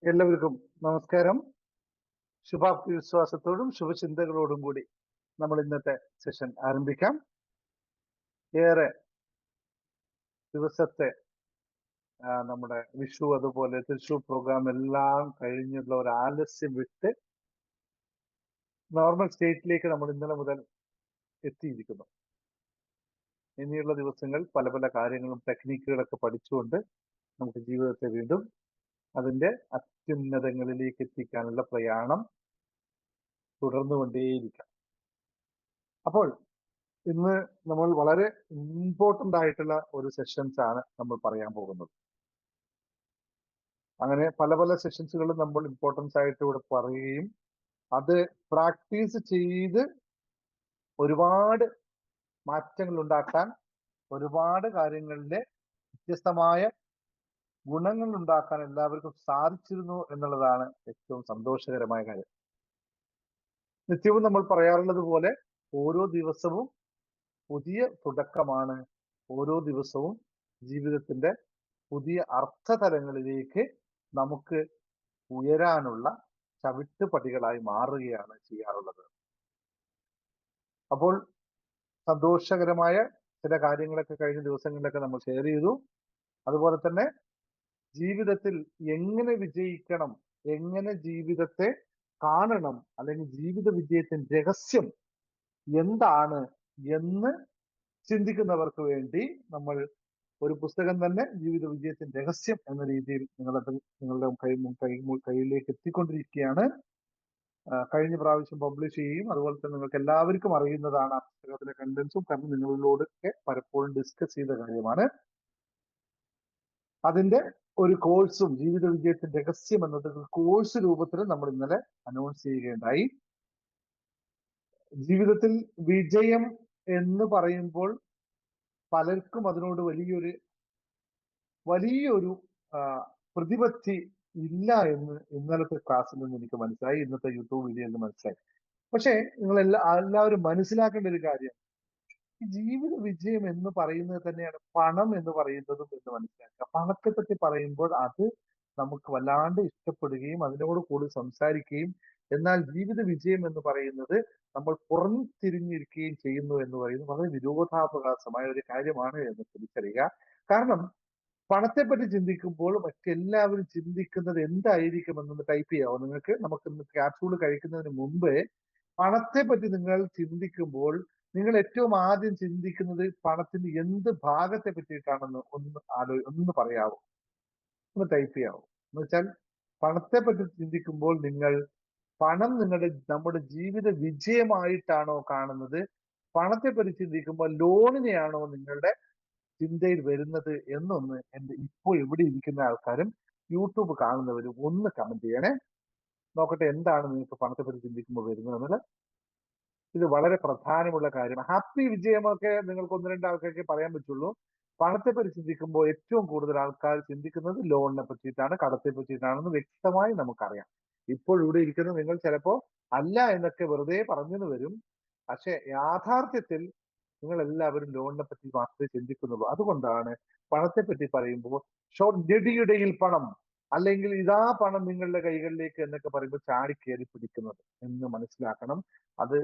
എല്ലാവർക്കും നമസ്കാരം. ശുഭാപ്തി വിശ്വാസത്തോടും ശുഭചിന്തകളോടും കൂടി നമ്മൾ ഇന്നത്തെ സെഷൻ ആരംഭിക്കാം. ഏറെ ദിവസത്തെ നമ്മുടെ വിഷു അതുപോലെ തൃശൂർ പ്രോഗ്രാം എല്ലാം കഴിഞ്ഞുള്ള ഒരു ആലസ്യം വിട്ട് നോർമൽ സ്റ്റേറ്റിലേക്ക് നമ്മൾ ഇന്നലെ മുതൽ എത്തിയിരിക്കുന്നു. ഇനിയുള്ള ദിവസങ്ങൾ പല പല കാര്യങ്ങളും ടെക്നിക്കുകളൊക്കെ പഠിച്ചുകൊണ്ട് നമുക്ക് ജീവിതത്തെ വീണ്ടും അതിന്റെ അത്യുന്നതങ്ങളിലേക്ക് എത്തിക്കാനുള്ള പ്രയാണം തുടർന്നുകൊണ്ടേയിരിക്കാം. അപ്പോൾ ഇന്ന് നമ്മൾ വളരെ ഇമ്പോർട്ടന്റ് ആയിട്ടുള്ള ഒരു സെഷൻസ് ആണ് നമ്മൾ പറയാൻ പോകുന്നത്. അങ്ങനെ പല പല സെഷൻസുകളും നമ്മൾ ഇമ്പോർട്ടൻസ് ആയിട്ട് ഇവിടെ പറയുകയും അത് പ്രാക്ടീസ് ചെയ്ത് ഒരുപാട് മാറ്റങ്ങൾ ഉണ്ടാക്കാൻ, ഒരുപാട് കാര്യങ്ങളിലെ വ്യത്യസ്തമായ ഗുണങ്ങൾ ഉണ്ടാക്കാൻ എല്ലാവർക്കും സാധിച്ചിരുന്നു എന്നുള്ളതാണ് ഏറ്റവും സന്തോഷകരമായ കാര്യം. നിത്യവും നമ്മൾ പറയാറുള്ളത് പോലെ ഓരോ ദിവസവും പുതിയ തുടക്കമാണ്. ഓരോ ദിവസവും ജീവിതത്തിന്റെ പുതിയ അർത്ഥതലങ്ങളിലേക്ക് നമുക്ക് ഉയരാനുള്ള ചവിട്ടുപടികളായി മാറുകയാണ് ചെയ്യാറുള്ളത്. അപ്പോൾ സന്തോഷകരമായ ചില കാര്യങ്ങളൊക്കെ കഴിഞ്ഞ ദിവസങ്ങളിലൊക്കെ നമ്മൾ ഷെയർ ചെയ്തു. അതുപോലെ തന്നെ ജീവിതത്തിൽ എങ്ങനെ വിജയിക്കണം, എങ്ങനെ ജീവിതത്തെ കാണണം, അല്ലെങ്കിൽ ജീവിത വിജയത്തിന്റെ രഹസ്യം എന്താണ് എന്ന് ചിന്തിക്കുന്നവർക്ക് വേണ്ടി നമ്മൾ ഒരു പുസ്തകം തന്നെ ജീവിത വിജയത്തിന്റെ രഹസ്യം എന്ന രീതിയിൽ നിങ്ങളുടെ കയ്യിലേക്ക് എത്തിക്കൊണ്ടിരിക്കുകയാണ്. കഴിഞ്ഞ പ്രാവശ്യം പബ്ലിഷ് ചെയ്യും. അതുപോലെ തന്നെ നിങ്ങൾക്ക് എല്ലാവർക്കും അറിയുന്നതാണ് ആ പുസ്തകത്തിലെ കണ്ടന്റ്സും, കാരണം നിങ്ങളോടൊക്കെ പലപ്പോഴും ഡിസ്കസ് ചെയ്ത കാര്യമാണ്. അതിന്റെ ഒരു കോഴ്സും ജീവിത വിജയത്തിന്റെ രഹസ്യം എന്നത് കോഴ്സ് രൂപത്തിൽ നമ്മൾ ഇന്നലെ അനൗൺസ് ചെയ്യുകയുണ്ടായി. ജീവിതത്തിൽ വിജയം എന്ന് പറയുമ്പോൾ പലർക്കും അതിനോട് വലിയൊരു പ്രതിപത്തി ഇല്ല എന്ന് ഇന്നലത്തെ ക്ലാസ്സിൽ നിന്ന് എനിക്ക് മനസ്സിലായി, ഇന്നത്തെ യൂട്യൂബ് വീഡിയോയിൽ നിന്ന് മനസ്സിലായി. പക്ഷേ നിങ്ങൾ എല്ലാവരും മനസ്സിലാക്കേണ്ട ഒരു കാര്യം, ഈ ജീവിത വിജയം എന്ന് പറയുന്നത് തന്നെയാണ് പണം എന്ന് പറയുന്നതും എന്ന് മനസ്സിലാക്കുക. പണത്തെ പറ്റി പറയുമ്പോൾ അത് നമുക്ക് വല്ലാണ്ട് ഇഷ്ടപ്പെടുകയും അതിനോട് കൂടി സംസാരിക്കുകയും, എന്നാൽ ജീവിത വിജയം എന്ന് പറയുന്നത് നമ്മൾ പുറംതിരിഞ്ഞിരിക്കുകയും ചെയ്യുന്നു എന്ന് പറയുന്നത് വളരെ വിരോധാഭാസമായ ഒരു കാര്യമാണ് എന്ന് തിരിച്ചറിയുക. കാരണം പണത്തെ പറ്റി ചിന്തിക്കുമ്പോൾ മറ്റെല്ലാവരും ചിന്തിക്കുന്നത് എന്തായിരിക്കും എന്നൊന്ന് ടൈപ്പ് ചെയ്യാവോ നിങ്ങൾക്ക്? നമുക്ക് ഇന്ന് ക്യാപ്സൂൾ കഴിക്കുന്നതിന് മുമ്പ് പണത്തെ പറ്റി നിങ്ങൾ ചിന്തിക്കുമ്പോൾ നിങ്ങൾ ഏറ്റവും ആദ്യം ചിന്തിക്കുന്നത് പണത്തിന്റെ എന്ത് ഭാഗത്തെ പറ്റിയിട്ടാണെന്ന് ഒന്ന് പറയാവോ? ഒന്ന് ടൈപ്പ് ചെയ്യാവോ? എന്ന് വെച്ചാൽ പണത്തെ പറ്റി ചിന്തിക്കുമ്പോൾ നിങ്ങൾ പണം നമ്മുടെ ജീവിത വിജയമായിട്ടാണോ കാണുന്നത്? പണത്തെ പറ്റി ചിന്തിക്കുമ്പോൾ ലോണിനെയാണോ നിങ്ങളുടെ ചിന്തയിൽ വരുന്നത് എന്നൊന്ന് ഇപ്പോൾ ഇവിടെ ഇരിക്കുന്ന ആൾക്കാരും യൂട്യൂബ് കാണുന്നവരും ഒന്ന് കമന്റ് ചെയ്യണേ. നോക്കട്ടെ എന്താണ് നിങ്ങൾക്ക് പണത്തെ പറ്റി ചിന്തിക്കുമ്പോൾ വരുന്നത് എന്നുള്ളത്. ഇത് വളരെ പ്രധാനമുള്ള കാര്യമാണ്. ഹാപ്പി വിജയമൊക്കെ നിങ്ങൾക്ക് ഒന്ന് രണ്ട് ആൾക്കാർക്ക് പറയാൻ പറ്റുള്ളൂ. പണത്തെ പറ്റി ചിന്തിക്കുമ്പോൾ ഏറ്റവും കൂടുതൽ ആൾക്കാർ ചിന്തിക്കുന്നത് ലോണിനെ പറ്റിയിട്ടാണ്, കടത്തെ പറ്റിയിട്ടാണെന്ന് വ്യക്തമായി നമുക്കറിയാം. ഇപ്പോൾ ഇവിടെ ഇരിക്കുന്ന നിങ്ങൾ ചിലപ്പോ അല്ല എന്നൊക്കെ വെറുതെ പറഞ്ഞെന്ന് വരും. പക്ഷെ യാഥാർത്ഥ്യത്തിൽ നിങ്ങൾ എല്ലാവരും ലോണിനെ പറ്റി മാത്രമേ ചിന്തിക്കുന്നുള്ളൂ. അതുകൊണ്ടാണ് പണത്തെ പറ്റി പറയുമ്പോൾ ഞെടിയിടയിൽ പണം, അല്ലെങ്കിൽ ഇതാ പണം നിങ്ങളുടെ കൈകളിലേക്ക് എന്നൊക്കെ പറയുമ്പോൾ ചാടിക്കേറി പിടിക്കുന്നത് എന്ന് മനസ്സിലാക്കണം. അത്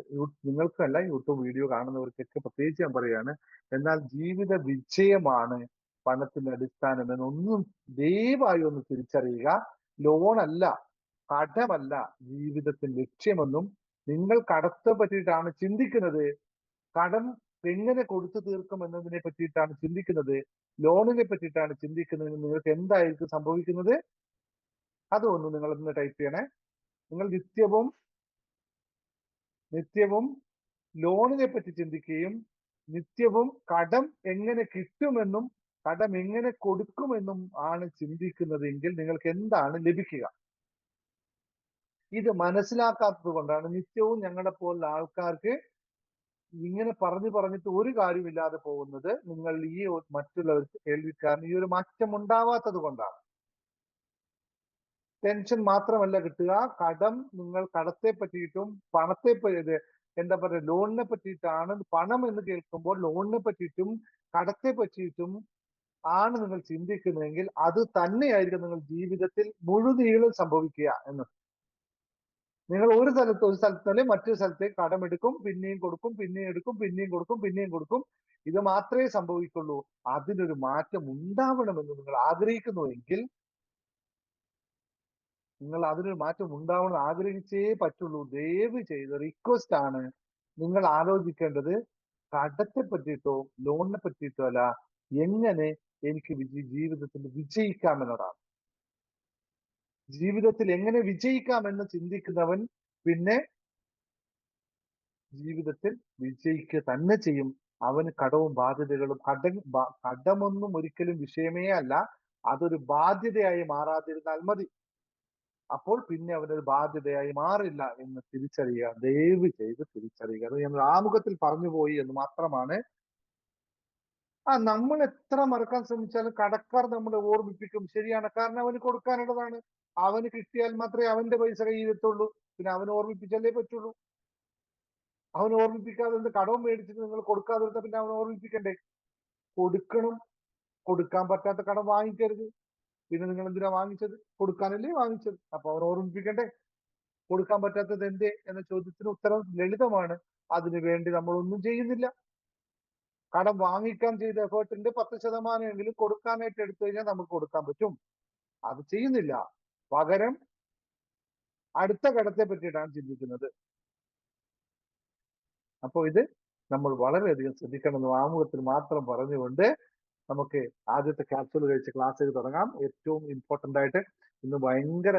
നിങ്ങൾക്കല്ല, യൂട്യൂബ് വീഡിയോ കാണുന്നവർക്കൊക്കെ പ്രത്യേകിച്ച് ഞാൻ പറയാണ്. എന്നാൽ ജീവിത വിജയമാണ് പണത്തിന്റെ അടിസ്ഥാനം എന്നൊന്നും ദയവായി ഒന്ന് തിരിച്ചറിയുക. ലോണല്ല, കടമല്ല ജീവിതത്തിന്റെ ലക്ഷ്യമെന്നും, നിങ്ങൾ കടത്തെ പറ്റിയിട്ടാണ് ചിന്തിക്കുന്നത്, കടം എങ്ങനെ കൊടുത്തു തീർക്കും എന്നതിനെ പറ്റിയിട്ടാണ് ചിന്തിക്കുന്നത്, ലോണിനെ പറ്റിയിട്ടാണ് ചിന്തിക്കുന്നത്, നിങ്ങൾക്ക് എന്തായിരിക്കും സംഭവിക്കുന്നത്? അതൊന്ന് നിങ്ങൾ ഇന്ന് ടൈപ്പ് ചെയ്യണേ. നിങ്ങൾ നിത്യവും ലോണിനെ പറ്റി ചിന്തിക്കുകയും നിത്യവും കടം എങ്ങനെ കിട്ടുമെന്നും കടം എങ്ങനെ കൊടുക്കുമെന്നും ആണ് ചിന്തിക്കുന്നതെങ്കിൽ നിങ്ങൾക്ക് എന്താണ് ലഭിക്കുക? ഇത് മനസ്സിലാക്കാത്തത് കൊണ്ടാണ് നിത്യവും ഞങ്ങളെ പോലുള്ള ആൾക്കാർക്ക് ഇങ്ങനെ പറഞ്ഞിട്ട് ഒരു കാര്യമില്ലാതെ പോകുന്നത്. നിങ്ങൾ ഈ മറ്റുള്ളവർക്ക് കേൾവിക്കാരന് ഈ ഒരു മാറ്റം ഉണ്ടാവാത്തത് കൊണ്ടാണ്. ടെൻഷൻ മാത്രമല്ല കിട്ടുക, കടം നിങ്ങൾ കടത്തെ പറ്റിയിട്ടും പണത്തെ എന്താ പറയുക ലോണിനെ പറ്റിയിട്ടാണ്. പണം എന്ന് കേൾക്കുമ്പോൾ ലോണിനെ പറ്റിയിട്ടും കടത്തെ പറ്റിയിട്ടും ആണ് നിങ്ങൾ ചിന്തിക്കുന്നതെങ്കിൽ അത് തന്നെയായിരിക്കും നിങ്ങൾ ജീവിതത്തിൽ മുഴുനീളം സംഭവിക്കുക എന്ന്. നിങ്ങൾ ഒരു സ്ഥലത്തല്ലേ മറ്റൊരു സ്ഥലത്തേക്ക് കടമെടുക്കും, പിന്നെയും കൊടുക്കും, പിന്നെയും എടുക്കും, പിന്നെയും കൊടുക്കും, പിന്നെയും കൊടുക്കും. ഇത് മാത്രമേ സംഭവിക്കുള്ളൂ. അതിനൊരു മാറ്റം ഉണ്ടാവണമെന്ന് നിങ്ങൾ ആഗ്രഹിക്കുന്നുവെങ്കിൽ, നിങ്ങൾ അതിനൊരു മാറ്റം ഉണ്ടാവണം ആഗ്രഹിച്ചേ പറ്റുള്ളൂ. ദയവ് ചെയ്ത് റിക്വസ്റ്റ് ആണ്, നിങ്ങൾ ആലോചിക്കേണ്ടത് കടത്തെ പറ്റിയിട്ടോ ലോണിനെ പറ്റിയിട്ടോ അല്ല, എങ്ങനെ എനിക്ക് ജീവിതത്തിൽ വിജയിക്കാം എന്നതാണ്. ജീവിതത്തിൽ എങ്ങനെ വിജയിക്കാമെന്ന് ചിന്തിക്കുന്നവൻ പിന്നെ ജീവിതത്തിൽ വിജയിക്കുക തന്നെ ചെയ്യും. അവന് കടവും ബാധ്യതകളും കടമൊന്നും ഒരിക്കലും വിഷയമേ അല്ല. അതൊരു ബാധ്യതയായി മാറാതിരുന്നാൽ മതി. അപ്പോൾ പിന്നെ അവനൊരു ബാധ്യതയായി മാറില്ല എന്ന് തിരിച്ചറിയുക. ദയവ് ചെയ്ത് തിരിച്ചറിയുക. അത് ഞാൻ ആമുഖത്തിൽ പറഞ്ഞു പോയി എന്ന് മാത്രമാണ്. നമ്മൾ എത്ര മറക്കാൻ ശ്രമിച്ചാലും കടക്കാർ നമ്മളെ ഓർമ്മിപ്പിക്കും. ശരിയാണ്. കാരണം അവന് കൊടുക്കാനുള്ളതാണ്. അവന് കിട്ടിയാൽ മാത്രമേ അവന്റെ പൈസ കയ്യിലെത്തുള്ളൂ. പിന്നെ അവന് ഓർമ്മിപ്പിച്ചല്ലേ പറ്റുള്ളൂ. അവൻ ഓർമ്മിപ്പിക്കാതെ എന്ത് കടവും മേടിച്ചിട്ട് നിങ്ങൾ കൊടുക്കാതിരുന്ന പിന്നെ അവൻ ഓർമ്മിപ്പിക്കണ്ടേ? കൊടുക്കണം. കൊടുക്കാൻ പറ്റാത്ത കടം വാങ്ങിക്കരുത്. പിന്നെ നിങ്ങൾ എന്തിനാ വാങ്ങിച്ചത്? കൊടുക്കാനല്ലേ വാങ്ങിച്ചത്. അപ്പൊ അവർ ഓർമ്മിപ്പിക്കണ്ടേ? കൊടുക്കാൻ പറ്റാത്തത് എന്തേ എന്ന ചോദ്യത്തിന് ഉത്തരം ലളിതമാണ്. അതിനു വേണ്ടി നമ്മൾ ഒന്നും ചെയ്യുന്നില്ല. കടം വാങ്ങിക്കാൻ ചെയ്ത എഫേർട്ടിന്റെ 10% എങ്കിലും കൊടുക്കാനായിട്ട് എടുത്തു കഴിഞ്ഞാൽ നമുക്ക് കൊടുക്കാൻ പറ്റും. അത് ചെയ്യുന്നില്ല. പകരം അടുത്ത കടത്തെ പറ്റിയിട്ടാണ് ചിന്തിക്കുന്നത്. അപ്പോൾ ഇത് നമ്മൾ വളരെയധികം ശ്രദ്ധിക്കണമെന്ന് ആമുഖത്തിൽ മാത്രം പറഞ്ഞുകൊണ്ട് നമുക്ക് ആദ്യത്തെ ക്യാപ്സൂൾ കഴിച്ച് ക്ലാസ്സിൽ തുടങ്ങാം. ഏറ്റവും ഇമ്പോർട്ടന്റ് ആയിട്ട് ഇന്ന് ഭയങ്കര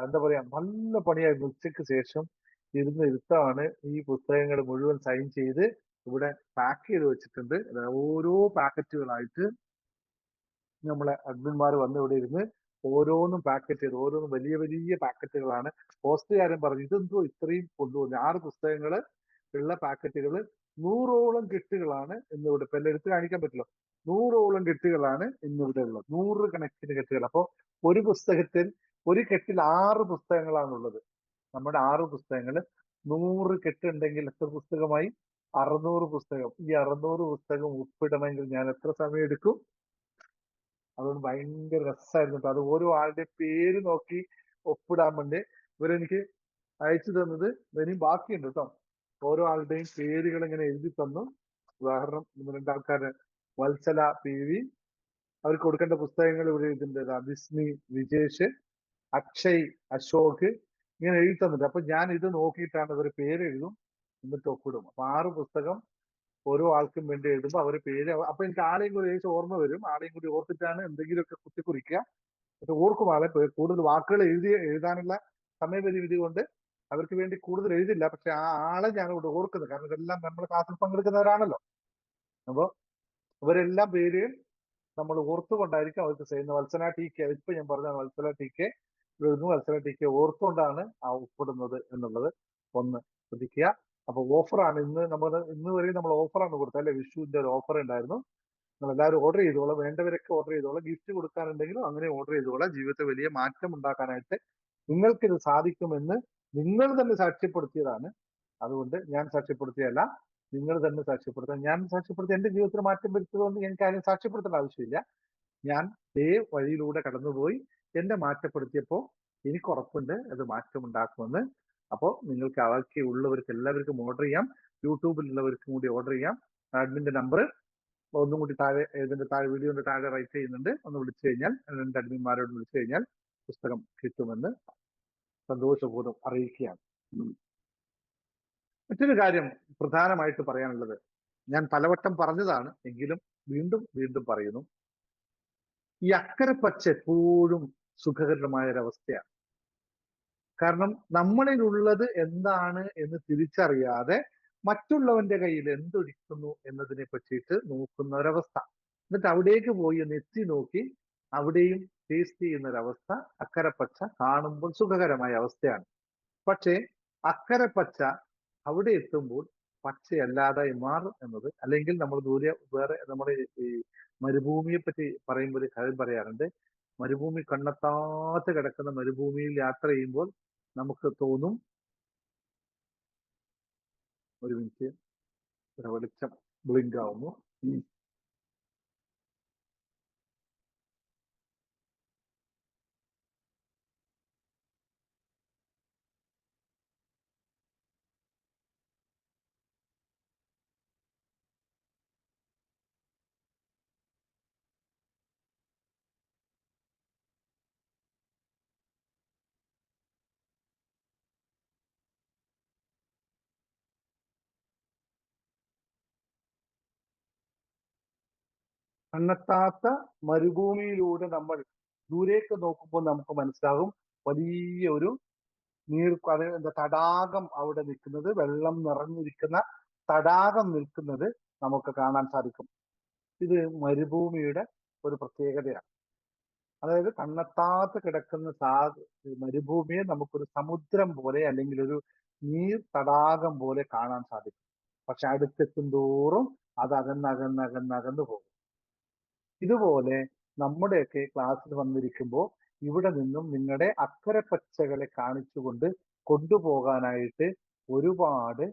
എന്താ പറയാ, നല്ല പണിയായിരുന്നു. ഉച്ചയ്ക്ക് ശേഷം ഇരുത്താണ് ഈ പുസ്തകങ്ങൾ മുഴുവൻ സൈൻ ചെയ്ത് ഇവിടെ പാക്ക് ചെയ്ത് വെച്ചിട്ടുണ്ട്. ഓരോ പാക്കറ്റുകളായിട്ട് നമ്മളെ അഡ്മിന്മാർ വന്ന് ഇവിടെ ഇരുന്ന് ഓരോന്നും പാക്കറ്റ് ചെയ്ത്, ഓരോന്നും വലിയ വലിയ പാക്കറ്റുകളാണ്. പോസ്റ്റുകാരൻ പറഞ്ഞു ഇതെന്തോ ഇത്രയും കൊണ്ടുവന്നു. 6 പുസ്തകങ്ങൾ ഉള്ള പാക്കറ്റുകൾ 100ഓളം കെട്ടുകളാണ് ഇന്നിവിടെ. ഇപ്പൊ എല്ലാം എടുത്ത് കാണിക്കാൻ പറ്റില്ല. 100ഓളം കെട്ടുകളാണ് ഇന്നിവിടെ ഉള്ളത്. 100 കണക്കിന് കെട്ടുകൾ. അപ്പൊ ഒരു പുസ്തകത്തിൽ ഒരു കെട്ടിൽ 6 പുസ്തകങ്ങളാണുള്ളത്. നമ്മുടെ 6 പുസ്തകങ്ങൾ 100 കെട്ടുണ്ടെങ്കിൽ എത്ര പുസ്തകമായി? 600 പുസ്തകം. ഈ 600 പുസ്തകം ഒപ്പിടണമെങ്കിൽ ഞാൻ എത്ര സമയം എടുക്കും? അതുകൊണ്ട് ഭയങ്കര രസമായിരുന്നു കേട്ടോ. അത് ഓരോ ആളുടെ പേര് നോക്കി ഒപ്പിടാൻ വേണ്ടി ഇവരെനിക്ക് അയച്ചു തന്നത് ഇനിയും ബാക്കിയുണ്ട് കേട്ടോ. ഓരോ ആളുടെയും പേരുകൾ ഇങ്ങനെ എഴുതി തന്നു. ഉദാഹരണം 2 ആൾക്കാര് വത്സല PV, അവർക്ക് കൊടുക്കേണ്ട പുസ്തകങ്ങൾ ഇവിടെ എഴുതിൻ്റെ ബിസ്മി വിജേഷ്, അക്ഷയ് അശോക്, ഇങ്ങനെ എഴുതി തന്നിട്ട്. അപ്പൊ ഞാൻ ഇത് നോക്കിയിട്ടാണ് ഇവർ പേര് എഴുതും, എന്നിട്ട് ഒപ്പിടും. അപ്പൊ 6 പുസ്തകം ഓരോ ആൾക്കും വേണ്ടി എഴുതുമ്പോൾ അവര് പേര്, അപ്പൊ എനിക്ക് ആളെയും കൂടി ഏകദേശം ഓർമ്മ വരും. ആളെയും കൂടി ഓർത്തിട്ടാണ് എന്തെങ്കിലുമൊക്കെ കുത്തിക്കുറിക്കുക. പക്ഷെ ഓർക്കും ആളെ. കൂടുതൽ വാക്കുകൾ എഴുതാനുള്ള സമയപരിമിതി കൊണ്ട് അവർക്ക് വേണ്ടി കൂടുതൽ എഴുതില്ല. പക്ഷെ ആ ആളെ ഞാൻ ഇവിടെ ഓർക്കുന്നത്, കാരണം ഇതെല്ലാം നമ്മുടെ ക്ലാസ്സിൽ പങ്കെടുക്കുന്നവരാണല്ലോ. അപ്പൊ ഇവരെല്ലാം പേര് നമ്മൾ ഓർത്തുകൊണ്ടായിരിക്കും അവർക്ക് ചെയ്യുന്നത്. വത്സല TK, ഇപ്പൊ ഞാൻ പറഞ്ഞ വത്സല TK എഴുതുന്നു. വത്സല TK ഓർത്തുകൊണ്ടാണ് ആ ഒപ്പിടുന്നത് എന്നുള്ളത് ഒന്ന് ശ്രദ്ധിക്കുക. അപ്പൊ ഓഫറാണ് ഇന്ന് വരെ നമ്മൾ ഓഫറാണ് കൊടുത്തത് അല്ലെ. വിഷുവിന്റെ ഒരു ഓഫർ ഉണ്ടായിരുന്നു. നിങ്ങൾ എല്ലാവരും ഓർഡർ ചെയ്തോളാം. വേണ്ടവരൊക്കെ ഓർഡർ ചെയ്തോളാം. ഗിഫ്റ്റ് കൊടുക്കാനുണ്ടെങ്കിലും അങ്ങനെ ഓർഡർ ചെയ്തോളാം. ജീവിതത്തിൽ വലിയ മാറ്റം ഉണ്ടാക്കാനായിട്ട് നിങ്ങൾക്കിത് സാധിക്കുമെന്ന് നിങ്ങൾ തന്നെ സാക്ഷ്യപ്പെടുത്തിയതാണ്. അതുകൊണ്ട് ഞാൻ സാക്ഷ്യപ്പെടുത്തിയല്ല, നിങ്ങൾ തന്നെ സാക്ഷ്യപ്പെടുത്താൻ. ഞാൻ സാക്ഷ്യപ്പെടുത്തി എന്റെ ജീവിതത്തിൽ മാറ്റം വരുത്തിയതുകൊണ്ട് എനിക്ക് ആരും സാക്ഷ്യപ്പെടുത്തേണ്ട ആവശ്യമില്ല. ഞാൻ ഇതേ വഴിയിലൂടെ കടന്നുപോയി എന്നെ മാറ്റപ്പെടുത്തിയപ്പോൾ എനിക്ക് ഉറപ്പുണ്ട് അത് മാറ്റമുണ്ടാക്കുമെന്ന്. അപ്പോൾ നിങ്ങൾക്ക് അവർക്ക് ഉള്ളവർക്ക് എല്ലാവർക്കും ഓർഡർ ചെയ്യാം. യൂട്യൂബിലുള്ളവർക്കും കൂടി ഓർഡർ ചെയ്യാം. അഡ്മിന്റെ നമ്പർ ഒന്നും കൂടി താഴെ, ഇതിന്റെ താഴെ വീഡിയോന്റെ താഴെ റൈറ്റ് ചെയ്യുന്നുണ്ട്. ഒന്ന് വിളിച്ചു കഴിഞ്ഞാൽ, 2 അഡ്മിന്മാരോട് വിളിച്ചു കഴിഞ്ഞാൽ പുസ്തകം കിട്ടുമെന്ന് സന്തോഷപൂർവ്വം അറിയിക്കുകയാണ്. മറ്റൊരു കാര്യം പ്രധാനമായിട്ട് പറയാനുള്ളത്, ഞാൻ പലവട്ടം പറഞ്ഞതാണ് എങ്കിലും വീണ്ടും വീണ്ടും പറയുന്നു. ഈ അക്കരെ പച്ച എപ്പോഴും സുഖകരമായ ഒരവസ്ഥയാണ്. കാരണം നമ്മളിലുള്ളത് എന്താണ് എന്ന് തിരിച്ചറിയാതെ മറ്റുള്ളവന്റെ കയ്യിൽ എന്തൊരിക്കുന്നു എന്നതിനെ പറ്റിയിട്ട് നോക്കുന്ന ഒരവസ്ഥ. എന്നിട്ട് അവിടേക്ക് പോയി ഒന്ന് എത്തി നോക്കി അവിടെയും ടേസ്റ്റ് ചെയ്യുന്ന ഒരവസ്ഥ അക്കരെ പച്ച കാണുമ്പോൾ സുഖകരമായ അവസ്ഥയാണ്. പക്ഷേ അക്കരെ പച്ച അവിടെ എത്തുമ്പോൾ പച്ചയല്ലാതായി മാറും എന്നത്, അല്ലെങ്കിൽ നമ്മൾ ദൂരെ വേറെ നമ്മുടെ ഈ മരുഭൂമിയെ പറ്റി പറയുമ്പോൾ ഒരു കാര്യം പറയാറുണ്ട്. മരുഭൂമി കണ്ണെത്താതെ കിടക്കുന്ന മരുഭൂമിയിൽ യാത്ര ചെയ്യുമ്പോൾ നമുക്ക് തോന്നും, ഒരു മിനിറ്റ്, വെളിച്ചം ബ്ലിങ്ക് ആവുന്നു. കണ്ണെത്താത്ത മരുഭൂമിയിലൂടെ നമ്മൾ ദൂരേക്ക് നോക്കുമ്പോൾ നമുക്ക് മനസ്സിലാകും വലിയ ഒരു അത് എന്താ തടാകം അവിടെ നിൽക്കുന്നത്, വെള്ളം നിറഞ്ഞിരിക്കുന്ന തടാകം നിൽക്കുന്നത് നമുക്ക് കാണാൻ സാധിക്കും. ഇത് മരുഭൂമിയുടെ ഒരു പ്രത്യേകതയാണ്. അതായത് കണ്ണെത്താത്ത കിടക്കുന്ന മരുഭൂമിയെ നമുക്കൊരു സമുദ്രം പോലെ അല്ലെങ്കിൽ ഒരു നീർ തടാകം പോലെ കാണാൻ സാധിക്കും. പക്ഷെ അടുത്തെത്തും തോറും അത് അകന്നകന്നകന്നകന്നു പോകും. ഇതുപോലെ നമ്മുടെയൊക്കെ ക്ലാസ്സിൽ വന്നിരിക്കുമ്പോൾ ഇവിടെ നിന്നും നിങ്ങളുടെ അക്കരെ പച്ചകളെ കാണിച്ചുകൊണ്ട് കൊണ്ടുപോകാനായിട്ട് ഒരുപാട്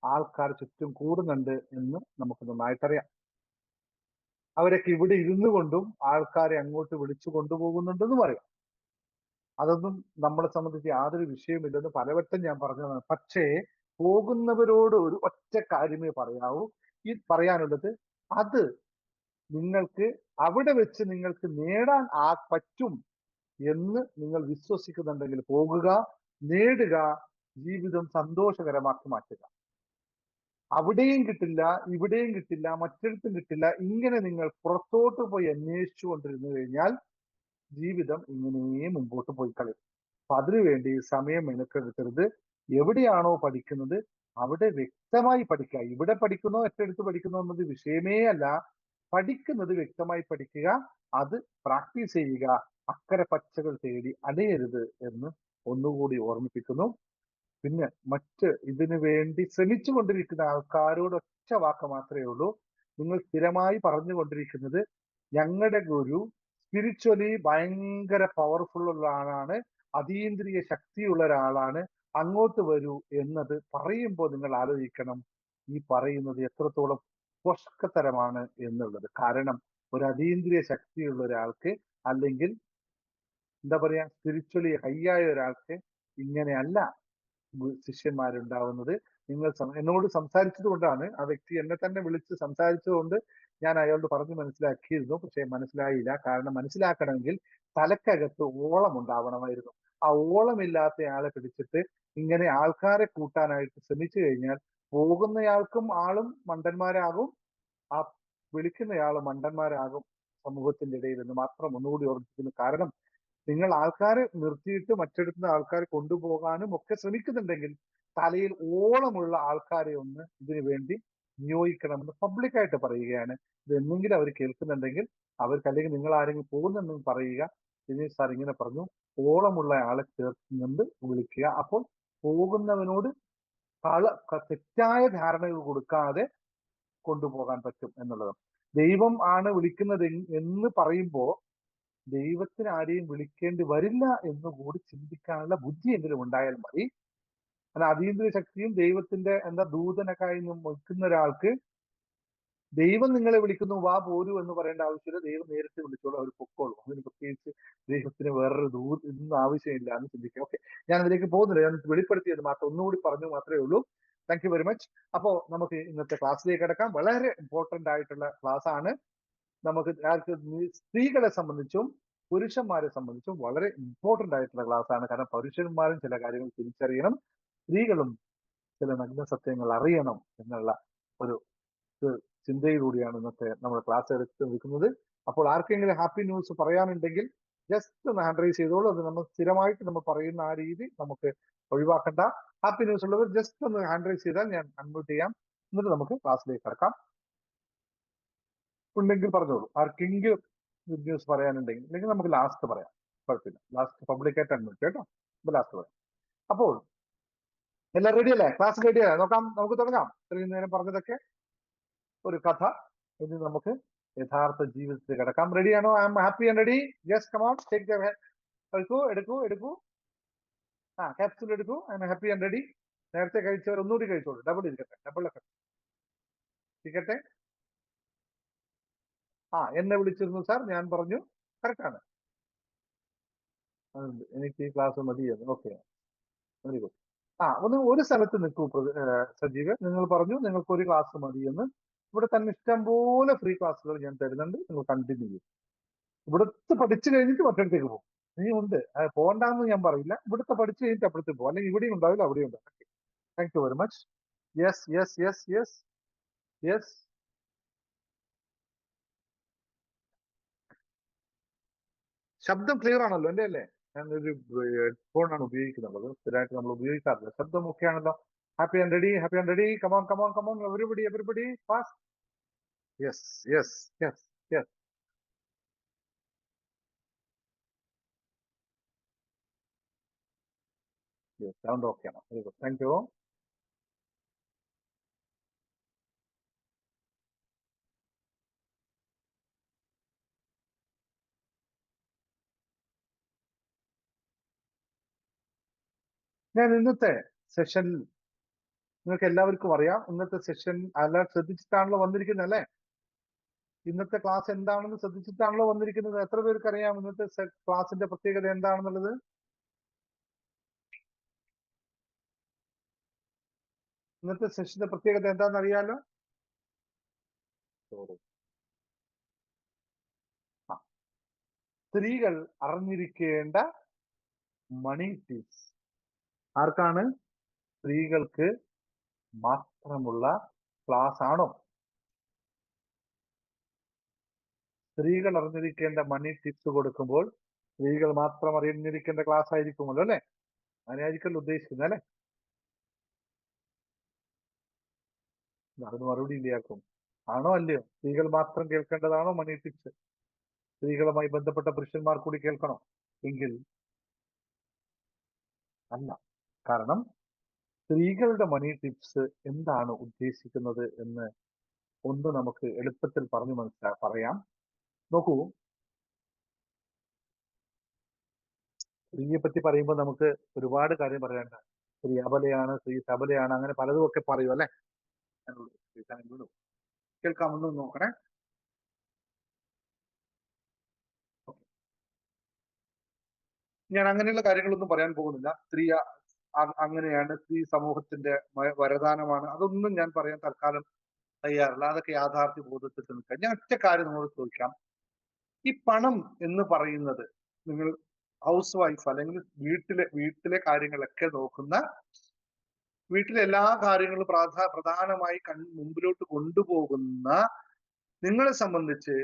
ആൾക്കാർ ചുറ്റും കൂടുന്നുണ്ട് എന്ന് നമുക്ക് നന്നായിട്ടറിയാം. അവരൊക്കെ ഇവിടെ ഇരുന്നു കൊണ്ടും ആൾക്കാരെ അങ്ങോട്ട് വിളിച്ചു കൊണ്ടുപോകുന്നുണ്ടെന്നും അറിയാം. അതൊന്നും നമ്മളെ സംബന്ധിച്ച് യാതൊരു വിഷയമില്ലെന്ന് പലവട്ടം ഞാൻ പറഞ്ഞതാണ്. പക്ഷേ പോകുന്നവരോട് ഒരു ഒറ്റ കാര്യമേ പറയാവൂ. ഈ പറയാനുള്ളത്, അത് നിങ്ങൾക്ക് അവിടെ വെച്ച് നിങ്ങൾക്ക് നേടാൻ പറ്റും എന്ന് നിങ്ങൾ വിശ്വസിക്കുന്നുണ്ടെങ്കിൽ പോകുക, നേടുക, ജീവിതം സന്തോഷകരമാക്കി മാറ്റുക. അവിടെയും കിട്ടില്ല, ഇവിടെയും കിട്ടില്ല, മറ്റിടത്തും കിട്ടില്ല, ഇങ്ങനെ നിങ്ങൾ പുറത്തോട്ട് പോയി അന്വേഷിച്ചു കൊണ്ടിരുന്നു കഴിഞ്ഞാൽ ജീവിതം ഇങ്ങനെ മുമ്പോട്ട് പോയി കളയും. അപ്പൊ അതിനുവേണ്ടി സമയം മെനക്കെടുക്കരുത്. എവിടെയാണോ പഠിക്കുന്നത് അവിടെ വ്യക്തമായി പഠിക്കുക. ഇവിടെ പഠിക്കുന്നോ മറ്റെടുത്ത് പഠിക്കുന്നോ എന്നത് വിഷയമേ അല്ല. പഠിക്കുന്നത് വ്യക്തമായി പഠിക്കുക, അത് പ്രാക്ടീസ് ചെയ്യുക. അക്കരെ പച്ചകൾ തേടി അലയരുത് എന്ന് ഒന്നുകൂടി ഓർമ്മിപ്പിക്കുന്നു. പിന്നെ ഇതിനു വേണ്ടി ശ്രമിച്ചു കൊണ്ടിരിക്കുന്ന ആൾക്കാരോട് ഒറ്റ വാക്ക് മാത്രമേ ഉള്ളൂ. നിങ്ങൾ സ്ഥിരമായി പറഞ്ഞുകൊണ്ടിരിക്കുന്നത് ഞങ്ങളുടെ ഗുരു സ്പിരിച്വലി ഭയങ്കര പവർഫുൾ ഉള്ള ആളാണ്, അതീന്ദ്രിയ ശക്തിയുള്ള ഒരാളാണ്, അങ്ങോട്ട് വരൂ എന്നത് പറയുമ്പോൾ നിങ്ങൾ ആലോചിക്കണം ഈ പറയുന്നത് എത്രത്തോളം പോഷകതരമാണ് എന്നുള്ളത്. കാരണം ഒരു അതീന്ദ്രിയ ശക്തിയുള്ള ഒരാൾക്ക്, അല്ലെങ്കിൽ എന്താ പറയാ, സ്പിരിച്വലി ഹൈ ആയ ഒരാൾക്ക് ഇങ്ങനെയല്ല ശിഷ്യന്മാരുണ്ടാവുന്നത്. നിങ്ങൾ എന്നോട് സംസാരിച്ചത് കൊണ്ടാണ്, ആ വ്യക്തി എന്നെ തന്നെ വിളിച്ച് സംസാരിച്ചതുകൊണ്ട് ഞാൻ അയാളോട് പറഞ്ഞു മനസ്സിലാക്കിയിരുന്നു. പക്ഷെ മനസ്സിലായില്ല. കാരണം മനസ്സിലാക്കണമെങ്കിൽ തലക്കകത്ത് ഓളം ഉണ്ടാവണമായിരുന്നു. ആ ഓളമില്ലാത്ത പിടിച്ചിട്ട് ഇങ്ങനെ ആൾക്കാരെ കൂട്ടാനായിട്ട് ശ്രമിച്ചു കഴിഞ്ഞാൽ പോകുന്നയാൾക്കും ആളും മണ്ടന്മാരാകും, ആ വിളിക്കുന്നയാളും മണ്ടന്മാരാകും സമൂഹത്തിന്റെ ഇടയിൽ എന്ന് മാത്രം ഒന്നുകൂടി ഓർമ്മിപ്പിക്കുന്നു. കാരണം നിങ്ങൾ ആൾക്കാരെ നിർത്തിയിട്ട് മറ്റിടത്തുനിന്ന് ആൾക്കാരെ കൊണ്ടുപോകാനും ഒക്കെ ശ്രമിക്കുന്നുണ്ടെങ്കിൽ തലയിൽ ഓളമുള്ള ആൾക്കാരെ ഒന്ന് ഇതിനു വേണ്ടി നിയോഗിക്കണമെന്ന് പബ്ലിക്കായിട്ട് പറയുകയാണ്. ഇത് എന്നെങ്കിലും അവർ കേൾക്കുന്നുണ്ടെങ്കിൽ അവർക്ക്, അല്ലെങ്കിൽ നിങ്ങൾ ആരെങ്കിലും പോകുന്നുണ്ടെന്ന് പറയുക, ദിനേശ് സാർ ഇങ്ങനെ പറഞ്ഞു, ഓളമുള്ള ആളെ ചേർത്തുകൊണ്ട് വിളിക്കുക. അപ്പോൾ പോകുന്നവനോട് തെറ്റായ ധാരണകൾ കൊടുക്കാതെ കൊണ്ടുപോകാൻ പറ്റും എന്നുള്ളത്. ദൈവം ആണ് വിളിക്കുന്നത് എന്ന് പറയുമ്പോൾ ദൈവത്തിന് ആരെയും വിളിക്കേണ്ടി വരില്ല എന്നുകൂടി ചിന്തിക്കാനുള്ള ബുദ്ധിയെങ്കിലും ഉണ്ടായാൽ മതി. കാരണം അതീന്ദ്രിയ ശക്തിയും ദൈവത്തിന്റെ ദൂതനൊക്കെ നിൽക്കുന്ന ഒരാൾക്ക് ദൈവം നിങ്ങളെ വിളിക്കുന്നു വാ പോരൂ എന്ന് പറയേണ്ട ആവശ്യമില്ല. ദൈവം നേരിട്ട് വിളിച്ചോളൂ, അവർ പൊക്കോളൂ. അതിന് പ്രത്യേകിച്ച് ദൈവത്തിന് വേറൊരു ഇതൊന്നും ആവശ്യമില്ല എന്ന് ചിന്തിക്കാം. ഓക്കെ, ഞാൻ അതിലേക്ക് പോകുന്നില്ല, ഞാൻ വെളിപ്പെടുത്തിയത് മാത്രം ഒന്നുകൂടി പറഞ്ഞു മാത്രമേ ഉള്ളൂ. Thank you very much. അപ്പോ നമുക്ക് ഇന്നത്തെ ക്ലാസ്സിലേക്ക് കിടക്കാം. വളരെ ഇമ്പോർട്ടന്റ് ആയിട്ടുള്ള ക്ലാസ് ആണ്. നമുക്ക് സ്ത്രീകളെ സംബന്ധിച്ചും പുരുഷന്മാരെ സംബന്ധിച്ചും വളരെ ഇമ്പോർട്ടന്റ് ആയിട്ടുള്ള ക്ലാസ് ആണ്. കാരണം പുരുഷന്മാരും ചില കാര്യങ്ങൾ തിരിച്ചറിയണം, സ്ത്രീകളും ചില നഗ്ന സത്യങ്ങൾ അറിയണം എന്നുള്ള ഒരു ചിന്തയിലൂടെയാണ് ഇന്നത്തെ നമ്മൾ ക്ലാസ് എടുക്കുന്നത്. അപ്പോൾ ആർക്കെങ്കിലും ഹാപ്പി ന്യൂസ് പറയാനുണ്ടെങ്കിൽ ജസ്റ്റ് ഒന്ന് ഹാൻഡ് റൈസ് ചെയ്തോളൂ. അത് നമ്മൾ സ്ഥിരമായിട്ട് നമ്മൾ പറയുന്ന ആ രീതി നമുക്ക് ഒഴിവാക്കണ്ട. ഹാപ്പി ന്യൂസ് ഉള്ളവർ ജസ്റ്റ് ഒന്ന് ഹാൻഡ് റൈസ് ചെയ്താൽ ഞാൻ അൺമ്യൂട്ട് ചെയ്യാം. എന്നിട്ട് നമുക്ക് ക്ലാസ്സിലേക്ക് കിടക്കാം. ഉണ്ടെങ്കിൽ പറഞ്ഞോളൂ. ആർക്കെങ്കിലും ഗുഡ് ന്യൂസ് പറയാനുണ്ടെങ്കിൽ, അല്ലെങ്കിൽ നമുക്ക് ലാസ്റ്റ് പറയാം, കുഴപ്പമില്ല. ലാസ്റ്റ് പബ്ലിക്കായിട്ട് അൺമ്യൂട്ട് കേട്ടോ, ലാസ്റ്റ് പറയാം. അപ്പോൾ എല്ലാം റെഡി അല്ലേ? ക്ലാസ് റെഡി അല്ലേ? നോക്കാം, നമുക്ക് തുടങ്ങാം. ഇത്രയും നേരം പറഞ്ഞതൊക്കെ ഒരു കഥ. ഇനി നമുക്ക് യഥാർത്ഥ ജീവിതത്തിൽ കിടക്കാം. റെഡിയാണോ? I am happy and ready. Yes, come on, take the എടുക്കൂ. ക്യാപ്സൂൾ എടുക്കൂ. I am happy and ready. നേരത്തെ കഴിച്ചവർ ഒന്നുകൂടി കഴിച്ചോളൂ. ഡബിൾ ഇരിക്കട്ടെ. എന്നെ വിളിച്ചിരുന്നു സാർ, ഞാൻ പറഞ്ഞു കറക്റ്റ് ആണ്, എനിക്ക് ഈ ക്ലാസ് മതിയെന്ന്. Okay, very good. ഒരു സ്ഥലത്ത് നിൽക്കൂ സജീവ്. നിങ്ങൾ പറഞ്ഞു നിങ്ങൾക്ക് ഒരു ക്ലാസ് മതിയെന്ന്. ഇവിടെ തന്നെ ഇഷ്ടംപോലെ ഫ്രീ ക്ലാസ്സുകൾ ഞാൻ തരുന്നുണ്ട്, നിങ്ങൾ കണ്ടിന്യൂ ചെയ്യും. ഇവിടുത്തെ പഠിച്ചു കഴിഞ്ഞിട്ട് മറ്റിടത്തേക്ക് പോകും. ഉണ്ട്, പോകണ്ടെന്ന് ഞാൻ പറയില്ല. ഇവിടുത്തെ പഠിച്ചു കഴിഞ്ഞിട്ട് അപ്പുറത്തേക്ക് പോകും. അല്ലെങ്കിൽ ഇവിടെയും ഉണ്ടാവില്ല, അവിടെയും ഉണ്ടാവില്ല. Thank you very much. Yes. ശബ്ദം ക്ലിയർ ആണല്ലോ എന്റെ അല്ലേ? ഞാൻ ഒരു ഹെഡ്ഫോൺ ആണ് ഉപയോഗിക്കുന്നത്, സ്ഥിരമായിട്ട് നമ്മൾ ഉപയോഗിക്കാറില്ല. ശബ്ദം ഓക്കെ ആണല്ലോ? Happy and ready, happy and ready, come on come on come on, everybody everybody fast. Yes yes yes yes yes, sound okay ആണ്. Very good, thank you. ഞാൻ ഇന്നത്തെ സെഷനിൽ നിങ്ങൾക്ക് എല്ലാവർക്കും അറിയാം, ഇന്നത്തെ സെഷൻ എല്ലാം ശ്രദ്ധിച്ചിട്ടാണല്ലോ വന്നിരിക്കുന്നത് അല്ലേ? ഇന്നത്തെ ക്ലാസ് എന്താണെന്ന് ശ്രദ്ധിച്ചിട്ടാണല്ലോ വന്നിരിക്കുന്നത്. എത്ര പേർക്ക് അറിയാം ഇന്നത്തെ ക്ലാസിന്റെ പ്രത്യേകത എന്താണെന്നുള്ളത്? ഇന്നത്തെ സെഷന്റെ പ്രത്യേകത എന്താണെന്ന് അറിയാലോ? സ്ത്രീകൾ അറിഞ്ഞിരിക്കേണ്ട മണി ടിപ്സ്. ആർക്കാണ്? സ്ത്രീകൾക്ക് മാത്രമുള്ള ക്ലാസ് ആണോ? സ്ത്രീകൾ അറിഞ്ഞിരിക്കേണ്ട മണി ടിപ്സ് കൊടുക്കുമ്പോൾ സ്ത്രീകൾ മാത്രം അറിഞ്ഞിരിക്കേണ്ട ക്ലാസ് ആയിരിക്കുമല്ലോ അല്ലെ? അങ്ങനെയായിരിക്കല്ലോ ഉദ്ദേശിക്കുന്നത് അല്ലെ? അതിന് മറുപടി ഇല്ലയാക്കും. ആണോ അല്ലയോ? സ്ത്രീകൾ മാത്രം കേൾക്കേണ്ടതാണോ മണി ടിപ്സ്? സ്ത്രീകളുമായി ബന്ധപ്പെട്ട പുരുഷന്മാർ കൂടി കേൾക്കണോ? എങ്കിൽ അല്ല. കാരണം സ്ത്രീകളുടെ മണി ടിപ്സ് എന്താണ് ഉദ്ദേശിക്കുന്നത് എന്ന് ഒന്ന് നമുക്ക് എളുപ്പത്തിൽ പറഞ്ഞു പറയാം. നോക്കൂ, സ്ത്രീയെ പറ്റി പറയുമ്പോൾ നമുക്ക് ഒരുപാട് കാര്യം പറയാനുണ്ട്. സ്ത്രീ അബലയാണ്, സ്ത്രീ സബലയാണ്, അങ്ങനെ പലതും ഒക്കെ പറയും അല്ലെ? കേൾക്കാമെന്ന് നോക്കണേ. ഞാൻ അങ്ങനെയുള്ള കാര്യങ്ങളൊന്നും പറയാൻ പോകുന്നില്ല. സ്ത്രീ അങ്ങനെയാണ്, സ്ത്രീ സമൂഹത്തിന്റെ വരദാനമാണ്, അതൊന്നും ഞാൻ പറയാൻ തൽക്കാലം തയ്യാറല്ല. അതൊക്കെ യാഥാർത്ഥ്യ ബോധത്തിൽ നിൽക്കാം. ഞാൻ ഒറ്റ കാര്യം നിങ്ങളോട് ചോദിക്കാം. ഈ പണം എന്ന് പറയുന്നത്, നിങ്ങൾ ഹൗസ് വൈഫ് അല്ലെങ്കിൽ വീട്ടിലെ കാര്യങ്ങളൊക്കെ നോക്കുന്ന, വീട്ടിലെ എല്ലാ കാര്യങ്ങളും പ്രധാനമായി മുമ്പിലോട്ട് കൊണ്ടുപോകുന്ന നിങ്ങളെ സംബന്ധിച്ച്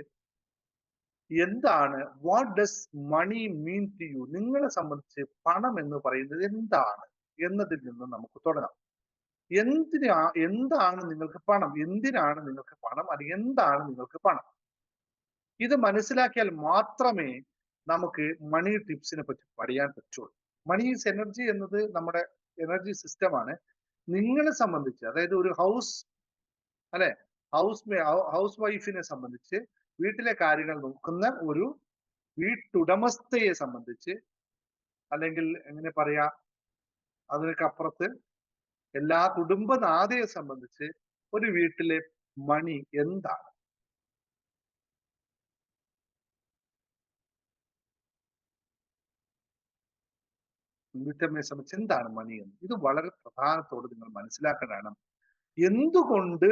എന്താണ്, what does money mean to you? നിങ്ങളെ സംബന്ധിച്ച് പണം എന്ന് പറയുന്നത് എന്താണ് എന്നതിൽ നിന്ന് നമുക്ക് തുടങ്ങാം. എന്താണ് നിങ്ങൾക്ക് പണം? എന്തിനാണ് നിങ്ങൾക്ക് പണം? അല്ലെങ്കിൽ എന്താണ് നിങ്ങൾക്ക് പണം? ഇത് മനസ്സിലാക്കിയാൽ മാത്രമേ നമുക്ക് മണി ടിപ്സിനെ പറ്റി പഠിക്കാൻ പറ്റുള്ളൂ. മണി ഈസ് എനർജി എന്നത് നമ്മുടെ എനർജി സിസ്റ്റമാണ്. നിങ്ങളെ സംബന്ധിച്ച്, അതായത് ഒരു അല്ലെ, ഹൗസ് വൈഫിനെ സംബന്ധിച്ച്, വീട്ടിലെ കാര്യങ്ങൾ നോക്കുന്ന ഒരു വീട്ടുടമസ്ഥയെ സംബന്ധിച്ച്, അല്ലെങ്കിൽ എങ്ങനെ പറയാ, അതിനൊക്കെ അപ്പുറത്ത് എല്ലാ കുടുംബനാഥയെ സംബന്ധിച്ച് ഒരു വീട്ടിലെ മണി എന്താണ്? വീട്ടമ്മയെ സംബന്ധിച്ച് എന്താണ് മണി എന്ന്? ഇത് വളരെ പ്രധാനത്തോട് നിങ്ങൾ മനസ്സിലാക്കേണ്ടതാണ്. എന്തുകൊണ്ട്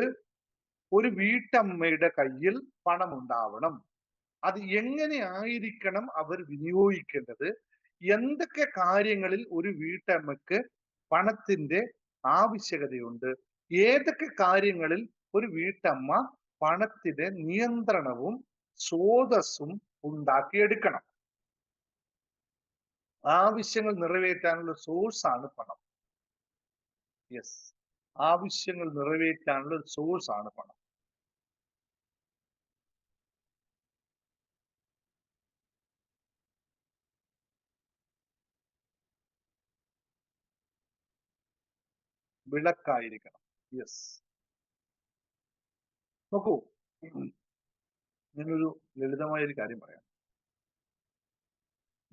ഒരു വീട്ടമ്മയുടെ കയ്യിൽ പണം ഉണ്ടാവണം? അത് എങ്ങനെ ആയിരിക്കണം അവർ വിനിയോഗിക്കേണ്ടത്? എന്തൊക്കെ കാര്യങ്ങളിൽ ഒരു വീട്ടമ്മക്ക് പണത്തിന്റെ ആവശ്യകതയുണ്ട്? ഏതൊക്കെ കാര്യങ്ങളിൽ ഒരു വീട്ടമ്മ പണത്തിന്റെ നിയന്ത്രണവും സ്രോതസ്സും ഉണ്ടാക്കിയെടുക്കണം? ആവശ്യങ്ങൾ നിറവേറ്റാനുള്ള സോഴ്സ് ആണ് പണം. യെസ്, ആവശ്യങ്ങൾ നിറവേറ്റാനുള്ള ഒരു സോഴ്സ് ആണ് പണം. വിളക്കായിരിക്കണം. യെസ്. നോക്കൂ, ഞാനൊരു ലളിതമായ ഒരു കാര്യം പറയാം.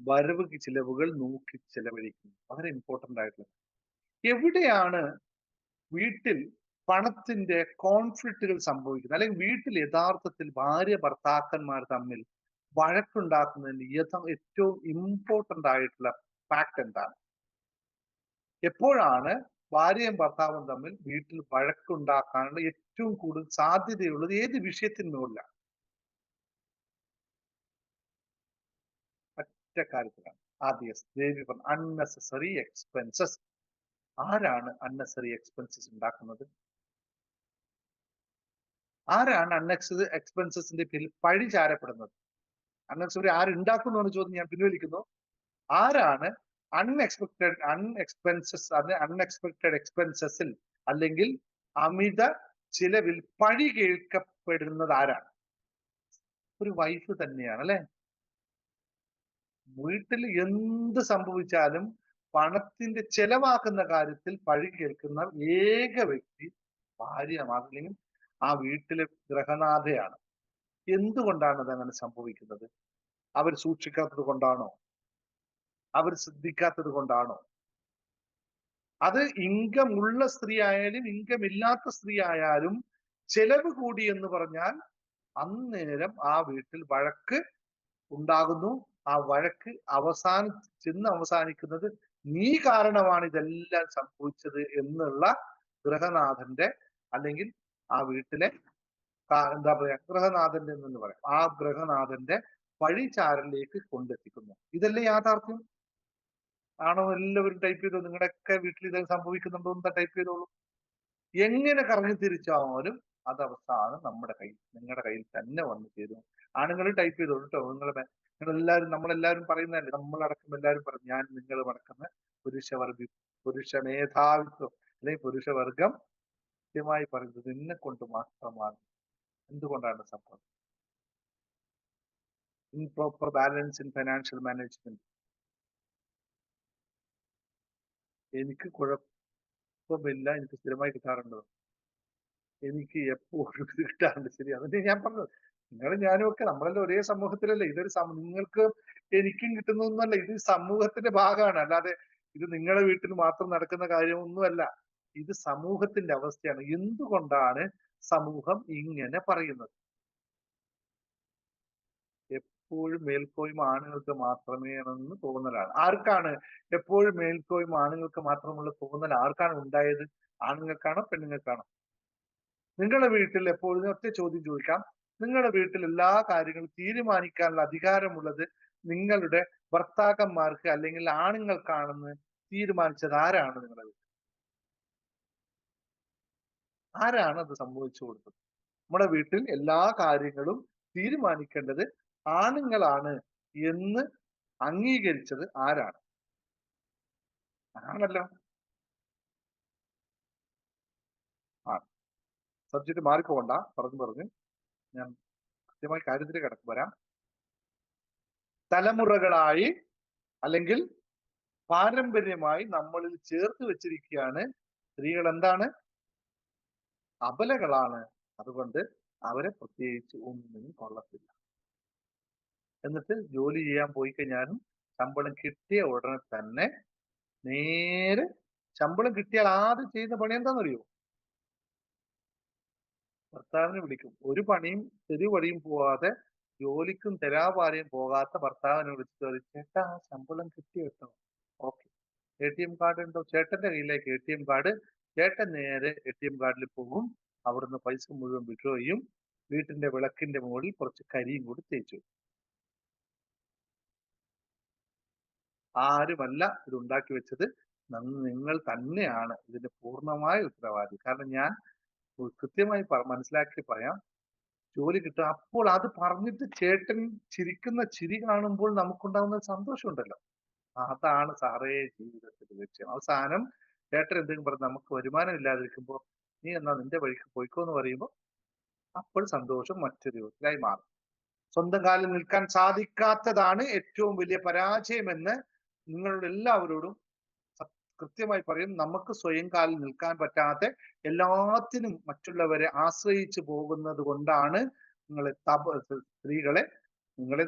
വരവ് ചിലവുകൾ നോക്കി ചെലവഴിക്കുന്നു, വളരെ ഇമ്പോർട്ടന്റ് ആയിട്ടുള്ള. എവിടെയാണ് വീട്ടിൽ പണത്തിന്റെ കോൺഫ്ലിക്റ്റുകൾ സംഭവിക്കുന്നത്, അല്ലെങ്കിൽ വീട്ടിൽ യഥാർത്ഥത്തിൽ ഭാര്യ ഭർത്താക്കന്മാർ തമ്മിൽ വഴക്കുണ്ടാക്കുന്നതിന് ഏറ്റവും ഇമ്പോർട്ടന്റ് ആയിട്ടുള്ള ഫാക്ട് എന്താണ്? എപ്പോഴാണ് ഭാര്യയും ഭർത്താവും തമ്മിൽ വീട്ടിൽ വഴക്കുണ്ടാക്കാനുള്ള ഏറ്റവും കൂടുതൽ സാധ്യതയുള്ളത്? ഏത് വിഷയത്തിനുള്ള ഒറ്റ കാര്യത്തിലാണ്. ആദ്യം ദേവി പറഞ്ഞു അൺനെസസറി എക്സ്പെൻസസ്. ആരാണ് അൺനെസറി എക്സ്പെൻസസ് ഉണ്ടാക്കുന്നത്? ആരാണ് അൺനെസറി എക്സ്പെൻസസിന്റെ പേരിൽ പഴി ചാരപ്പെടുന്നത്? അൺനെസസറി ആരുണ്ടാക്കുന്നു എന്ന ചോദ്യം ഞാൻ പിൻവലിക്കുന്നു. ആരാണ് അൺഎക്സ്പെക്ടഡ് എക്സ്പെൻസസിൽ അല്ലെങ്കിൽ അമിത ചിലവിൽ പഴി കേൾക്കപ്പെടുന്നത് ആരാണ്? ഒരു വൈഫ് തന്നെയാണ് അല്ലെ? വീട്ടിൽ എന്ത് സംഭവിച്ചാലും പണത്തിന്റെ ചെലവാക്കുന്ന കാര്യത്തിൽ പഴി കേൾക്കുന്ന ഏക വ്യക്തി ഭാര്യ അല്ലെങ്കിൽ ആ വീട്ടിലെ ഗ്രഹനാഥയാണ്. എന്തുകൊണ്ടാണ് അത് അങ്ങനെ സംഭവിക്കുന്നത്? അവർ സൂക്ഷിക്കാത്തത് കൊണ്ടാണോ? അവർ ശ്രദ്ധിക്കാത്തത് കൊണ്ടാണോ? അത് ഇൻകം ഉള്ള സ്ത്രീ ആയാലും ഇൻകം ഇല്ലാത്ത സ്ത്രീ ആയാലും ചെലവ് കൂടി എന്ന് പറഞ്ഞാൽ അന്നേരം ആ വീട്ടിൽ വഴക്ക് ഉണ്ടാകുന്നു. ആ വഴക്ക് ചെന്ന് അവസാനിക്കുന്നത് നീ കാരണമാണ് ഇതെല്ലാം സംഭവിച്ചത് എന്നുള്ള ഗൃഹനാഥന്റെ അല്ലെങ്കിൽ ആ വീട്ടിലെ എന്താ പറയാ ഗൃഹനാഥന്റെ എന്ന് പറയാം, ആ ഗൃഹനാഥന്റെ പഴിചാരലിലേക്ക് കൊണ്ടെത്തിക്കുന്നു. ഇതല്ലേ യാഥാർത്ഥ്യം? ആണോ? എല്ലാവരും ടൈപ്പ് ചെയ്തോ. നിങ്ങളുടെയൊക്കെ വീട്ടിൽ ഇത് സംഭവിക്കുന്നുണ്ടോ എന്ന് ടൈപ്പ് ചെയ്തോളൂ. എങ്ങനെ കറങ്ങി തിരിച്ചാലും അത് അവസാനം നിങ്ങളുടെ കയ്യിൽ തന്നെ വന്നു ചേരും. ആണുങ്ങൾ ടൈപ്പ് ചെയ്തോളൂ കേട്ടോ. നിങ്ങളെല്ലാവരും നമ്മളെല്ലാവരും പറയുന്നതല്ലേ, നമ്മളടക്കം എല്ലാവരും പറയും ഞാൻ നിങ്ങൾ അടക്കുന്ന പുരുഷ മേധാവിത്വം അല്ലെങ്കിൽ പുരുഷവർഗം കൃത്യമായി പറയുന്നത് നിന്നെ കൊണ്ട് മാത്രമാണ്. എന്തുകൊണ്ടാണ് സംഭവം? Improper balance in financial management. എനിക്ക് കുഴപ്പമില്ല, എനിക്ക് സ്ഥിരമായി കിട്ടാറുണ്ട്, എനിക്ക് എപ്പോഴും ഇത് കിട്ടാറുണ്ട്. ശരി, അതന്നെ ഞാൻ പറഞ്ഞത്. നിങ്ങളും ഞാനും ഒക്കെ നമ്മളെല്ലാം ഒരേ സമൂഹത്തിലല്ലേ. നിങ്ങൾക്ക് എനിക്കും കിട്ടുന്നൊന്നുമല്ല, ഇത് സമൂഹത്തിന്റെ ഭാഗമാണ്. അല്ലാതെ ഇത് നിങ്ങളുടെ വീട്ടിൽ മാത്രം നടക്കുന്ന കാര്യമൊന്നുമല്ല. ഇത് സമൂഹത്തിന്റെ അവസ്ഥയാണ്. എന്തുകൊണ്ടാണ് സമൂഹം ഇങ്ങനെ പറയുന്നത്? എപ്പോഴും മേൽക്കോയ്മ ആണുങ്ങൾക്ക് മാത്രമേ എന്ന് തോന്നലാണ്. ആർക്കാണ് എപ്പോഴും മേൽക്കോയ്മ ആണുങ്ങൾക്ക് മാത്രമുള്ള തോന്നൽ ആർക്കാണ് ഉണ്ടായത്? ആണുങ്ങൾക്കാണോ പെണ്ണുങ്ങൾക്കാണോ? നിങ്ങളുടെ വീട്ടിൽ എപ്പോഴും ഒറ്റ ചോദ്യം ചോദിക്കാം. നിങ്ങളുടെ വീട്ടിൽ എല്ലാ കാര്യങ്ങളും തീരുമാനിക്കാനുള്ള അധികാരമുള്ളത് നിങ്ങളുടെ ഭർത്താക്കന്മാർക്ക് അല്ലെങ്കിൽ ആണുങ്ങൾക്കാണെന്ന് തീരുമാനിച്ചത് ആരാണ്? നിങ്ങളുടെ വീട്ടിൽ ആരാണ് അത് സംഭവിച്ചു കൊടുത്തത്? നമ്മുടെ വീട്ടിൽ എല്ലാ കാര്യങ്ങളും തീരുമാനിക്കേണ്ടത് ആണുങ്ങളാണ് എന്ന് അംഗീകരിച്ചത് ആരാണ്? ആണല്ലോ. ആ, സബ്ജക്ട് മാറിപ്പോകണ്ട, പറഞ്ഞു ഞാൻ കൃത്യമായി കാര്യത്തിലേക്ക് വരാം. തലമുറകളായി അല്ലെങ്കിൽ പാരമ്പര്യമായി നമ്മളിൽ ചേർത്ത് വെച്ചിരിക്കുകയാണ് സ്ത്രീകൾ എന്താണ്? അബലകളാണ്. അതുകൊണ്ട് അവരെ പ്രത്യേകിച്ച് ഒന്നിനും കൊള്ളത്തില്ല. എന്നിട്ട് ജോലി ചെയ്യാൻ പോയി കഴിഞ്ഞാലും ശമ്പളം കിട്ടിയ ഉടനെ തന്നെ നേരെ ശമ്പളം കിട്ടിയാൽ ആദ്യം ചെയ്യുന്ന പണി എന്താണെന്നറിയോ? ഭർത്താവിനെ വിളിക്കും. ഒരു പണിയും പണിയും പോവാതെ ജോലിക്കും തെരാപാരയും പോകാത്ത ഭർത്താവിനെ വിളിച്ചിട്ട് പറയും, ചേട്ടാ ശമ്പളം കിട്ടി കേട്ടോ. ഓക്കെ, ATM കാർഡ് ഉണ്ടോ? ചേട്ടന്റെ കയ്യിലേക്ക് ATM കാർഡ്. ചേട്ടൻ നേരെ ATM കാർഡിൽ പോകും. അവിടുന്ന് പൈസ മുഴുവൻ വിഡ്രോ ചെയ്യും. വീട്ടിന്റെ വിളക്കിന്റെ മുകളിൽ കുറച്ച് കരിയും കൂടി തേച്ചു. ആരുമല്ല ഇത് ഉണ്ടാക്കി വെച്ചത്, നിങ്ങൾ തന്നെയാണ് ഇതിന്റെ പൂർണ്ണമായ ഉത്തരവാദി. കാരണം ഞാൻ കൃത്യമായി മനസ്സിലാക്കി പറയാം. ജോലി കിട്ടുക, അപ്പോൾ അത് പറഞ്ഞിട്ട് ചേട്ടൻ ചിരിക്കുന്ന ചിരി കാണുമ്പോൾ നമുക്കുണ്ടാകുന്ന സന്തോഷമുണ്ടല്ലോ, അതാണ് സാറേ ജീവിതത്തിന്റെ ലക്ഷ്യം. അവസാനം ചേട്ടൻ എന്തെങ്കിലും പറഞ്ഞ് നമുക്ക് വരുമാനം ഇല്ലാതിരിക്കുമ്പോൾ നീ എന്നാ നിന്റെ വഴിക്ക് പോയിക്കോ എന്ന് പറയുമ്പോൾ അപ്പോൾ സന്തോഷം മറ്റൊരു വിധത്തിലായി മാറും. സ്വന്തം കാലിൽ നിൽക്കാൻ സാധിക്കാത്തതാണ് ഏറ്റവും വലിയ പരാജയമെന്ന് നിങ്ങളുടെ എല്ലാവരോടും കൃത്യമായി പറയും. നമുക്ക് സ്വയം കാലിൽ നിൽക്കാൻ പറ്റാതെ എല്ലാത്തിനും മറ്റുള്ളവരെ ആശ്രയിച്ചു പോകുന്നത് കൊണ്ടാണ് നിങ്ങളെ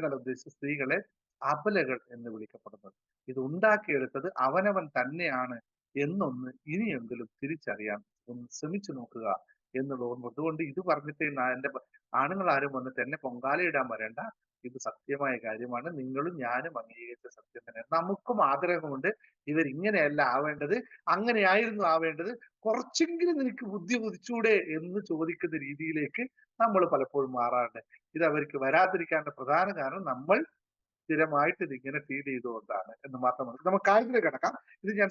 നല്ല ഉദ്ദേശിച്ച സ്ത്രീകളെ അബലകൾ എന്ന് വിളിക്കപ്പെടുന്നത്. ഇത് ഉണ്ടാക്കിയെടുത്തത് അവനവൻ തന്നെയാണ് എന്നൊന്ന് ഇനിയെങ്കിലും തിരിച്ചറിയാൻ ഒന്ന് ശ്രമിച്ചു നോക്കുക എന്നുള്ള ഓർമ്മ. അതുകൊണ്ട് ഇത് പറഞ്ഞിട്ട് എന്റെ ആണുങ്ങൾ ആരും വന്നിട്ട് എന്നെ പൊങ്കാലയിടാൻ വരേണ്ട. ഇത് സത്യമായ കാര്യമാണ്. നിങ്ങളും ഞാനും അംഗീകരിച്ച സത്യം തന്നെ. നമുക്കും ആഗ്രഹമുണ്ട് ഇവരിങ്ങനെയല്ല ആവേണ്ടത്, അങ്ങനെയായിരുന്നു ആവേണ്ടത്, കുറച്ചെങ്കിലും നിനക്ക് ബുദ്ധി ഉദിച്ചൂടെ എന്ന് ചോദിക്കുന്ന രീതിയിലേക്ക് നമ്മൾ പലപ്പോഴും മാറാറുണ്ട്. ഇത് അവർക്ക് വരാതിരിക്കാനുള്ള പ്രധാന കാരണം നമ്മൾ സ്ഥിരമായിട്ട് ഇതിങ്ങനെ ഫീൽ ചെയ്തുകൊണ്ടാണ് എന്ന് മാത്രമാണ്. നമുക്ക് കാര്യത്തിലേക്ക് കിടക്കാം. ഇത് ഞാൻ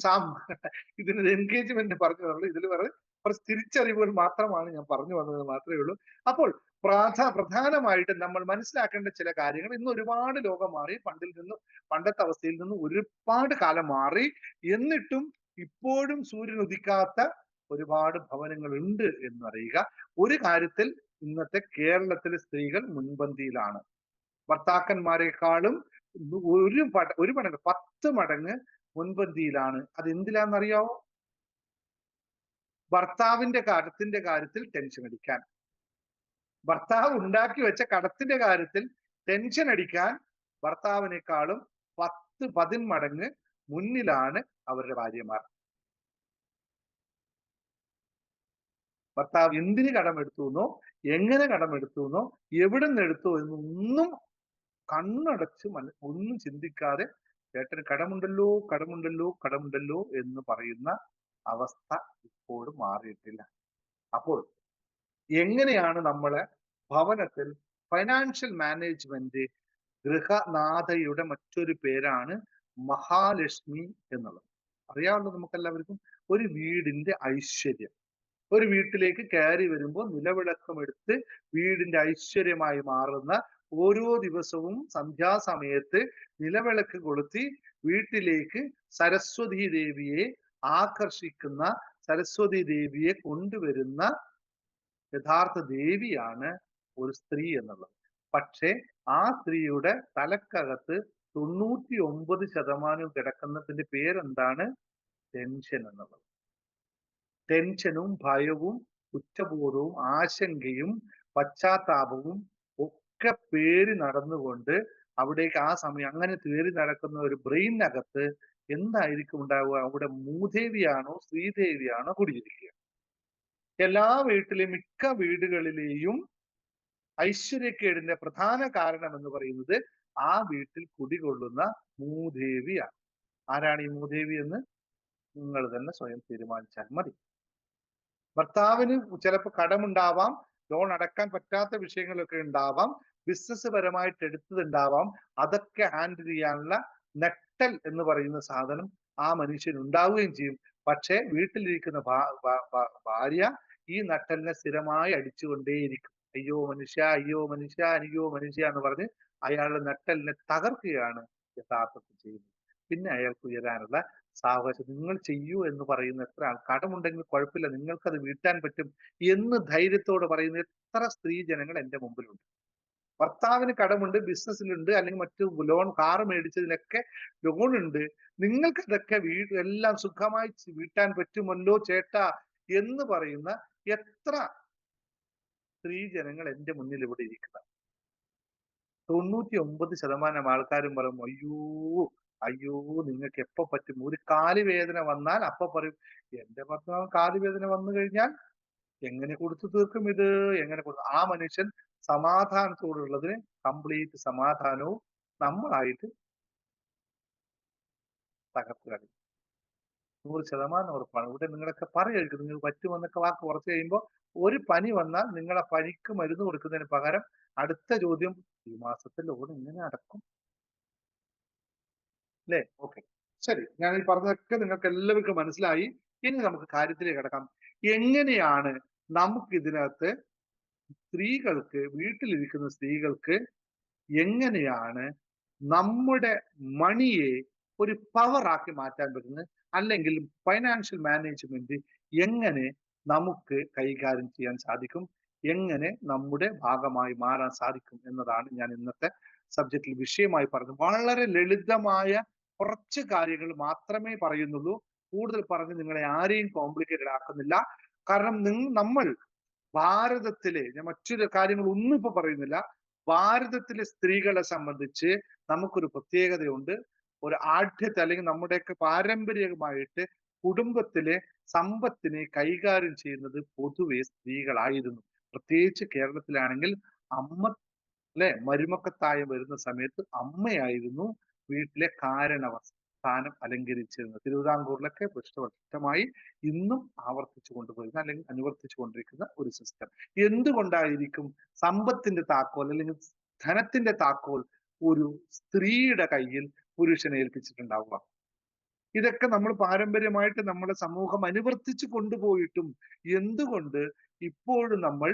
ഇതിന് എൻഗേജ്മെന്റ് പറഞ്ഞതുള്ളൂ. ഇതിൽ വേറെ കുറച്ച് തിരിച്ചറിവുകൾ മാത്രമാണ് ഞാൻ പറഞ്ഞു വന്നത് മാത്രമേ ഉള്ളൂ. അപ്പോൾ പ്രധാനമായിട്ട് നമ്മൾ മനസ്സിലാക്കേണ്ട ചില കാര്യങ്ങൾ, ഇന്ന് ഒരുപാട് ലോകം മാറി, പണ്ടത്തെ അവസ്ഥയിൽ നിന്ന് ഒരുപാട് കാലം മാറി. എന്നിട്ടും ഇപ്പോഴും സൂര്യൻ ഉദിക്കാത്ത ഒരുപാട് ഭവനങ്ങൾ ഉണ്ട് എന്നറിയുക. ഒരു കാര്യത്തിൽ ഇന്നത്തെ കേരളത്തിലെ സ്ത്രീകൾ മുൻപന്തിയിലാണ്. ഭർത്താക്കന്മാരെക്കാളും ഒരു മടങ്ങ് 10 മടങ്ങ് മുൻപന്തിയിലാണ്. അതെന്തിലാന്നറിയാവോ? ഭർത്താവിന്റെ കടത്തിന്റെ കാര്യത്തിൽ ടെൻഷൻ അടിക്കാൻ, ഭർത്താവ് ഉണ്ടാക്കി വെച്ച കടത്തിന്റെ കാര്യത്തിൽ ടെൻഷൻ അടിക്കാൻ ഭർത്താവിനേക്കാളും 10-15 മടങ്ങ് മുന്നിലാണ് അവരുടെ ഭാര്യമാർ. ഭർത്താവ് എന്തിന് കടമെടുത്തു എന്നോ, എങ്ങനെ കടമെടുത്തു എന്നോ, എവിടെ നിന്ന് എടുത്തു എന്നൊന്നും കണ്ണടച്ച് ഒന്നും ചിന്തിക്കാതെ ചേട്ടന് കടമുണ്ടല്ലോ കടമുണ്ടല്ലോ കടമുണ്ടല്ലോ എന്ന് പറയുന്ന അവസ്ഥ ഇപ്പോഴും മാറിയിട്ടില്ല. അപ്പോൾ എങ്ങനെയാണ് നമ്മളെ ഭവനത്തിൽ ഫൈനാൻഷ്യൽ മാനേജ്മെന്റ്, ഗൃഹനാഥയുടെ മറ്റൊരു പേരാണ് മഹാലക്ഷ്മി എന്നുള്ളത്. അറിയാമല്ലോ നമുക്കെല്ലാവർക്കും. ഒരു വീടിന്റെ ഐശ്വര്യം, ഒരു വീട്ടിലേക്ക് കയറി വരുമ്പോൾ നിലവിളക്കമെടുത്ത് വീടിന്റെ ഐശ്വര്യമായി മാറുന്ന, ഓരോ ദിവസവും സന്ധ്യാസമയത്ത് നിലവിളക്ക് കൊളുത്തി വീട്ടിലേക്ക് സരസ്വതി ദേവിയെ ആകർഷിക്കുന്ന, സരസ്വതി ദേവിയെ കൊണ്ടുവരുന്ന യഥാർത്ഥ ദേവിയാണ് ഒരു സ്ത്രീ എന്നുള്ളത്. പക്ഷേ ആ സ്ത്രീയുടെ തലക്കകത്ത് 99% കിടക്കുന്നതിന്റെ പേരെന്താണ്? ടെൻഷൻ എന്നുള്ളത്. ടെൻഷനും ഭയവും കുറ്റബോധവും ആശങ്കയും പശ്ചാത്താപവും ഒക്കെ പേറി നടന്നുകൊണ്ട് അവിടേക്ക് ആ സമയം അങ്ങനെ പേറി നടക്കുന്ന ഒരു ബ്രെയിനകത്ത് എന്തായിരിക്കും ഉണ്ടാവുക? അവിടെ മൂദേവിയാണോ ശ്രീദേവിയാണോ കുടിയിരിക്കുക? എല്ലാ വീട്ടിലെയും മിക്ക വീടുകളിലെയും ഐശ്വര്യക്കേടിന്റെ പ്രധാന കാരണം എന്ന് പറയുന്നത് ആ വീട്ടിൽ കുടികൊള്ളുന്ന മൂദേവിയാണ്. ആരാണ് ഈ മൂദേവി എന്ന് നിങ്ങൾ തന്നെ സ്വയം തീരുമാനിച്ചാൽ മതി. ഭർത്താവിന് ചിലപ്പോൾ കടമുണ്ടാവാം, ലോൺ അടക്കാൻ പറ്റാത്ത വിഷയങ്ങളൊക്കെ ഉണ്ടാവാം, ബിസിനസ് പരമായിട്ട് എടുത്തതുണ്ടാവാം. അതൊക്കെ ഹാൻഡിൽ ചെയ്യാനുള്ള നട്ടൽ എന്ന് പറയുന്ന സാധനം ആ മനുഷ്യൻ ഉണ്ടാവുകയും ചെയ്യും. പക്ഷെ വീട്ടിലിരിക്കുന്ന ഭാര്യ ഈ നട്ടലിനെ സ്ഥിരമായി അടിച്ചുകൊണ്ടേയിരിക്കും. അയ്യോ മനുഷ്യ, അയ്യോ മനുഷ്യ, അയ്യോ മനുഷ്യ എന്ന് പറഞ്ഞ് അയാളുടെ നട്ടലിനെ തകർക്കുകയാണ് യഥാർത്ഥത്തിൽ ചെയ്യുന്നത്. പിന്നെ അയാൾക്ക് ഉയരാനുള്ള സാവകാശം. നിങ്ങൾ ചെയ്യൂ എന്ന് പറയുന്ന എത്ര ആൾ, കടമുണ്ടെങ്കിൽ കുഴപ്പമില്ല, നിങ്ങൾക്കത് വീട്ടാൻ പറ്റും എന്ന് ധൈര്യത്തോടെ പറയുന്ന എത്ര സ്ത്രീ ജനങ്ങൾ എന്റെ മുമ്പിലുണ്ട്. ഭർത്താവിന് കടമുണ്ട്, ബിസിനസ്സിലുണ്ട്, അല്ലെങ്കിൽ മറ്റു ലോൺ, കാർ മേടിച്ചതിലൊക്കെ ലോൺ ഉണ്ട്, നിങ്ങൾക്ക് അതൊക്കെ എല്ലാം സുഖമായി വീട്ടാൻ പറ്റുമല്ലോ ചേട്ടാ എന്ന് പറയുന്ന എത്ര സ്ത്രീ ജനങ്ങൾ എന്റെ മുന്നിൽ ഇവിടെ ഇരിക്കുന്നത്. 99% ആൾക്കാരും പറയും അയ്യോ അയ്യോ നിങ്ങൾക്ക് എപ്പോ പറ്റും. ഒരു കാലുവേദന വന്നാൽ അപ്പൊ പറയും എന്റെ ഭർത്താവ് കാലുവേദന വന്നു കഴിഞ്ഞാൽ എങ്ങനെ കൊടുത്തു തീർക്കും ഇത്, എങ്ങനെ കൊടുക്കും? ആ മനുഷ്യൻ സമാധാനത്തോടുള്ളതിന് കംപ്ലീറ്റ് സമാധാനവും നമ്മളായിട്ട് തകർത്ത് കളയും. 100% ഉറപ്പാണ്. ഇവിടെ നിങ്ങളൊക്കെ പറയുമായിരിക്കും നിങ്ങൾ പറ്റുമെന്നൊക്കെ വാക്ക് കുറച്ച് കഴിയുമ്പോൾ ഒരു പനി വന്നാൽ നിങ്ങളെ പനിക്ക് മരുന്ന് കൊടുക്കുന്നതിന് പകരം അടുത്ത ചോദ്യം, ഈ മാസത്തെ ലോൺ എങ്ങനെ അടക്കും? അല്ലേ? ഓക്കെ, ശരി. ഞാൻ ഈ പറഞ്ഞതൊക്കെ നിങ്ങൾക്ക് എല്ലാവർക്കും മനസ്സിലായി. ഇനി നമുക്ക് കാര്യത്തിലേക്ക് കിടക്കാം. എങ്ങനെയാണ് നമുക്ക് ഇതിനകത്ത് സ്ത്രീകൾക്ക്, വീട്ടിലിരിക്കുന്ന സ്ത്രീകൾക്ക് എങ്ങനെയാണ് നമ്മുടെ മണിയെ ഒരു പവറാക്കി മാറ്റാൻ പറ്റുന്നത്, അല്ലെങ്കിൽ ഫൈനാൻഷ്യൽ മാനേജ്മെന്റ് എങ്ങനെ നമുക്ക് കൈകാര്യം ചെയ്യാൻ സാധിക്കും, എങ്ങനെ നമ്മുടെ ഭാഗമായി മാറാൻ സാധിക്കും എന്നതാണ് ഞാൻ ഇന്നത്തെ സബ്ജക്റ്റിൽ വിഷയമായി പറഞ്ഞത്. വളരെ ലളിതമായ കുറച്ച് കാര്യങ്ങൾ മാത്രമേ പറയുന്നുള്ളൂ. കൂടുതൽ പറഞ്ഞ് നിങ്ങളെ ആരെയും കോംപ്ലിക്കേറ്റഡ് ആക്കുന്നില്ല. കാരണം നമ്മൾ ഭാരതത്തിലെ, ഞാൻ മറ്റൊരു കാര്യങ്ങൾ ഒന്നും ഇപ്പൊ പറയുന്നില്ല, ഭാരതത്തിലെ സ്ത്രീകളെ സംബന്ധിച്ച് നമുക്കൊരു പ്രത്യേകതയുണ്ട്. ഒരു ആഢ്യത്തെ, അല്ലെങ്കിൽ നമ്മുടെയൊക്കെ പാരമ്പര്യമായിട്ട് കുടുംബത്തിലെ സമ്പത്തിനെ കൈകാര്യം ചെയ്യുന്നത് പൊതുവെ സ്ത്രീകളായിരുന്നു. പ്രത്യേകിച്ച് കേരളത്തിലാണെങ്കിൽ അമ്മ, അല്ലെ, മരുമക്കത്തായം വരുന്ന സമയത്ത് അമ്മയായിരുന്നു വീട്ടിലെ സ്ഥാനം അലങ്കരിച്ചിരുന്നത്. തിരുവിതാംകൂറിലൊക്കെ വ്യക്തമായി ഇന്നും ആവർത്തിച്ചു കൊണ്ടുപോയിരുന്ന, അല്ലെങ്കിൽ അനുവർത്തിച്ചു കൊണ്ടിരിക്കുന്ന ഒരു സിസ്റ്റം. എന്തുകൊണ്ടായിരിക്കും സമ്പത്തിന്റെ താക്കോൽ, അല്ലെങ്കിൽ ധനത്തിന്റെ താക്കോൽ ഒരു സ്ത്രീയുടെ കയ്യിൽ പുരുഷനെ ഏൽപ്പിച്ചിട്ടുണ്ടാവുക? ഇതൊക്കെ നമ്മൾ പാരമ്പര്യമായിട്ട് നമ്മുടെ സമൂഹം അനുവർത്തിച്ചു കൊണ്ടുപോയിട്ടും എന്തുകൊണ്ട് ഇപ്പോഴും നമ്മൾ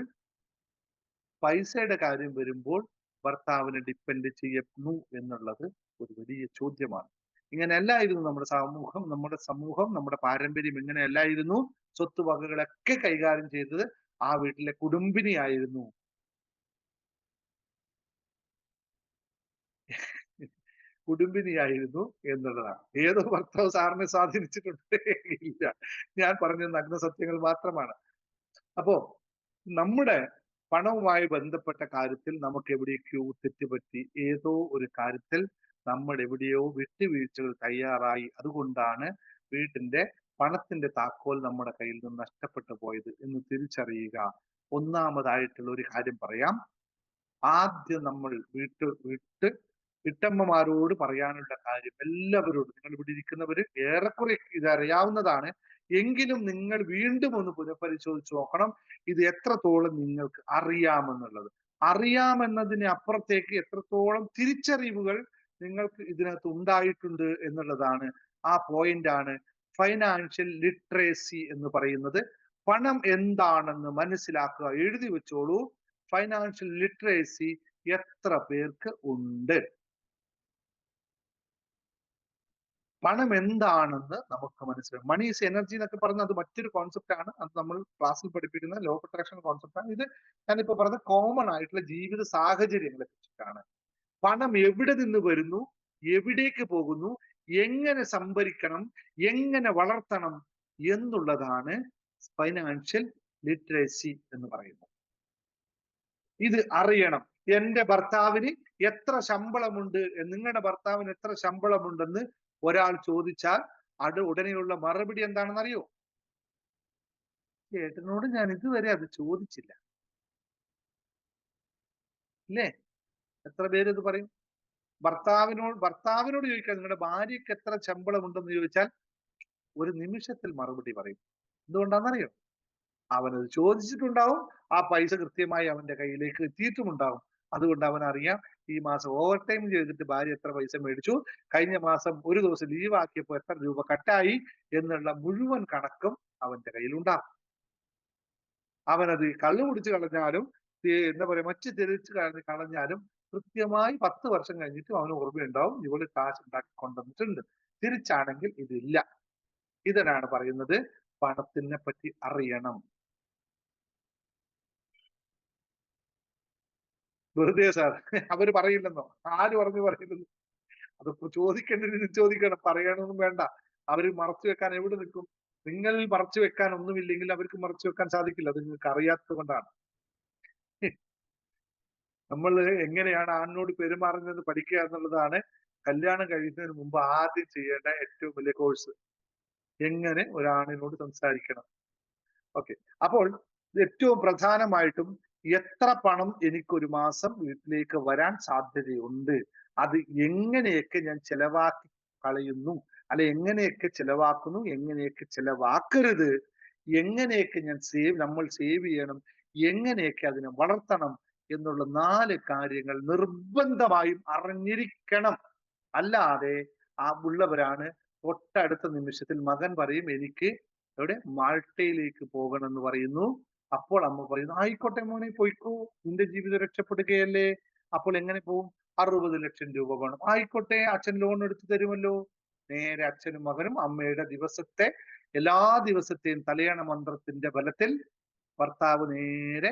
പൈസയുടെ കാര്യം വരുമ്പോൾ ഭർത്താവിനെ ഡിപ്പെൻഡ് ചെയ്യുന്നു എന്നുള്ളത് ഒരു വലിയ ചോദ്യമാണ്. ഇങ്ങനെയല്ലായിരുന്നു നമ്മുടെ സമൂഹം നമ്മുടെ പാരമ്പര്യം ഇങ്ങനെയല്ലായിരുന്നു. സ്വത്തുവകകളൊക്കെ കൈകാര്യം ചെയ്തത് ആ വീട്ടിലെ കുടുംബിനിയായിരുന്നു. കുടുംബിനിയായിരുന്നു എന്നുള്ളതാണ്. ഏതോ ഭർത്താവ് സാറിനെ സ്വാധീനിച്ചിട്ടുണ്ട് ഇല്ല. ഞാൻ പറഞ്ഞ നഗ്ന സത്യങ്ങൾ മാത്രമാണ്. അപ്പോ നമ്മുടെ പണവുമായി ബന്ധപ്പെട്ട കാര്യത്തിൽ നമുക്ക് എവിടേക്കോ തെറ്റുപറ്റി. ഏതോ ഒരു കാര്യത്തിൽ നമ്മൾ എവിടെയോ വിട്ടുവീഴ്ചകൾ തയ്യാറായി. അതുകൊണ്ടാണ് വീട്ടിന്റെ പണത്തിന്റെ താക്കോൽ നമ്മുടെ കയ്യിൽ നിന്ന് നഷ്ടപ്പെട്ടു പോയത് എന്ന് തിരിച്ചറിയുക. ഒന്നാമതായിട്ടുള്ള ഒരു കാര്യം പറയാം. ആദ്യം നമ്മൾ വീട്ടമ്മമാരോട് പറയാനുള്ള കാര്യം എല്ലാവരോടും, നിങ്ങൾ ഇവിടെ ഇരിക്കുന്നവര് ഏറെക്കുറെ ഇതറിയാവുന്നതാണ്. എങ്കിലും നിങ്ങൾ വീണ്ടും ഒന്ന് പുനഃപരിശോധിച്ച് നോക്കണം. ഇത് എത്രത്തോളം നിങ്ങൾക്ക് അറിയാമെന്നുള്ളത്. അറിയാമെന്നതിന് അപ്പുറത്തേക്ക് എത്രത്തോളം തിരിച്ചറിവുകൾ നിങ്ങൾക്ക് ഇതിനകത്ത് ഉണ്ടായിട്ടുണ്ട് എന്നുള്ളതാണ്. ആ പോയിന്റ് ആണ് ഫൈനാൻഷ്യൽ ലിറ്ററസി എന്ന് പറയുന്നത്. പണം എന്താണെന്ന് മനസ്സിലാക്കുക. എഴുതി വെച്ചോളൂ. ഫൈനാൻഷ്യൽ ലിറ്ററസി എത്ര പേർക്ക് ഉണ്ട്? പണം എന്താണെന്ന് നമുക്ക് മനസ്സിലാവും. മണി ഈസ് എനർജി എന്നൊക്കെ പറഞ്ഞ അത് മറ്റൊരു കോൺസെപ്റ്റ് ആണ്. അത് നമ്മൾ ക്ലാസ്സിൽ പഠിപ്പിക്കുന്ന ലോ ഓഫ് അട്രാക്ഷൻ കോൺസെപ്റ്റ് ആണ്. ഇത് ഞാനിപ്പോ പറഞ്ഞ കോമൺ ആയിട്ടുള്ള ജീവിത സാഹചര്യങ്ങളെ കുറിച്ചിട്ടാണ്. പണം എവിടെ നിന്ന് വരുന്നു, എവിടേക്ക് പോകുന്നു, എങ്ങനെ സംഭരിക്കണം, എങ്ങനെ വളർത്തണം എന്നുള്ളതാണ് ഫൈനാൻഷ്യൽ ലിറ്ററസി എന്ന് പറയുന്നത്. ഇത് അറിയണം. എന്റെ ഭർത്താവിന് എത്ര ശമ്പളമുണ്ട്, നിങ്ങളുടെ ഭർത്താവിന് എത്ര ശമ്പളമുണ്ടെന്ന് ഒരാൾ ചോദിച്ചാൽ ഉടനെയുള്ള മറുപടി എന്താണെന്ന് അറിയോ? ചേട്ടനോട് ഞാൻ ഇതുവരെ അത് ചോദിച്ചില്ല. ഇല്ലേ? എത്ര പേര് ഇത് പറയും? ഭർത്താവിനോട് ചോദിക്കാം, നിങ്ങളുടെ ഭാര്യയ്ക്ക് എത്ര ശമ്പളം ഉണ്ടെന്ന് ചോദിച്ചാൽ ഒരു നിമിഷത്തിൽ മറുപടി പറയും. എന്തുകൊണ്ടാണെന്നറിയോ? അവനത് ചോദിച്ചിട്ടുണ്ടാവും. ആ പൈസ കൃത്യമായി അവന്റെ കയ്യിലേക്ക് എത്തിയിട്ടുമുണ്ടാവും. അതുകൊണ്ട് അവൻ അറിയാം ഈ മാസം ഓവർ ടൈം ചെയ്തിട്ട് ഭാര്യ എത്ര പൈസ മേടിച്ചു, കഴിഞ്ഞ മാസം ഒരു ദിവസം ലീവ് ആക്കിയപ്പോൾ എത്ര രൂപ കട്ടായി എന്നുള്ള മുഴുവൻ കണക്കും അവന്റെ കയ്യിലുണ്ടാവും. അവനത് കള്ളു കുടിച്ച് കളഞ്ഞാലും എന്താ പറയാ മറ്റു തെളിച്ച് കളഞ്ഞാലും കൃത്യമായി 10 വർഷം കഴിഞ്ഞിട്ടും അവന് ഓർമ്മയുണ്ടാവും ഇവള് കാശ് ഉണ്ടാക്കി കൊണ്ടുവന്നിട്ടുണ്ട്. തിരിച്ചാണെങ്കിൽ ഇതില്ല. ഇതിനാണ് പറയുന്നത് പണത്തിനെ പറ്റി അറിയണം. വെറുതെ സാർ അവര് പറയില്ലെന്നോ? ആര് പറഞ്ഞു പറയില്ലെന്നോ? അതിപ്പോ ചോദിക്കേണ്ടത് ചോദിക്കണം, പറയണമെന്നും വേണ്ട. അവര് മറച്ചു വെക്കാൻ എവിടെ നിൽക്കും? നിങ്ങൾ മറച്ചു വെക്കാൻ ഒന്നുമില്ലെങ്കിൽ അവർക്ക് മറച്ചു വെക്കാൻ സാധിക്കില്ല. അത് നിങ്ങൾക്ക് അറിയാത്തത് കൊണ്ടാണ്. നമ്മൾ എങ്ങനെയാണ് ആണിനോട് പെരുമാറുന്നത് പഠിക്കുക എന്നുള്ളതാണ് കല്യാണം കഴിയുന്നതിന് മുമ്പ് ആദ്യം ചെയ്യേണ്ട ഏറ്റവും വലിയ കോഴ്സ്. എങ്ങനെ ഒരാണിനോട് സംസാരിക്കണം. ഓക്കെ. അപ്പോൾ ഏറ്റവും പ്രധാനമായിട്ടും എത്ര പണം എനിക്കൊരു മാസം വീട്ടിലേക്ക് വരാൻ സാധ്യതയുണ്ട്, അത് എങ്ങനെയൊക്കെ ഞാൻ ചെലവാക്കി കളയുന്നു, അല്ലെ എങ്ങനെയൊക്കെ ചെലവാക്കുന്നു, എങ്ങനെയൊക്കെ ചെലവാക്കരുത്, എങ്ങനെയൊക്കെ നമ്മൾ സേവ് ചെയ്യണം, എങ്ങനെയൊക്കെ അതിനെ വളർത്തണം എന്നുള്ള 4 കാര്യങ്ങൾ നിർബന്ധമായും അറിഞ്ഞിരിക്കണം. അല്ലാതെ ഉള്ളവരാണ് തൊട്ടടുത്ത നിമിഷത്തിൽ മകൻ പറയും എനിക്ക് എവിടെ മാൾട്ടയിലേക്ക് പോകണം എന്ന് പറയുന്നു. അപ്പോൾ അമ്മ പറയുന്നു ആയിക്കോട്ടെ മോനെ പോയിക്കോ, നിന്റെ ജീവിതം രക്ഷപ്പെടുകയല്ലേ. അപ്പോൾ എങ്ങനെ പോവും? 60 ലക്ഷം രൂപ വേണം. ആയിക്കോട്ടെ, അച്ഛൻ ലോൺ എടുത്തു തരുമല്ലോ. നേരെ അച്ഛനും മകനും അമ്മയുടെ എല്ലാ ദിവസത്തെയും തലയണ മന്ത്രത്തിന്റെ ബലത്തിൽ ഭർത്താവ് നേരെ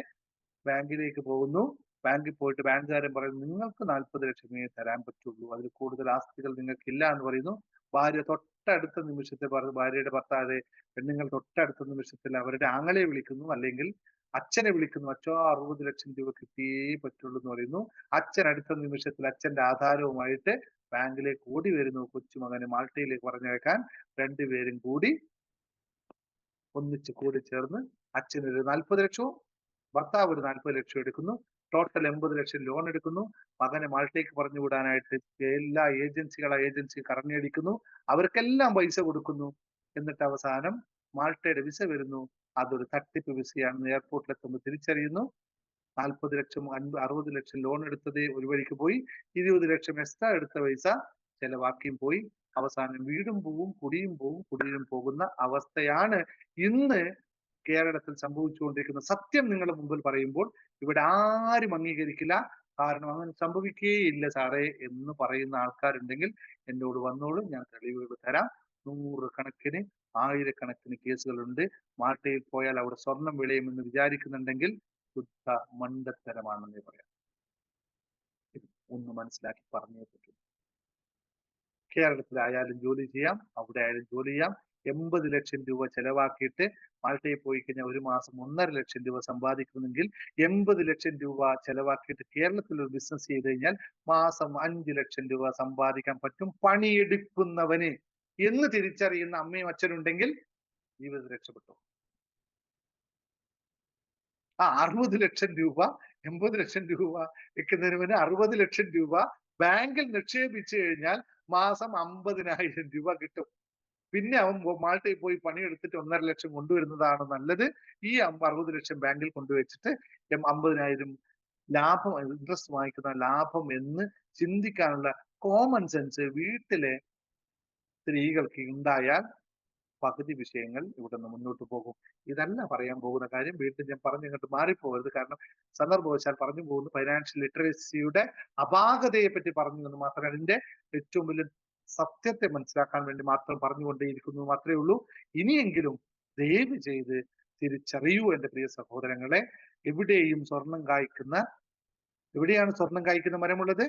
ബാങ്കിലേക്ക് പോകുന്നു. ബാങ്കിൽ പോയിട്ട് ബാങ്കുകാരൻ പറയുന്നു നിങ്ങൾക്ക് 40 ലക്ഷമേ തരാൻ പറ്റുള്ളൂ, അതിൽ കൂടുതൽ ആസ്തികൾ നിങ്ങൾക്ക് ഇല്ല എന്ന് പറയുന്നു. ഭാര്യ തൊട്ടടുത്ത നിമിഷത്തെ ഭാര്യയുടെ ഭർത്താവ് പെണ്ണുങ്ങൾ തൊട്ടടുത്ത നിമിഷത്തിൽ അവരുടെ ആങ്ങളെ വിളിക്കുന്നു, അല്ലെങ്കിൽ അച്ഛനെ വിളിക്കുന്നു. അച്ഛോ 60 ലക്ഷം രൂപ കിട്ടിയേ പറ്റുള്ളൂ എന്ന് പറയുന്നു. അച്ഛൻ അടുത്ത നിമിഷത്തിൽ അച്ഛന്റെ ആധാരവുമായിട്ട് ബാങ്കിലേക്ക് ഓടി വരുന്നു കൊച്ചുമകനെ മാൾട്ടയിലേക്ക് പറഞ്ഞയക്കാൻ. രണ്ടുപേരും കൂടി ഒന്നിച്ച് കൂടി ചേർന്ന് അച്ഛനൊരു 40 ലക്ഷവും ഭർത്താവ് ഒരു 40 ലക്ഷം എടുക്കുന്നു. ടോട്ടൽ 80 ലക്ഷം ലോൺ എടുക്കുന്നു. മകനെ മാൾട്ടയ്ക്ക് പറഞ്ഞു വിടാനായിട്ട് എല്ലാ ഏജൻസി കറങ്ങിയടിക്കുന്നു. അവർക്കെല്ലാം പൈസ കൊടുക്കുന്നു. എന്നിട്ട് അവസാനം മാൾട്ടയുടെ വിസ വരുന്നു. അതൊരു തട്ടിപ്പ് വിസയാണെന്ന് എയർപോർട്ടിൽ എത്തുമ്പോൾ തിരിച്ചറിയുന്നു. 40 ലക്ഷം 60 ലക്ഷം ലോൺ എടുത്തത് ഒരു വഴിക്ക് പോയി, 20 ലക്ഷം എക്സ്ട്രാ എടുത്ത പൈസ ചെലവാക്കിയും പോയി. അവസാനം വീടും പോവും, കുടിയും പോവും, കുടിയും പോകുന്ന അവസ്ഥയാണ് ഇന്ന് കേരളത്തിൽ സംഭവിച്ചുകൊണ്ടിരിക്കുന്ന. സത്യം നിങ്ങളുടെ മുമ്പിൽ പറയുമ്പോൾ ഇവിടെ ആരും അംഗീകരിക്കില്ല. കാരണം അങ്ങനെ സംഭവിക്കേയില്ല സാറേ എന്ന് പറയുന്ന ആൾക്കാരുണ്ടെങ്കിൽ എന്നോട് വന്നോളൂ, ഞാൻ തെളിവുകൾ തരാം. നൂറുകണക്കിന് ആയിരക്കണക്കിന് കേസുകളുണ്ട്. മാൾട്ടയിൽ പോയാൽ അവിടെ സ്വർണം വിളയുമെന്ന് വിചാരിക്കുന്നുണ്ടെങ്കിൽ ശുദ്ധ മണ്ടത്തരമാണെന്നേ പറയാം. ഒന്ന് മനസ്സിലാക്കി പറഞ്ഞേ പറ്റൂ. കേരളത്തിലായാലും ജോലി ചെയ്യാം, അവിടെ ആയാലും ജോലി ചെയ്യാം. 80 ലക്ഷം രൂപ ചെലവാക്കിയിട്ട് മാൾട്ടയിൽ പോയി കഴിഞ്ഞാൽ ഒരു മാസം 1.5 ലക്ഷം രൂപ സമ്പാദിക്കുന്നെങ്കിൽ 80 ലക്ഷം രൂപ ചെലവാക്കിയിട്ട് കേരളത്തിൽ ഒരു ബിസിനസ് ചെയ്ത് കഴിഞ്ഞാൽ മാസം 5 ലക്ഷം രൂപ സമ്പാദിക്കാൻ പറ്റും പണിയെടുക്കുന്നവന് എന്ന് തിരിച്ചറിയുന്ന അമ്മയും അച്ഛനും ഉണ്ടെങ്കിൽ ജീവിതം രക്ഷപ്പെട്ടു. 60 ലക്ഷം രൂപ, 80 ലക്ഷം രൂപ വെക്കുന്നതിന് 60 ലക്ഷം രൂപ ബാങ്കിൽ നിക്ഷേപിച്ചു കഴിഞ്ഞാൽ മാസം 50,000 രൂപ കിട്ടും. പിന്നെ അവൻ മാൾട്ടയിൽ പോയി പണിയെടുത്തിട്ട് 1.5 ലക്ഷം കൊണ്ടുവരുന്നതാണ് നല്ലത്. ഈ 60 ലക്ഷം ബാങ്കിൽ കൊണ്ടുവച്ചിട്ട് 50,000 ലാഭം, ഇൻട്രസ്റ്റ് വാങ്ങിക്കുന്ന ലാഭം എന്ന് ചിന്തിക്കാനുള്ള കോമൺ സെൻസ് വീട്ടിലെ സ്ത്രീകൾക്ക് ഉണ്ടായാൽ പകുതി വിഷയങ്ങൾ ഇവിടെ നിന്ന് മുന്നോട്ട് പോകും. ഇതല്ല പറയാൻ പോകുന്ന കാര്യം. വീണ്ടും ഞാൻ പറഞ്ഞിങ്ങോട്ട് മാറിപ്പോകരുത്. കാരണം സന്ദർഭവശാൽ പറഞ്ഞു പോകുന്നു ഫൈനാൻഷ്യൽ ലിറ്ററസിയുടെ അപാകതയെ പറ്റി പറഞ്ഞു എന്ന് മാത്രമേ, അതിന്റെ ഏറ്റവും വലിയ സത്യത്തെ മനസ്സിലാക്കാൻ വേണ്ടി മാത്രം പറഞ്ഞുകൊണ്ടേയിരിക്കുന്നു മാത്രമേ ഉള്ളൂ. ഇനിയെങ്കിലും ദയവ് ചെയ്ത് തിരിച്ചറിയൂ എന്റെ പ്രിയ സഹോദരങ്ങളെ. എവിടെയാണ് സ്വർണം കായ്ക്കുന്ന മരമുള്ളത്?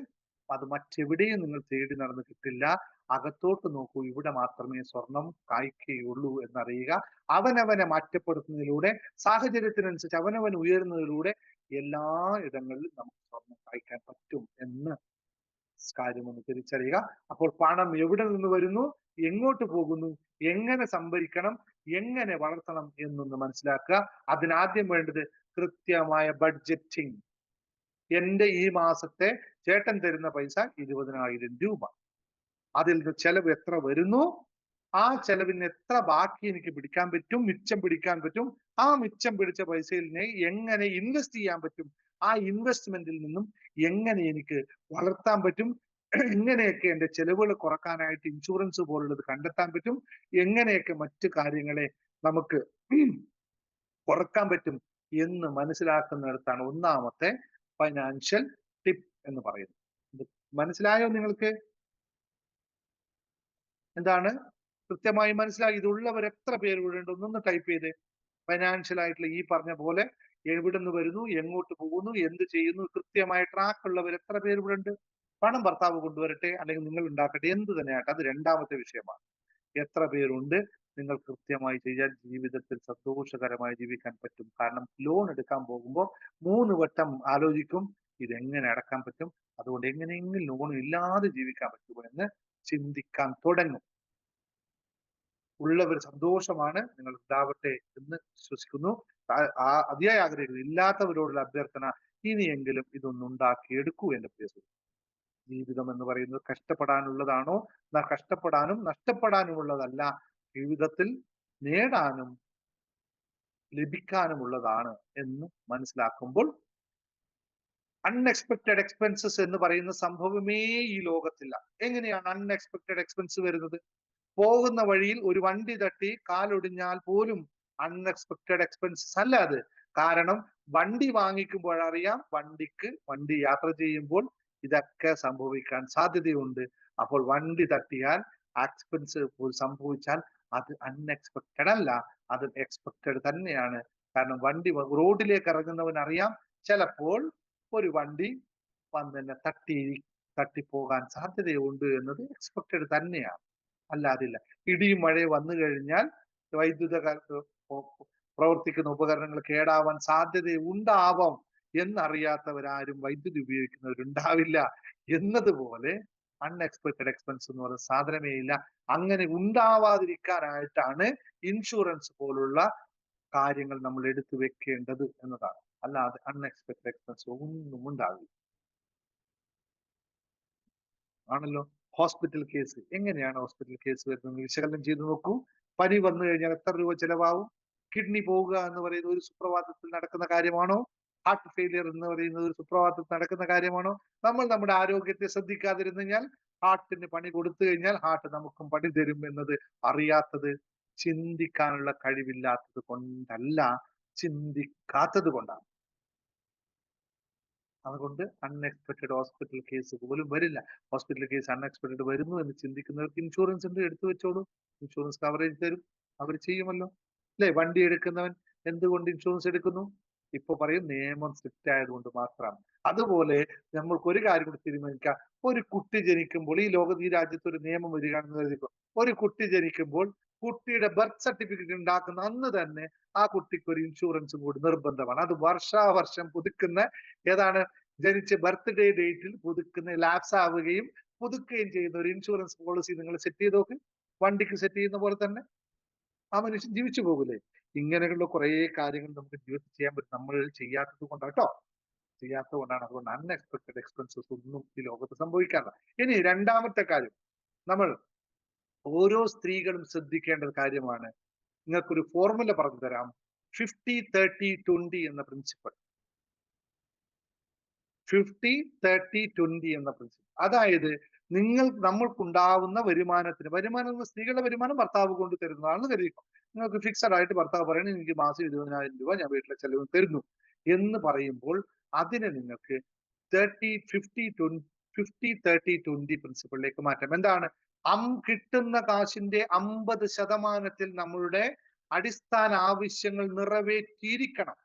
അത് മറ്റെവിടെയും നിങ്ങൾ തേടി നടന്ന് കിട്ടില്ല. അകത്തോട്ട് നോക്കൂ, ഇവിടെ മാത്രമേ സ്വർണം കായ്ക്കുകയുള്ളൂ എന്നറിയുക. അവനവനെ മാറ്റപ്പെടുത്തുന്നതിലൂടെ, സാഹചര്യത്തിനനുസരിച്ച് അവനവൻ ഉയരുന്നതിലൂടെ എല്ലാ ഇടങ്ങളിലും നമുക്ക് സ്വർണം കായ്ക്കാൻ പറ്റും എന്ന് കാര്യമൊന്ന് തിരിച്ചറിയുക. അപ്പോൾ പണം എവിടെ നിന്ന് വരുന്നു, എങ്ങോട്ട് പോകുന്നു, എങ്ങനെ സംഭരിക്കണം, എങ്ങനെ വളർത്തണം എന്നൊന്ന് മനസ്സിലാക്കുക. അതിനാദ്യം വേണ്ടത് കൃത്യമായ ബഡ്ജറ്റിംഗ്. എന്റെ ഈ മാസത്തെ ചേട്ടൻ തരുന്ന പൈസ 20,000 രൂപ. അതിൽ നിന്ന് ചെലവ് എത്ര വരുന്നു, ആ ചെലവിന് എത്ര ബാക്കി എനിക്ക് പിടിക്കാൻ പറ്റും, മിച്ചം പിടിക്കാൻ പറ്റും, ആ മിച്ചം പിടിച്ച പൈസയിൽ എങ്ങനെ ഇൻവെസ്റ്റ് ചെയ്യാൻ പറ്റും, ആ ഇൻവെസ്റ്റ്മെന്റിൽ നിന്നും എങ്ങനെ എനിക്ക് വളർത്താൻ പറ്റും, എങ്ങനെയൊക്കെ എന്റെ ചെലവുകൾ കുറക്കാനായിട്ട് ഇൻഷുറൻസ് പോലുള്ളത് കണ്ടെത്താൻ പറ്റും, എങ്ങനെയൊക്കെ മറ്റു കാര്യങ്ങളെ നമുക്ക് കുറക്കാൻ പറ്റും എന്ന് മനസ്സിലാക്കുന്നിടത്താണ് ഒന്നാമത്തെ ഫൈനാൻഷ്യൽ ടിപ്പ് എന്ന് പറയുന്നത്. മനസ്സിലായോ നിങ്ങൾക്ക്? എന്താണ് കൃത്യമായി മനസ്സിലായി? ഇതുള്ളവർ എത്ര പേര് ഇവിടെ ഉണ്ട്? ഒന്നൊന്ന് ടൈപ്പ് ചെയ്തേ. ഫൈനാൻഷ്യൽ ആയിട്ടുള്ള ഈ പറഞ്ഞ പോലെ എവിടെ നിന്ന് വരുന്നു, എങ്ങോട്ട് പോകുന്നു, എന്ത് ചെയ്യുന്നു, കൃത്യമായ ട്രാക്ക് ഉള്ളവർ എത്ര പേര് ഇവിടെ ഉണ്ട്? പണം ഭർത്താവ് കൊണ്ടുവരട്ടെ, അല്ലെങ്കിൽ നിങ്ങൾ ഉണ്ടാക്കട്ടെ, എന്ത് തന്നെയാട്ടെ, അത് രണ്ടാമത്തെ വിഷയമാണ്. എത്ര പേരുണ്ട്? നിങ്ങൾ കൃത്യമായി ചെയ്താൽ ജീവിതത്തിൽ സന്തോഷകരമായി ജീവിക്കാൻ പറ്റും. കാരണം ലോൺ എടുക്കാൻ പോകുമ്പോൾ 3 വട്ടം ആലോചിക്കും, ഇതെങ്ങനെ അടക്കാൻ പറ്റും, അതുകൊണ്ട് എങ്ങനെയെങ്കിലും ലോൺ ഇല്ലാതെ ജീവിക്കാൻ പറ്റുമോ എന്ന് ചിന്തിക്കാൻ തുടങ്ങും. ഉള്ളവർ സന്തോഷമാണ്, നിങ്ങൾ ഉണ്ടാവട്ടെ എന്ന് വിശ്വസിക്കുന്നു. അതിയായ ആഗ്രഹിക്കുന്നു. ഇല്ലാത്തവരോടുള്ള അഭ്യർത്ഥന, ഇനിയെങ്കിലും ഇതൊന്നും ഉണ്ടാക്കിയെടുക്കൂ എന്റെ പ്രിയ സുഹൃത്ത്. ജീവിതം എന്ന് പറയുന്നത് കഷ്ടപ്പെടാനുള്ളതാണോ? കഷ്ടപ്പെടാനും നഷ്ടപ്പെടാനുമുള്ളതല്ല. ജീവിതത്തിൽ നേടാനും ലഭിക്കാനുമുള്ളതാണ് എന്ന് മനസ്സിലാക്കുമ്പോൾ അൺഎക്സ്പെക്ടഡ് എക്സ്പെൻസസ് എന്ന് പറയുന്ന സംഭവമേ ഈ ലോകത്തില്ല. എങ്ങനെയാണ് അൺഎക്സ്പെക്ടഡ് എക്സ്പെൻസ് വരുന്നത്? പോകുന്ന വഴിയിൽ ഒരു വണ്ടി തട്ടി കാലൊടിഞ്ഞാൽ പോലും അൺഎക്സ്പെക്ടഡ് എക്സ്പെൻസസ് അല്ല അത്. കാരണം വണ്ടി വാങ്ങിക്കുമ്പോൾ അറിയാം, വണ്ടി യാത്ര ചെയ്യുമ്പോൾ ഇതൊക്കെ സംഭവിക്കാൻ സാധ്യതയുണ്ട്. അപ്പോൾ വണ്ടി തട്ടിയാൽ എക്സ്പെൻസ് സംഭവിച്ചാൽ അത് അൺഎക്സ്പെക്ടഡ് അല്ല, അത് എക്സ്പെക്ടഡ് തന്നെയാണ്. കാരണം വണ്ടി റോഡിലേക്ക് ഇറങ്ങുന്നവൻ അറിയാം, ചിലപ്പോൾ ഒരു വണ്ടി വന്നെ തട്ടിപ്പോകാൻ സാധ്യതയുണ്ട് എന്നത് എക്സ്പെക്ടഡ് തന്നെയാണ്, അല്ലാതില്ല. ഇടിയും മഴയും വന്നു കഴിഞ്ഞാൽ വൈദ്യുത പ്രവർത്തിക്കുന്ന ഉപകരണങ്ങൾ കേടാവാൻ സാധ്യതയുണ്ടാവാം എന്നറിയാത്തവരാരും വൈദ്യുതി ഉപയോഗിക്കുന്നവരുണ്ടാവില്ല എന്നതുപോലെ അൺഎക്സ്പെക്ടഡ് എക്സ്പെൻസ് എന്ന് പറയുന്ന സാധനമേ ഇല്ല. അങ്ങനെ ഉണ്ടാവാതിരിക്കാനായിട്ടാണ് ഇൻഷുറൻസ് പോലുള്ള കാര്യങ്ങൾ നമ്മൾ എടുത്തു വെക്കേണ്ടത് എന്നതാണ്. അല്ലാതെ അൺഎക്സ്പെക്ടഡ് എക്സ്പെൻസ് ഒന്നും ഉണ്ടാവില്ല. ആണല്ലോ. ഹോസ്പിറ്റൽ കേസ്, എങ്ങനെയാണ് ഹോസ്പിറ്റൽ കേസ് വരുന്നത് വിശകലനം ചെയ്ത് നോക്കൂ. പനി വന്നു കഴിഞ്ഞാൽ എത്ര രൂപ ചെലവാകും? കിഡ്നി പോവുക എന്ന് പറയുന്നത് ഒരു സുപ്രഭാതത്തിൽ നടക്കുന്ന കാര്യമാണോ? ഹാർട്ട് ഫെയിലിയർ എന്ന് പറയുന്നത് ഒരു സുപ്രഭാതത്തിൽ നടക്കുന്ന കാര്യമാണോ? നമ്മൾ നമ്മുടെ ആരോഗ്യത്തെ ശ്രദ്ധിക്കാതിരുന്നു കഴിഞ്ഞാൽ ഹാർട്ടിന് പണി കൊടുത്തു കഴിഞ്ഞാൽ ഹാർട്ട് നമുക്കും പണി തരും എന്നത് അറിയാത്തത് ചിന്തിക്കാനുള്ള കഴിവില്ലാത്തത് കൊണ്ടല്ല, ചിന്തിക്കാത്തത് കൊണ്ടാണ്. അതുകൊണ്ട് അൺഎക്സ്പെക്ടഡ് ഹോസ്പിറ്റൽ കേസ് പോലും വരില്ല. ഹോസ്പിറ്റൽ കേസ് അൺഎക്സ്പെക്ടഡ് വരുന്നു എന്ന് ചിന്തിക്കുന്നവർക്ക് ഇൻഷുറൻസ് ഉണ്ട്, എടുത്തു വെച്ചോളൂ. ഇൻഷുറൻസ് കവറേജ് തരും, അവർ ചെയ്യുമല്ലോ. അല്ലെ? വണ്ടി എടുക്കുന്നവൻ എന്തുകൊണ്ട് ഇൻഷുറൻസ് എടുക്കുന്നു? ഇപ്പൊ പറയും നിയമം സ്ട്രിക്റ്റ് ആയതുകൊണ്ട് മാത്രമാണ്. അതുപോലെ നമ്മൾക്ക് ഒരു കാര്യം കൂടി തീരുമാനിക്കാം. ഒരു കുട്ടി ജനിക്കുമ്പോൾ ഈ ലോകത്ത്, ഈ രാജ്യത്ത് ഒരു നിയമം വരികയാണെന്ന് കരുതിക്കോ. ഒരു കുട്ടി ജനിക്കുമ്പോൾ കുട്ടിയുടെ ബർത്ത് സർട്ടിഫിക്കറ്റ് ഉണ്ടാക്കുന്ന അന്ന് തന്നെ ആ കുട്ടിക്ക് ഒരു ഇൻഷുറൻസും കൂടി നിർബന്ധമാണ്. അത് വർഷാവർഷം പുതുക്കുന്ന, ഏതാണ്, ജനിച്ച ബർത്ത്ഡേ ഡേറ്റിൽ പുതുക്കുന്ന, ലാപ്സ് ആവുകയും പുതുക്കുകയും ചെയ്യുന്ന ഒരു ഇൻഷുറൻസ് പോളിസി നിങ്ങൾ സെറ്റ് ചെയ്ത് നോക്ക്. വണ്ടിക്ക് സെറ്റ് ചെയ്യുന്ന പോലെ തന്നെ ആ മനുഷ്യൻ ജീവിച്ചു പോകില്ലേ? ഇങ്ങനെയുള്ള കുറെ കാര്യങ്ങൾ നമുക്ക് ജീവിതത്തിൽ ചെയ്യാൻ പറ്റും. നമ്മൾ ചെയ്യാത്തത് കൊണ്ടാണ് കേട്ടോ, ചെയ്യാത്തത് കൊണ്ടാണ്. അതുകൊണ്ട് അൺഎക്സ്പെക്ടഡ് എക്സ്പെൻസസ് ഒന്നും ഈ ലോകത്ത് സംഭവിക്കാറില്ല. ഇനി രണ്ടാമത്തെ കാര്യം, നമ്മൾ ഓരോ സ്ത്രീകളും ശ്രദ്ധിക്കേണ്ട ഒരു കാര്യമാണ്. നിങ്ങൾക്കൊരു ഫോർമുല പറഞ്ഞു തരാം. 50-30-20 എന്ന പ്രിൻസിപ്പൾ. 50-30-20 എന്ന പ്രിൻസിപ്പൾ. അതായത് നമ്മൾക്കുണ്ടാവുന്ന വരുമാനത്തിന്, വരുമാനം സ്ത്രീകളുടെ വരുമാനം ഭർത്താവ് കൊണ്ട് തരുന്നതാണെന്ന് കരുതിക്കോ. നിങ്ങൾക്ക് ഫിക്സഡ് ആയിട്ട് ഭർത്താവ് പറയുന്നത് എനിക്ക് മാസം 20,000 രൂപ ഞാൻ വീട്ടിലെ ചെലവിന് തരുന്നു എന്ന് പറയുമ്പോൾ അതിനെ നിങ്ങൾക്ക് 50-30-20 പ്രിൻസിപ്പളിലേക്ക് മാറ്റാം. എന്താണ്? കിട്ടുന്ന കാശിന്റെ 50% നമ്മളുടെ അടിസ്ഥാന ആവശ്യങ്ങൾ നിറവേറ്റിയിരിക്കണം.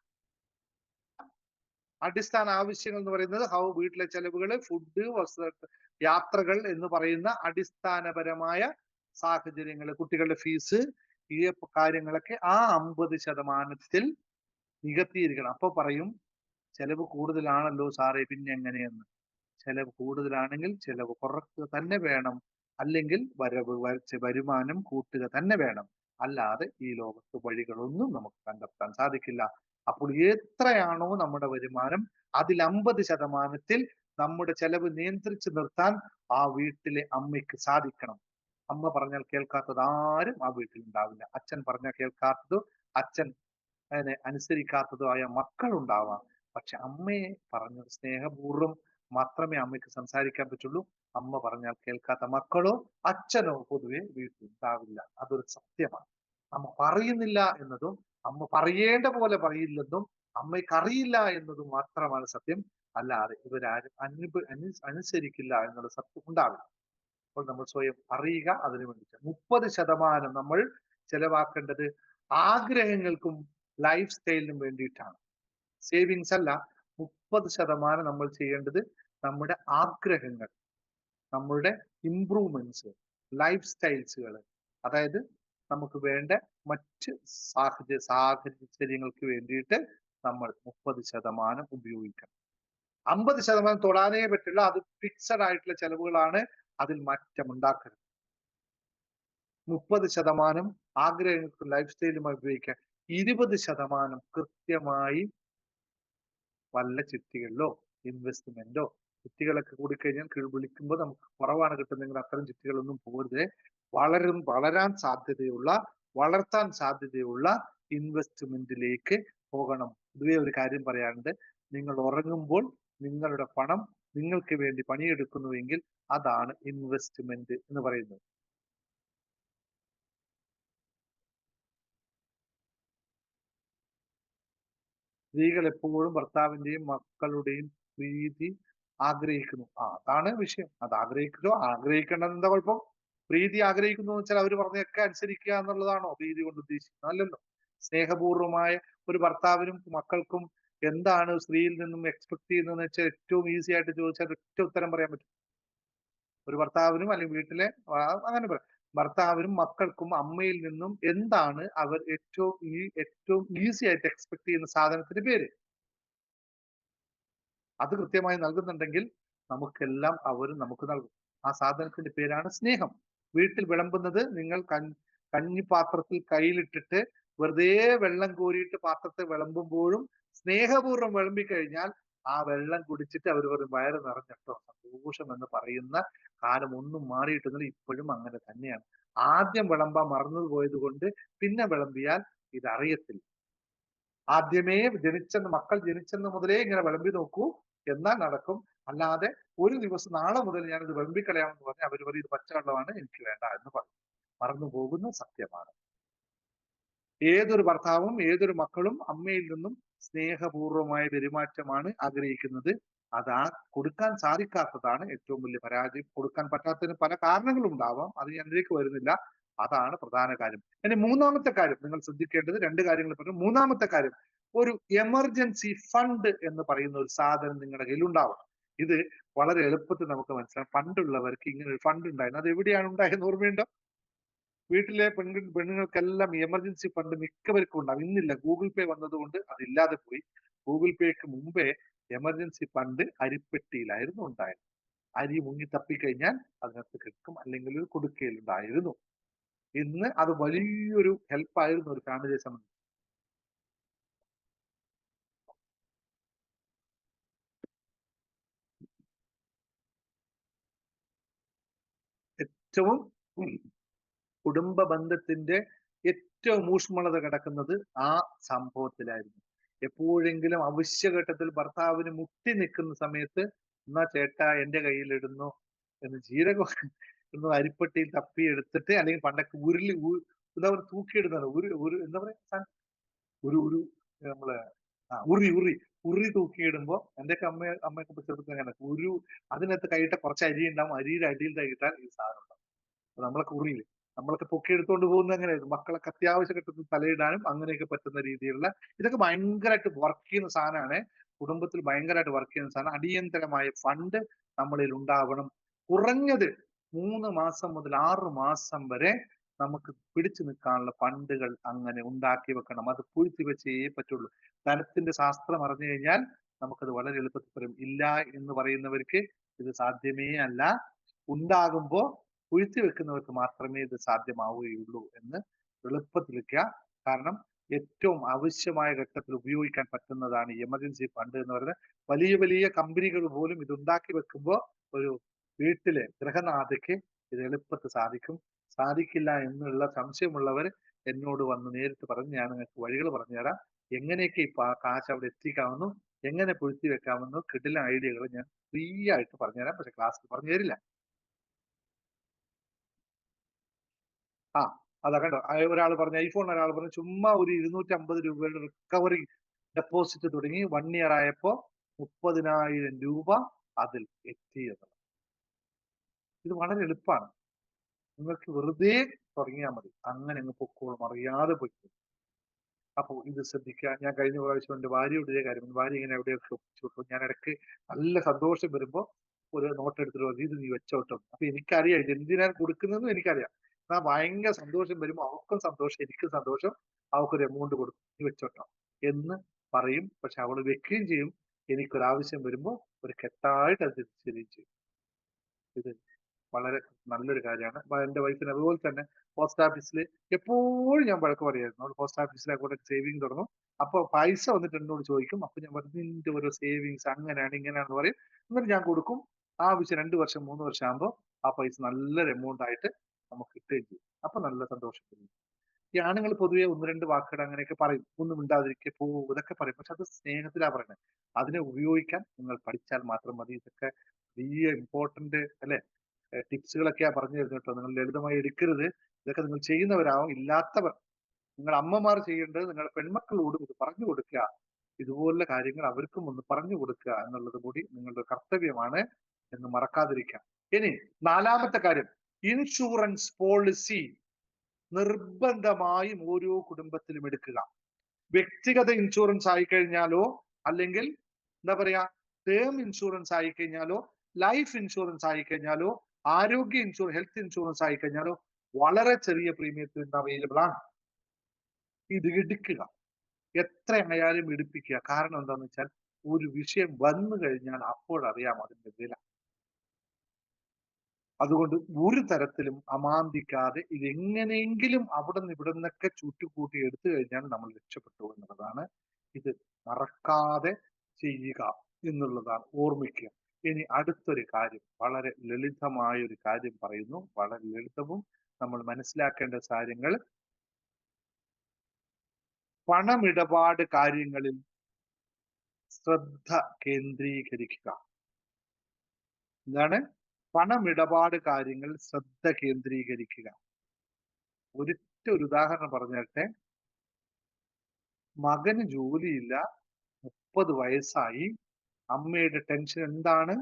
അടിസ്ഥാന ആവശ്യങ്ങൾ എന്ന് പറയുന്നത് വീട്ടിലെ ചെലവുകൾ, ഫുഡ്, യാത്രകൾ എന്ന് പറയുന്ന അടിസ്ഥാനപരമായ സാഹചര്യങ്ങൾ, കുട്ടികളുടെ ഫീസ്, ഈ കാര്യങ്ങളൊക്കെ ആ 50% നികത്തിയിരിക്കണം. അപ്പൊ പറയും ചെലവ് കൂടുതലാണല്ലോ സാറേ പിന്നെ എങ്ങനെയെന്ന്. ചെലവ് കൂടുതലാണെങ്കിൽ ചെലവ് കുറക്കുക തന്നെ വേണം, അല്ലെങ്കിൽ വരുമാനം കൂട്ടുക തന്നെ വേണം. അല്ലാതെ ഈ ലോകത്ത് വഴികളൊന്നും നമുക്ക് കണ്ടെത്താൻ സാധിക്കില്ല. അപ്പോൾ എത്രയാണോ നമ്മുടെ വരുമാനം അതിൽ 50% നമ്മുടെ ചെലവ് നിയന്ത്രിച്ചു നിർത്താൻ ആ വീട്ടിലെ അമ്മയ്ക്ക് സാധിക്കണം. അമ്മ പറഞ്ഞാൽ കേൾക്കാത്തത് ആരും ആ വീട്ടിൽ ഉണ്ടാവില്ല. അച്ഛൻ പറഞ്ഞാൽ കേൾക്കാത്തതോ അച്ഛൻ അനുസരിക്കാത്തതോ ആയ മക്കളുണ്ടാവാം. പക്ഷെ അമ്മയെ പറഞ്ഞ സ്നേഹപൂർവ്വം മാത്രമേ അമ്മയ്ക്ക് സംസാരിക്കാൻ പറ്റുള്ളൂ. അമ്മ പറഞ്ഞാൽ കേൾക്കാത്ത മക്കളോ അച്ഛനോ പൊതുവെ വീട്ടിൽ ഉണ്ടാവില്ല. അതൊരു സത്യമാണ്. അമ്മ പറയുന്നില്ല എന്നതും അമ്മ പറയേണ്ട പോലെ പറയില്ലെന്നും അമ്മയ്ക്ക് അറിയില്ല എന്നതും മാത്രമാണ് സത്യം. അല്ലാതെ ഇവരാരും അനുസരിക്കില്ല എന്നുള്ള സത്യം ഉണ്ടാവില്ല. അപ്പോൾ നമ്മൾ സ്വയം അറിയുക. അതിനു വേണ്ടിയിട്ട് 30% നമ്മൾ ചെലവാക്കേണ്ടത് ആഗ്രഹങ്ങൾക്കും ലൈഫ് സ്റ്റൈലിനും വേണ്ടിയിട്ടാണ്. സേവിങ്സ് അല്ല. 30% നമ്മൾ ചെയ്യേണ്ടത് നമ്മുടെ ആഗ്രഹങ്ങൾ, നമ്മളുടെ ഇംപ്രൂവ്മെന്റ്സ്, ലൈഫ് സ്റ്റൈൽസുകൾ, അതായത് നമുക്ക് വേണ്ട മറ്റ് സാഹചര്യങ്ങൾക്ക് വേണ്ടിയിട്ട് നമ്മൾ 30% ഉപയോഗിക്കണം. 50% തൊടാനേ പറ്റില്ല. അത് ഫിക്സഡ് ആയിട്ടുള്ള ചെലവുകളാണ്. അതിൽ മാറ്റം ഉണ്ടാക്കരുത്. 30% ആഗ്രഹങ്ങൾക്കും ലൈഫ് സ്റ്റൈലുമായി ഉപയോഗിക്കാൻ, 20% കൃത്യമായി വല്ല ചിട്ടികളിലോ ഇൻവെസ്റ്റ്മെന്റോ, ചിട്ടികളൊക്കെ കൂടിക്കഴിഞ്ഞാൽ വിളിക്കുമ്പോൾ നമുക്ക് കുറവാണ് കിട്ടുന്നെങ്കിൽ അത്തരം ചിട്ടികളൊന്നും പോകരുത്. വളരാൻ സാധ്യതയുള്ള, വളർത്താൻ സാധ്യതയുള്ള ഇൻവെസ്റ്റ്മെന്റിലേക്ക് പോകണം. പൊതുവെ ഒരു കാര്യം പറയാറുണ്ട്, നിങ്ങൾ ഉറങ്ങുമ്പോൾ നിങ്ങളുടെ പണം നിങ്ങൾക്ക് വേണ്ടി പണിയെടുക്കുന്നുവെങ്കിൽ അതാണ് ഇൻവെസ്റ്റ്മെന്റ് എന്ന് പറയുന്നത്. സ്ത്രീകൾ എപ്പോഴും ഭർത്താവിന്റെയും മക്കളുടെയും പ്രീതി ആഗ്രഹിക്കുന്നു. അതാണ് വിഷയം. അത് ആഗ്രഹിക്കേണ്ടത് എന്താ കുഴപ്പം? പ്രീതി ആഗ്രഹിക്കുന്നു എന്ന് വെച്ചാൽ അവർ പറഞ്ഞൊക്കെ അനുസരിക്കുക എന്നുള്ളതാണോ പ്രീതി കൊണ്ട് ഉദ്ദേശിക്കുന്നത്? അല്ലല്ലോ. സ്നേഹപൂർവമായ ഒരു ഭർത്താവിനും മക്കൾക്കും എന്താണ് സ്ത്രീയിൽ നിന്നും എക്സ്പെക്ട് ചെയ്യുന്നതെന്ന് വെച്ചാൽ ഏറ്റവും ഈസി ആയിട്ട് ചോദിച്ചാൽ ഒറ്റ ഉത്തരം പറയാൻ പറ്റും. ഒരു ഭർത്താവിനും അല്ലെങ്കിൽ വീട്ടിലെ അങ്ങനെ പറയാം, ഭർത്താവിനും മക്കൾക്കും അമ്മയിൽ നിന്നും എന്താണ് അവർ ഏറ്റവും ഈസി ആയിട്ട് എക്സ്പെക്ട് ചെയ്യുന്ന സാധനത്തിന്റെ പേര്? അത് കൃത്യമായി നൽകുന്നുണ്ടെങ്കിൽ നമുക്കെല്ലാം അവരും നമുക്ക് നൽകും. ആ സാധനത്തിന്റെ പേരാണ് സ്നേഹം. വീട്ടിൽ വിളമ്പുന്നത് നിങ്ങൾ കഞ്ഞിപ്പാത്രത്തിൽ കയ്യിലിട്ടിട്ട് വെറുതെ വെള്ളം കോരിയിട്ട് പാത്രത്തെ വിളമ്പുമ്പോഴും സ്നേഹപൂർവ്വം വിളമ്പിക്കഴിഞ്ഞാൽ ആ വെള്ളം കുടിച്ചിട്ട് അവർ പറയും വയറ് നിറഞ്ഞിട്ടോ സന്തോഷം എന്ന് പറയുന്ന കാലം ഒന്നും മാറിയിട്ടില്ല. ഇപ്പോഴും അങ്ങനെ തന്നെയാണ്. ആദ്യം വിളമ്പാൻ മറന്നു പോയത് കൊണ്ട് പിന്നെ വിളമ്പിയാൽ ഇതറിയത്തില്ല. ആദ്യമേ മക്കൾ ജനിച്ചെന്ന് മുതലേ ഇങ്ങനെ വിളമ്പി നോക്കൂ, എന്നാൽ നടക്കും. അല്ലാതെ ഒരു ദിവസം നാളെ മുതൽ ഞാനിത് വെമ്പിക്കളയാമെന്ന് പറഞ്ഞാൽ അവർ പറയും ഇത് പച്ചവെള്ളമാണ്, എനിക്ക് വേണ്ട എന്ന് പറയും. മറന്നു പോകുന്ന സത്യമാണ്. ഏതൊരു ഭർത്താവും ഏതൊരു മക്കളും അമ്മയിൽ നിന്നും സ്നേഹപൂർവമായ പെരുമാറ്റമാണ് ആഗ്രഹിക്കുന്നത്. അത് കൊടുക്കാൻ സാധിക്കാത്തതാണ് ഏറ്റവും വലിയ പരാജയം. കൊടുക്കാൻ പറ്റാത്തതിന് പല കാരണങ്ങളും ഉണ്ടാവാം, അത് ഞാൻ അതിലേക്ക് വരുന്നില്ല. അതാണ് പ്രധാന കാര്യം. ഇനി മൂന്നാമത്തെ കാര്യം നിങ്ങൾ ശ്രദ്ധിക്കേണ്ടത്, രണ്ട് കാര്യങ്ങൾ പറഞ്ഞു. മൂന്നാമത്തെ കാര്യം, ഒരു എമർജൻസി ഫണ്ട് എന്ന് പറയുന്ന ഒരു സാധനം നിങ്ങളുടെ കയ്യിൽ ഉണ്ടാവണം. ഇത് വളരെ എളുപ്പത്തിൽ നമുക്ക് മനസ്സിലാക്കാം. പണ്ടുള്ളവർക്ക് ഇങ്ങനെ ഒരു ഫണ്ട് ഉണ്ടായിരുന്നു. അത് എവിടെയാണ് ഉണ്ടായെന്ന് ഓർമ്മയുണ്ടോ? വീട്ടിലെ പെണ്ണുങ്ങൾക്കെല്ലാം എമർജൻസി ഫണ്ട് മിക്കവർക്കും ഉണ്ടാവും. ഇന്നില്ല, ഗൂഗിൾ പേ വന്നതുകൊണ്ട് അതില്ലാതെ പോയി. ഗൂഗിൾ പേക്ക് മുമ്പേ എമർജൻസി ഫണ്ട് അരിപ്പെട്ടിയിലായിരുന്നു ഉണ്ടായത്. അരി മുങ്ങി തപ്പിക്കഴിഞ്ഞാൽ അതിനകത്ത് കിടക്കും, അല്ലെങ്കിൽ ഒരു കൊടുക്കയിലുണ്ടായിരുന്നു. ഇന്ന് അത് വലിയൊരു ഹെൽപ്പായിരുന്നു ഒരു ഫാമിലിയെ സംബന്ധിച്ച്. ഏറ്റവും കുടുംബ ബന്ധത്തിന്റെ ഏറ്റവും ഊഷ്മളത കിടക്കുന്നത് ആ സംഭവത്തിലായിരുന്നു. എപ്പോഴെങ്കിലും അവശ്യഘട്ടത്തിൽ ഭർത്താവിന് മുട്ടി നിൽക്കുന്ന സമയത്ത്, എന്നാ ചേട്ടാ എന്റെ കയ്യിലിടുന്നു എന്ന് ജീരകം എന്ന് അരിപ്പെട്ടിയിൽ തപ്പി എടുത്തിട്ട്, അല്ലെങ്കിൽ പണ്ടൊക്കെ ഉരുളി എന്താ പറയുക, തൂക്കിയിടുന്നത്, എന്താ പറയാ, ഒരു നമ്മളെ ഉറി ഉറി ഉറി തൂക്കിയിടുമ്പോ, എന്റെയൊക്കെ അമ്മയൊക്കെ ചെറുപ്പം അങ്ങനെ അതിനകത്ത് കൈയിട്ട കുറച്ച് അരി ഉണ്ടാവും, അരിയുടെ അടിയിൽ കൈയിട്ടാൽ ഈ സാധനം ഉണ്ടാവും. നമ്മളൊക്കെ ഉറിയില്ലേ, നമ്മളൊക്കെ പൊക്കി എടുത്തുകൊണ്ട് പോകുന്നത് അങ്ങനെയായിരുന്നു. മക്കളൊക്കെ അത്യാവശ്യ ഘട്ടത്തിൽ തലയിടാനും അങ്ങനെയൊക്കെ പറ്റുന്ന രീതിയിലുള്ള, ഇതൊക്കെ ഭയങ്കരമായിട്ട് വർക്ക് ചെയ്യുന്ന സാധനമാണ്. കുടുംബത്തിൽ ഭയങ്കരമായിട്ട് വർക്ക് ചെയ്യുന്ന സാധനം. അടിയന്തരമായ ഫണ്ട് നമ്മളിൽ ഉണ്ടാവണം. കുറഞ്ഞത് 3 മാസം മുതൽ 6 മാസം വരെ നമുക്ക് പിടിച്ചു നിൽക്കാനുള്ള ഫണ്ടുകൾ അങ്ങനെ ഉണ്ടാക്കി വെക്കണം. അത് പൂഴ്ത്തി വെച്ചേ പറ്റുള്ളൂ. ധനത്തിന്റെ ശാസ്ത്രം അറിഞ്ഞു കഴിഞ്ഞാൽ നമുക്കത് വളരെ എളുപ്പത്തിൽ പറയും. ഇല്ല എന്ന് പറയുന്നവർക്ക് ഇത് സാധ്യമേ അല്ല. ഉണ്ടാകുമ്പോ കുഴിച്ചു വെക്കുന്നവർക്ക് മാത്രമേ ഇത് സാധ്യമാവുകയുള്ളൂ എന്ന് എളുപ്പത്തിൽ വെക്കുക. കാരണം ഏറ്റവും ആവശ്യമായ ഘട്ടത്തിൽ ഉപയോഗിക്കാൻ പറ്റുന്നതാണ് ഈ എമർജൻസി ഫണ്ട് എന്ന് പറയുന്നത്. വലിയ വലിയ കമ്പനികൾ പോലും ഇത് ഉണ്ടാക്കി വെക്കുമ്പോൾ ഒരു വീട്ടിലെ ഗൃഹനാഥയ്ക്ക് ഇത് എളുപ്പത്തിൽ സാധിക്കും. സാധിക്കില്ല എന്നുള്ള സംശയമുള്ളവർ എന്നോട് വന്ന് നേരിട്ട് പറഞ്ഞ് ഞാൻ നിങ്ങൾക്ക് വഴികൾ പറഞ്ഞുതരാം. എങ്ങനെയൊക്കെ ഇപ്പൊ ആ കാശ് അവിടെ എത്തിക്കാമെന്നും എങ്ങനെ പൊഴുത്തി വെക്കാമെന്നും കിടിലൻ ഐഡിയകൾ ഞാൻ ഫ്രീ ആയിട്ട് പറഞ്ഞുതരാം. പക്ഷെ ക്ലാസ്സിൽ പറഞ്ഞു തരില്ല. ആ, അതാ കണ്ടോ, ഒരാൾ പറഞ്ഞു ഐഫോൺ, ഒരാൾ പറഞ്ഞു ചുമ്മാ ഒരു 250 രൂപയുടെ റിക്കവറി ഡെപ്പോസിറ്റ് തുടങ്ങി 1 ഇയർ ആയപ്പോ 30,000 രൂപ അതിൽ എത്തി എന്നുള്ളത്. ഇത് വളരെ എളുപ്പമാണ്. നിങ്ങൾക്ക് വെറുതെ തുടങ്ങിയാൽ മതി, അങ്ങനെ അങ്ങ് പൊക്കോളും, അറിയാതെ പൊയ്ക്കോളും. അപ്പൊ ഇത് ശ്രദ്ധിക്കുക. ഞാൻ കഴിഞ്ഞ പ്രാവശ്യം എന്റെ ഭാര്യയോട് ഇതേ കാര്യം, ഭാര്യ ഇങ്ങനെ എവിടെയൊക്കെ ഒപ്പിച്ചു വിട്ടു. ഞാൻ ഇടയ്ക്ക് നല്ല സന്തോഷം വരുമ്പോ ഒരു നോട്ട് എടുത്തിട്ട് പറഞ്ഞു ഇത് നീ വെച്ചോട്ടോ. അപ്പൊ എനിക്കറിയാം ഇത് എന്തിനാണ് കൊടുക്കുന്നതെന്ന് എനിക്കറിയാം. എന്നാ ഭയങ്കര സന്തോഷം വരുമ്പോ അവൾക്കും സന്തോഷം എനിക്കും സന്തോഷം, അവൾക്കൊരു എമൗണ്ട് കൊടുക്കും, നീ വെച്ചോട്ടോ എന്ന് പറയും. പക്ഷെ അവള് വെക്കുകയും ചെയ്യും. എനിക്കൊരാവശ്യം വരുമ്പോ ഒരു കെട്ടായിട്ട് അത് തിരിച്ചറിയുകയും ചെയ്യും. ഇത് വളരെ നല്ലൊരു കാര്യമാണ്. എന്റെ വൈഫിന് അതുപോലെ തന്നെ പോസ്റ്റ് ഓഫീസിൽ എപ്പോഴും ഞാൻ വഴക്ക് പറയായിരുന്നു. അവൾ പോസ്റ്റ് ഓഫീസിലെ കൂടെ സേവിങ് തുടങ്ങും. അപ്പൊ പൈസ വന്നിട്ട് എന്നോട് ചോദിക്കും. അപ്പൊ ഞാൻ പറഞ്ഞു നിന്റെ ഓരോ സേവിങ്സ് അങ്ങനെയാണ് ഇങ്ങനെയാണെന്ന് പറയും. എന്നിട്ട് ഞാൻ കൊടുക്കും. ആവശ്യം 2 വർഷം 3 വർഷം ആകുമ്പോൾ ആ പൈസ നല്ലൊരു എമൗണ്ട് ആയിട്ട് നമുക്ക് കിട്ടുകയും ചെയ്യും. അപ്പൊ നല്ല സന്തോഷം തരും. ഈ ആണുങ്ങൾ പൊതുവെ ഒന്ന് രണ്ട് വാക്കുകൾ അങ്ങനെയൊക്കെ പറയും. ഒന്നും മിണ്ടാതിരിക്കെ പോ, ഇതൊക്കെ പറയും. പക്ഷെ അത് സ്നേഹത്തിലാ പറയുന്നത്. അതിനെ ഉപയോഗിക്കാൻ നിങ്ങൾ പഠിച്ചാൽ മാത്രം മതി. ഇതൊക്കെ വലിയ ഇമ്പോർട്ടന്റ് അല്ലെ ടിപ്സുകളൊക്കെയാ പറഞ്ഞു തരുന്നത് കേട്ടോ. നിങ്ങൾ ലളിതമായി എടുക്കരുത്. ഇതൊക്കെ നിങ്ങൾ ചെയ്യുന്നവരാവും. ഇല്ലാത്തവർ, നിങ്ങൾ അമ്മമാർ ചെയ്യേണ്ടത് നിങ്ങളുടെ പെൺമക്കളോടും ഇത് പറഞ്ഞു കൊടുക്കുക. ഇതുപോലുള്ള കാര്യങ്ങൾ അവർക്കും ഒന്ന് പറഞ്ഞു കൊടുക്കുക എന്നുള്ളത് കൂടി നിങ്ങളുടെ കർത്തവ്യമാണ് എന്ന് മറക്കാതിരിക്കാം. ഇനി നാലാമത്തെ കാര്യം, ഇൻഷുറൻസ് പോളിസി നിർബന്ധമായും ഓരോ കുടുംബത്തിലും എടുക്കുക. വ്യക്തിഗത ഇൻഷുറൻസ് ആയിക്കഴിഞ്ഞാലോ, അല്ലെങ്കിൽ എന്താ പറയാ, ടേം ഇൻഷുറൻസ് ആയിക്കഴിഞ്ഞാലോ, ലൈഫ് ഇൻഷുറൻസ് ആയിക്കഴിഞ്ഞാലോ, ആരോഗ്യ ഇൻഷുറൻസ്, ഹെൽത്ത് ഇൻഷുറൻസ് ആയിക്കഴിഞ്ഞാലോ വളരെ ചെറിയ പ്രീമിയത്തിൽ ഇത് അവൈലബിൾ ആണ്. ഇത് എടുക്കുക. എത്രയായാലും എടുപ്പിക്കുക. കാരണം എന്താന്ന് വെച്ചാൽ ഒരു വിഷയം വന്നു കഴിഞ്ഞാൽ അപ്പോഴറിയാം അതിന്റെ വില. അതുകൊണ്ട് ഒരു തരത്തിലും അമാന്തിക്കാതെ ഇതെങ്ങനെയെങ്കിലും അവിടെ നിന്ന് ഇവിടെ നിന്നൊക്കെ ചുറ്റുകൂട്ടി എടുത്തു കഴിഞ്ഞാൽ നമ്മൾ രക്ഷപ്പെട്ടു എന്നുള്ളതാണ്. ഇത് മറക്കാതെ ചെയ്യുക എന്നുള്ളതാണ്, ഓർമ്മിക്കുക. ഇനി അടുത്തൊരു കാര്യം, വളരെ ലളിതമായ ഒരു കാര്യം പറയുന്നു. വളരെ ലളിതവും നമ്മൾ മനസ്സിലാക്കേണ്ട കാര്യങ്ങൾ, പണമിടപാട് കാര്യങ്ങളിൽ ശ്രദ്ധ കേന്ദ്രീകരിക്കുക. എന്താണ്? പണമിടപാട് കാര്യങ്ങൾ ശ്രദ്ധ കേന്ദ്രീകരിക്കുക. ഒരൊറ്റ ഒരു ഉദാഹരണം പറഞ്ഞു തരട്ടെ. മകന് ജോലിയില്ല, 30 വയസ്സായി. അമ്മയുടെ ടെൻഷൻ എന്താണ്?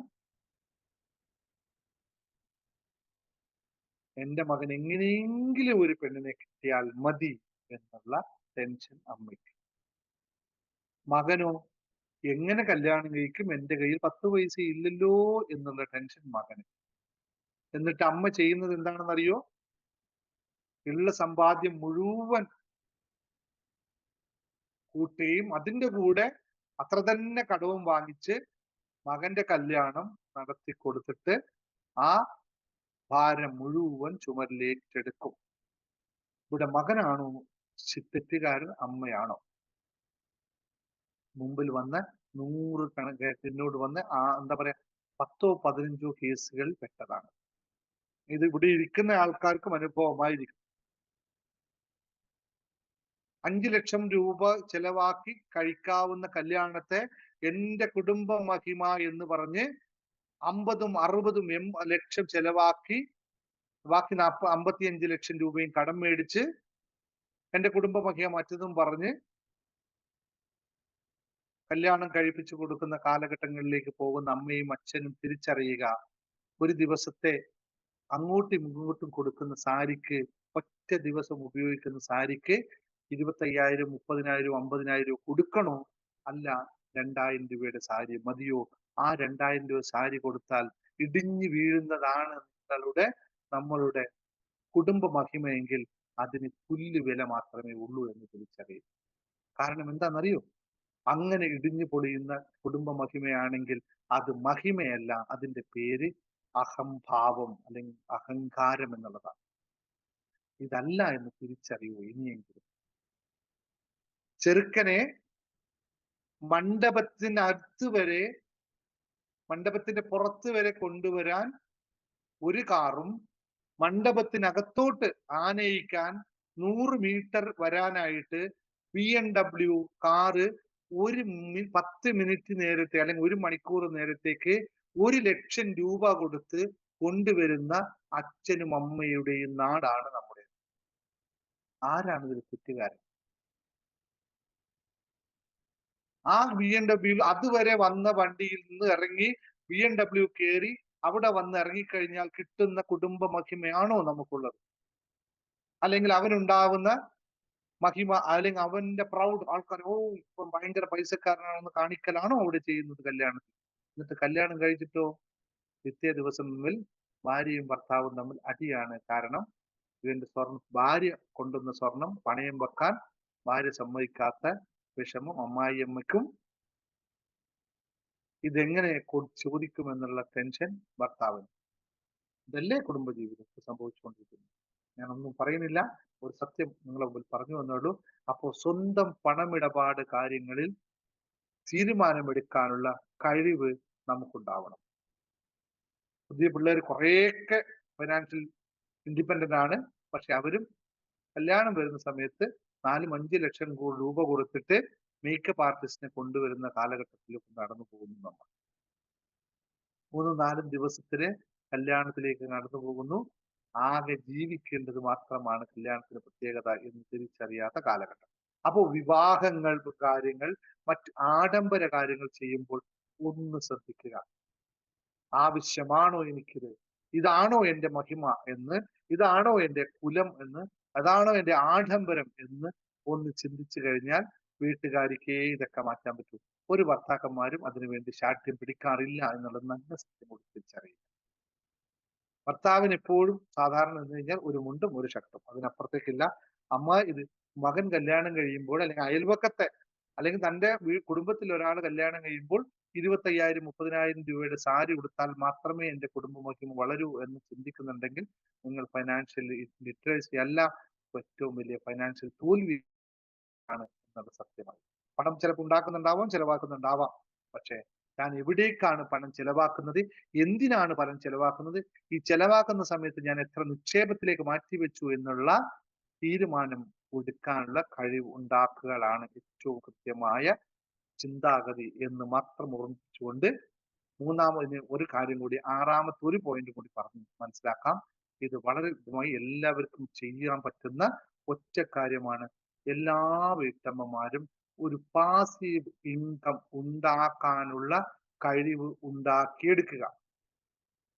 എന്റെ മകൻ എങ്ങനെയെങ്കിലും ഒരു പെണ്ണിനെ കിട്ടിയാൽ മതി എന്നുള്ള ടെൻഷൻ അമ്മയ്ക്ക്. മകനോ? എങ്ങനെ കല്യാണം കഴിക്കും? എന്റെ കയ്യിൽ 10 പൈസ ഇല്ലല്ലോ എന്നുള്ള ടെൻഷൻ മകന്. എന്നിട്ട് അമ്മ ചെയ്യുന്നത് എന്താണെന്നറിയോ? ഉള്ള സമ്പാദ്യം മുഴുവൻ കൂട്ടുകയും അതിന്റെ കൂടെ അത്ര തന്നെ കടവും വാങ്ങിച്ച് മകന്റെ കല്യാണം നടത്തി കൊടുത്തിട്ട് ആ ഭാരം മുഴുവൻ ചുമലിലേറ്റെടുക്കും. ഇവിടെ മകനാണോ തെറ്റുകാരൻ, അമ്മയാണോ? മുമ്പിൽ വന്ന് 100 എന്നോട് വന്ന് എന്താ പറയാ 10ഓ 15ഓ കേസുകൾ പെട്ടതാണ്. ഇത് ഇവിടെ ഇരിക്കുന്ന ആൾക്കാർക്കും അനുഭവമായിരിക്കും. 5 ലക്ഷം രൂപ ചെലവാക്കി കഴിക്കാവുന്ന കല്യാണത്തെ എന്റെ കുടുംബ മഹിമ എന്ന് പറഞ്ഞ് 50ഉം 60ഉം ലക്ഷം ചെലവാക്കി ബാക്കി 55 ലക്ഷം രൂപയും കടം മേടിച്ച് എന്റെ കുടുംബ മഹിമ മറ്റതും പറഞ്ഞ് കല്യാണം കഴിപ്പിച്ചു കൊടുക്കുന്ന കാലഘട്ടങ്ങളിലേക്ക് പോകുന്ന അമ്മയും അച്ഛനും തിരിച്ചറിയുക. ഒരു ദിവസത്തെ അങ്ങോട്ടും ഇങ്ങോട്ടും കൊടുക്കുന്ന സാരിക്ക്, ഒറ്റ ദിവസം ഉപയോഗിക്കുന്ന സാരിക്ക് 25,000, 30,000, 50,000 കൊടുക്കണോ? അല്ല, 2000 രൂപയുടെ സാരി മതിയോ? ആ 2000 രൂപ സാരി കൊടുത്താൽ ഇടിഞ്ഞു വീഴുന്നതാണ് നമ്മളുടെ കുടുംബ മഹിമയെങ്കിൽ അതിന് പുല്ല് വില മാത്രമേ ഉള്ളൂ എന്ന് തിരിച്ചറിയും. കാരണം എന്താണെന്നറിയോ? അങ്ങനെ ഇടിഞ്ഞു പൊളിയുന്ന കുടുംബ മഹിമയാണെങ്കിൽ അത് മഹിമയല്ല, അതിന്റെ പേര് അഹംഭാവം അല്ലെങ്കിൽ അഹങ്കാരം എന്നുള്ളതാണ്. ഇതല്ല എന്ന് തിരിച്ചറിയൂ ഇനിയെങ്കിലും. ചെറുക്കനെ മണ്ഡപത്തിന്റെ പുറത്ത് വരെ കൊണ്ടുവരാൻ ഒരു കാറും മണ്ഡപത്തിനകത്തോട്ട് ആനയിക്കാൻ 100 മീറ്റർ വരാനായിട്ട് BMW കാറ് 10 മിനിറ്റ് നേരത്തെ അല്ലെങ്കിൽ 1 മണിക്കൂർ നേരത്തേക്ക് 1 ലക്ഷം രൂപ കൊടുത്ത് കൊണ്ടുവരുന്ന അച്ഛനും അമ്മയുടെയും നാടാണ് നമ്മുടെ. ആരാണ് ഇതിൽ തെറ്റുകാരൻ? ആ BMW അതുവരെ വന്ന വണ്ടിയിൽ നിന്ന് ഇറങ്ങി BMW കയറി അവിടെ വന്ന് ഇറങ്ങിക്കഴിഞ്ഞാൽ കിട്ടുന്ന കുടുംബ മഹിമയാണോ നമുക്കുള്ളത്? അല്ലെങ്കിൽ അവനുണ്ടാവുന്ന മഹിമ, അല്ലെങ്കിൽ അവന്റെ പ്രൗഡ് ആൾക്കാർ ഇപ്പം ഭയങ്കര പൈസക്കാരനാണെന്ന് കാണിക്കലാണോ അവിടെ ചെയ്യുന്നത് കല്യാണത്തിൽ? എന്നിട്ട് കല്യാണം കഴിച്ചിട്ടോ പിറ്റേ ദിവസം തമ്മിൽ ഭാര്യയും ഭർത്താവും തമ്മിൽ അടിയാണ്. കാരണം ഇവന്റെ ഭാര്യ കൊണ്ടുവന്ന സ്വർണം പണയം വെക്കാൻ ഭാര്യ സമ്മതിക്കാത്ത വിഷമം അമ്മായിയമ്മയ്ക്കും, ഇതെങ്ങനെ ചോദിക്കുമെന്നുള്ള ടെൻഷൻ ഭർത്താവിന്. ഇതല്ലേ കുടുംബജീവിതത്തിൽ സംഭവിച്ചുകൊണ്ടിരിക്കുന്നത്. ഞാനൊന്നും പറയുന്നില്ല, ഒരു സത്യം നിങ്ങളെ മുമ്പിൽ പറഞ്ഞു വന്നുള്ളൂ. അപ്പോൾ സ്വന്തം പണമിടപാട് കാര്യങ്ങളിൽ തീരുമാനമെടുക്കാനുള്ള കഴിവ് നമുക്കുണ്ടാവണം. പുതിയ പിള്ളേർ കുറേയൊക്കെ ഫൈനാൻഷ്യൽ ഇൻഡിപെൻഡന്റ് ആണ്. പക്ഷെ അവരും കല്യാണം വരുന്ന സമയത്ത് 4-5 ലക്ഷം രൂപ കൊടുത്തിട്ട് മേക്കപ്പ് ആർട്ടിസ്റ്റിനെ കൊണ്ടുവരുന്ന കാലഘട്ടത്തിലേക്ക് നടന്നു പോകുന്നു നമ്മൾ. 3-4 ദിവസത്തിന് കല്യാണത്തിലേക്ക് നടന്നു പോകുന്നു. ആകെ ജീവിക്കേണ്ടത് മാത്രമാണ് കല്യാണത്തിന്റെ പ്രത്യേകത എന്ന് തിരിച്ചറിയാത്ത കാലഘട്ടം. അപ്പോൾ വിവാഹങ്ങൾ കാര്യങ്ങൾ മറ്റ് ആഡംബര കാര്യങ്ങൾ ചെയ്യുമ്പോൾ ഒന്ന് ശ്രദ്ധിക്കുക. ആവശ്യമാണോ എനിക്കിത്? ഇതാണോ എന്റെ മഹിമ എന്ന്? ഇതാണോ എന്റെ കുലം എന്ന്? അതാണോ എന്റെ ആഡംബരം എന്ന് ഒന്ന് ചിന്തിച്ചു കഴിഞ്ഞാൽ വീട്ടുകാരിക്കേ ഇതൊക്കെ മാറ്റാൻ പറ്റൂ. ഒരു ഭർത്താക്കന്മാരും അതിനുവേണ്ടി ശാഠ്യം പിടിക്കാറില്ല എന്നുള്ളത് നല്ല സത്യം കൂടി തിരിച്ചറിയുക. ഭർത്താവിന് എപ്പോഴും സാധാരണ എന്ന് കഴിഞ്ഞാൽ ഒരു മുണ്ടും ഒരു ഷർട്ടും, അതിനപ്പുറത്തേക്കില്ല. ഇത് മകൻ കല്യാണം കഴിയുമ്പോൾ അല്ലെങ്കിൽ അയൽവക്കത്തെ അല്ലെങ്കിൽ തന്റെ കുടുംബത്തിൽ ഒരാൾ കല്യാണം കഴിയുമ്പോൾ 25,000, 30,000 രൂപയുടെ സാരി ഉടുത്താൽ മാത്രമേ എന്റെ കുടുംബമൊക്കെ വളരൂ എന്ന് ചിന്തിക്കുന്നുണ്ടെങ്കിൽ നിങ്ങൾ ഫൈനാൻഷ്യൽ ലിറ്ററസി അല്ല, ഏറ്റവും വലിയ ഫൈനാൻഷ്യൽ തോൽവി ആണ് എന്നത് സത്യമായി. പണം ചിലപ്പോൾ ഉണ്ടാക്കുന്നുണ്ടാവാം, ചെലവാക്കുന്നുണ്ടാവാം. പക്ഷേ ഞാൻ എവിടേക്കാണ് പണം ചെലവാക്കുന്നത്, എന്തിനാണ് പണം ചെലവാക്കുന്നത്, ഈ ചെലവാക്കുന്ന സമയത്ത് ഞാൻ എത്ര നിക്ഷേപത്തിലേക്ക് മാറ്റിവെച്ചു എന്നുള്ള തീരുമാനം എടുക്കാനുള്ള കഴിവ് ഉണ്ടാക്കുകയാണ് ഏറ്റവും കൃത്യമായ ചിന്താഗതി എന്ന് മാത്രം ഓർമ്മിച്ചുകൊണ്ട് മൂന്നാമതിന് ഒരു കാര്യം കൂടി, ആറാമത്തെ ഒരു പോയിന്റ് കൂടി പറഞ്ഞ് മനസ്സിലാക്കാം. ഇത് വളരെ കൃത്യമായി എല്ലാവർക്കും ചെയ്യാൻ പറ്റുന്ന ഒറ്റ കാര്യമാണ്. എല്ലാ വീട്ടമ്മമാരും ഒരു പാസീവ് ഇൻകം ഉണ്ടാക്കാനുള്ള കഴിവ് ഉണ്ടാക്കിയെടുക്കുക.